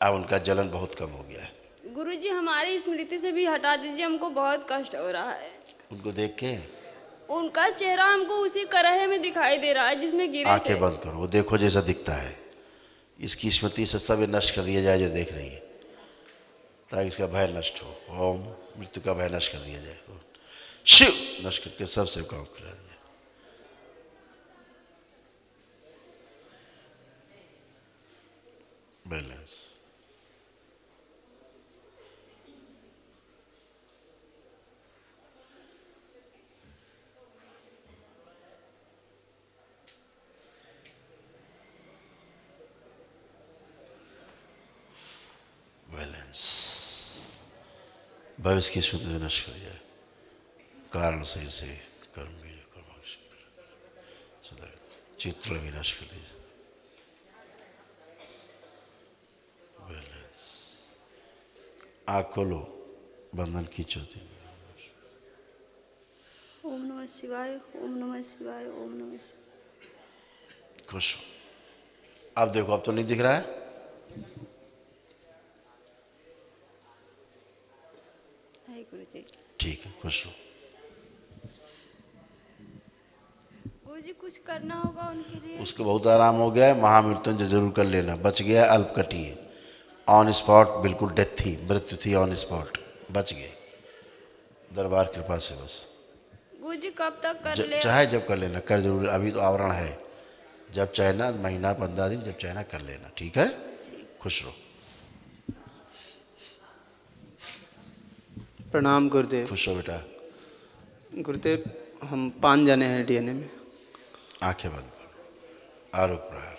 A: अब उनका जलन बहुत कम हो गया है।
E: गुरुजी हमारी स्मृति से भी हटा दीजिए, हमको बहुत कष्ट हो रहा है।
A: उनको देख के
E: उनका चेहरा हमको उसी करहे में दिखाई दे रहा है जिसमें गिरे थे।
A: आंखें बंद करो, वो देखो जैसा दिखता है। इसकी स्मृति से सब नष्ट कर दिया जाए जो देख रही है, ताकि इसका भय नष्ट हो। ओम मृत्यु का भय नष्ट कर दिया जाए। शिव नष्ट करके सबसे काम करा दिया। बैलेंस। बैलेंस। भविष्य की स्मृति से नष्ट कर दिया, कारण सही से कर्म भी सदा चित्र भी नष्ट कर दीजिए। बैलेंस। आँख खोलो, बंधन खींचो।
E: ओम नमः शिवाय, ओम नमः शिवाय, ओम नमः शिवाय।
A: खुश हो। अब देखो, अब तो नहीं दिख रहा है।
E: गुरुजी
A: ठीक है, खुश हो।
E: गुरुजी कुछ करना होगा उनके लिए।
A: उसको बहुत आराम हो गया है, महामृत्युंजय जरूर कर लेना। बच गया अल्प कटी, ऑन स्पॉट, बिल्कुल डेथ थी, मृत्यु थी ऑन स्पॉट, बच गए दरबार कृपा से। बस
E: गुरुजी कब तक कर ले?
A: चाहे जब कर लेना, कर जरूर। अभी तो आवरण है, जब चाहे ना, महीना 15 दिन, जब चाहे ना कर लेना। ठीक है, खुश रहो।
B: प्रणाम गुरुदेव।
A: खुश हो बेटा।
B: गुरुदेव हम 5 जने हैं डीएनए में।
A: आंखें बंद करो, आरोप प्रहार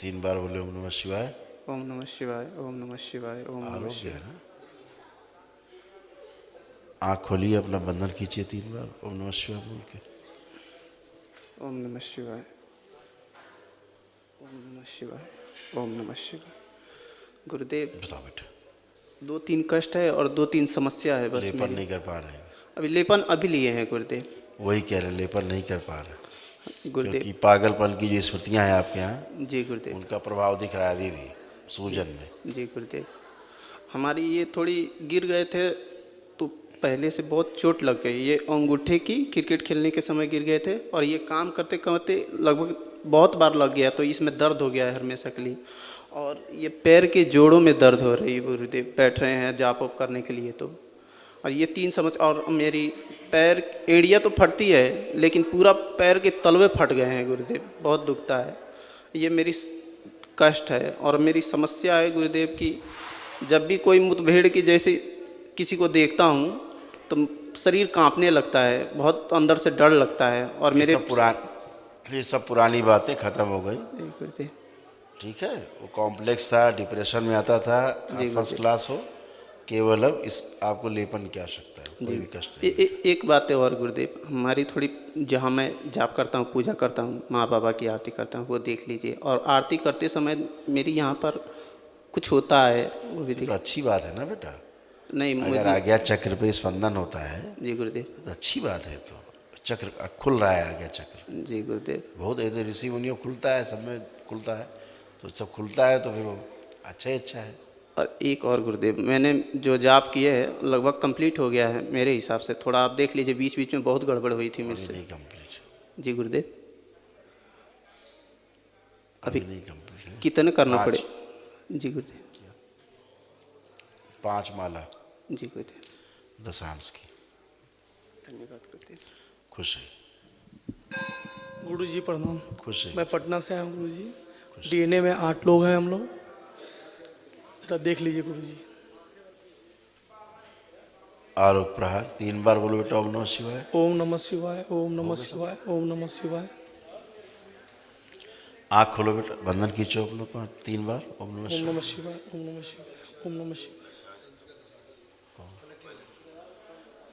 A: 3 बार बोले ओम नमः शिवाय।
B: ओम नमः शिवाय, ओम नमः शिवाय, ओम नमः शिवाय।
A: आँख खोलिए, अपना बंधन खींचिए 3 बार ओम नमः शिवाय बोल के।
B: ओम नमः शिवाय, ओम नमः शिवाय, ओम नमः शिवाय। गुरुदेव
A: बताओ बेटा।
B: 2-3 कष्ट है और 2-3 समस्या है बस।
A: लेपन नहीं कर पा रहे हैं
B: अभी। लेपन अभी लिए हैं गुरुदेव।
A: वही कह रहे हैं, लेपन नहीं कर पा रहे
B: गुरुदेव।
A: क्योंकि पागलपन की जो स्मृतियां हैं आपके यहाँ,
B: जी गुरुदेव,
A: उनका प्रभाव दिख रहा है अभी भी सूजन में।
B: जी गुरुदेव। हमारी ये थोड़ी गिर गए थे तो पहले से बहुत चोट लग गई। ये अंगूठे की क्रिकेट खेलने के समय गिर गए थे और ये काम करते करते लगभग बहुत बार लग गया, तो इसमें दर्द हो गया है हमेशा के लिए। और ये पैर के जोड़ों में दर्द हो रही है गुरुदेव। बैठ रहे हैं जाप वाप करने के लिए तो
C: और ये 3 समझ, और मेरी पैर एड़ियाँ तो फटती है लेकिन पूरा पैर के तलवे फट गए हैं गुरुदेव, बहुत दुखता है। ये मेरी कष्ट है और मेरी समस्या है गुरुदेव की, जब भी कोई मुठभेड़ की जैसे किसी को देखता हूँ तो शरीर कांपने लगता है, बहुत अंदर से डर लगता है। और मेरे
A: ये सब पुरानी बातें ख़त्म हो गई, ठीक है। वो कॉम्प्लेक्स था, डिप्रेशन में आता था, फर्स्ट क्लास हो, केवल अब इस आपको लेपन की आवश्यकता है, कोई भी कष्ट नहीं।
C: एक बात है और गुरुदेव, हमारी थोड़ी, जहाँ मैं जाप करता हूँ, पूजा करता हूँ, माँ बाबा की आरती करता हूँ, वो देख लीजिए। और आरती करते समय मेरी यहाँ पर कुछ होता है, वो भी
A: तो अच्छी बात है ना बेटा।
C: नहीं,
A: अगर आज्ञा चक्र पे स्पंदन होता है
C: जी गुरुदेव,
A: तो अच्छी बात है। तो चक्र खुल रहा है, आज्ञा चक्र।
C: जी गुरुदेव।
A: बहुत ऐसे ऋषि मुनियों खुलता है, सब में खुलता है, तो सब खुलता है तो फिर वो अच्छा ही अच्छा है।
C: और एक और गुरुदेव, मैंने जो जाप किए है लगभग कंप्लीट हो गया है मेरे हिसाब से, थोड़ा आप देख लीजिए, बीच बीच में बहुत गड़बड़ हुई थी मुझसे।
A: नहीं कंप्लीट
C: जी गुरुदेव। अभी
A: नहीं कंप्लीट।
C: कितने करना पड़े? जी गुरुदेव।
A: 5 माला
C: जी गुरुदेव।
A: दशांश की।
C: धन्यवाद गुरुदेव।
A: खुश है
F: गुरु जी प्रणाम।
A: खुश है।
F: मैं पटना से आया हूँ गुरु जी। डीएनए में 8 लोग हैं हम लोग, जरा देख लीजिए गुरु जी।
A: आलोक प्रहार 3 बार बोलो बेटा, ओम नमः शिवाय।
F: ओम नमः शिवाय, ओम नमः शिवाय, ओम नमः शिवाय।
A: आँख खोलो बेटा, बंधन खींचो अपना 3 बार, ओम नमः शिवाय।
F: ओम नमः शिवाय, ओम नमः शिवाय, ओम नमः शिवाय।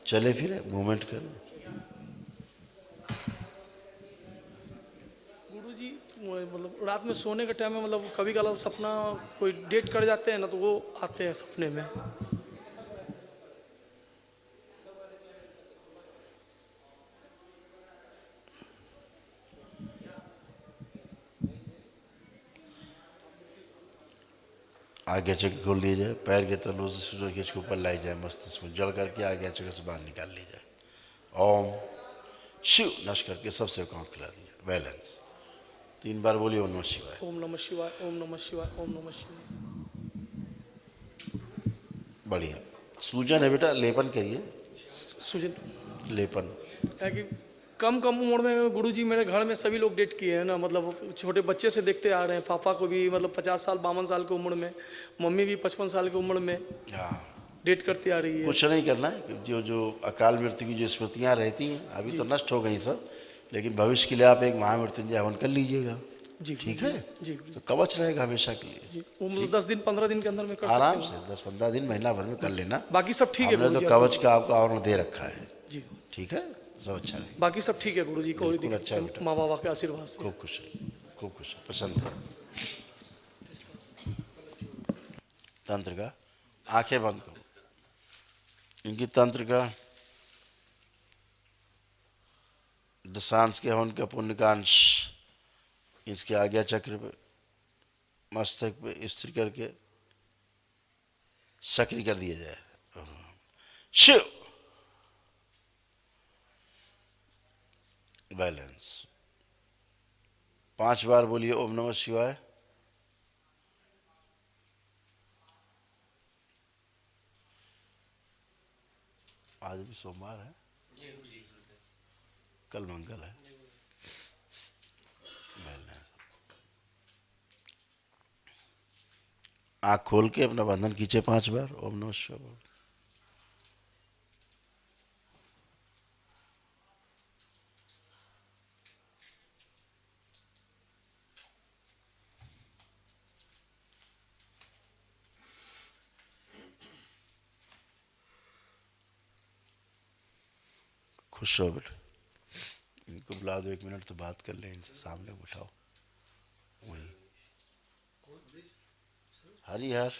A: चले फिरे, मूवमेंट करो।
F: गुरुजी मतलब रात में सोने के टाइम में मतलब कभी कभार सपना कोई डेट कर जाते हैं ना, तो वो आते हैं सपने में।
A: आज्ञा चक्र खोल दिया जाए, पैर के तलों से सूर्य खींच के ऊपर लाई जाए, मस्तिष्क में जड़ करके आज्ञा चक्र से बाहर निकाल ली जाए। ओम शिव नश करके सबसे काम खिला दीजिए, बैलेंस। 3 बार बोलिए ओम नमः शिवाय।
F: ओम नमः शिवाय, ओम नमः शिवाय, ओम नमः शिवाय।
A: बढ़िया। सूजन है बेटा, लेपन करिए।
F: सूजन
A: लेपन
F: क्या कि कम उम्र में गुरुजी मेरे घर में सभी लोग डेट किए हैं ना, मतलब छोटे बच्चे से देखते आ रहे हैं। पापा को भी मतलब 50 साल 52 साल की उम्र में, मम्मी भी 55 साल की उम्र में डेट करती आ रही है।
A: कुछ नहीं करना है, जो अकाल मृत्यु की जो स्मृतियाँ रहती हैं अभी तो नष्ट हो गई सब, लेकिन भविष्य के लिए आप एक महामृत्युंजय हवन कर लीजिएगा।
F: जी
A: ठीक है
F: जी।
A: तो कवच रहेगा हमेशा के लिए।
F: जी वो मतलब 10 दिन 15 दिन के अंदर में कर सकते हैं
A: आराम से 10-15 दिन, महीना भर में कर लेना।
F: बाकी सब ठीक है
A: हमने तो कवच का आपको आवरण दे रखा है।
F: जी
A: ठीक है, सब अच्छा है।
F: बाकी सब ठीक है गुरुजी, कोई
A: बिल्कुल अच्छा है बेटा।
F: माँ बाबा के आशीर्वाद से
A: खूब खुश है, खूब खुश है, प्रसन्न है। तंत्र का आंखें बंद करो, इनकी तंत्र का दशांश के हवन का पुण्य का अंश इसके आज्ञा चक्र पे मस्तक पे स्थिर करके सक्रिय कर दिया जाए। शिव बैलेंस। 5 बार बोलिए ओम नमः शिवाय। आज भी सोमवार है, कल मंगल है। आँख खोल के अपना बंधन खींचे 5 बार, ओम नमः शिवाय। खुश हो बेटा, इनको बुला दो 1 मिनट तो बात कर ले इनसे, सामने उठाओ। वही हरिहर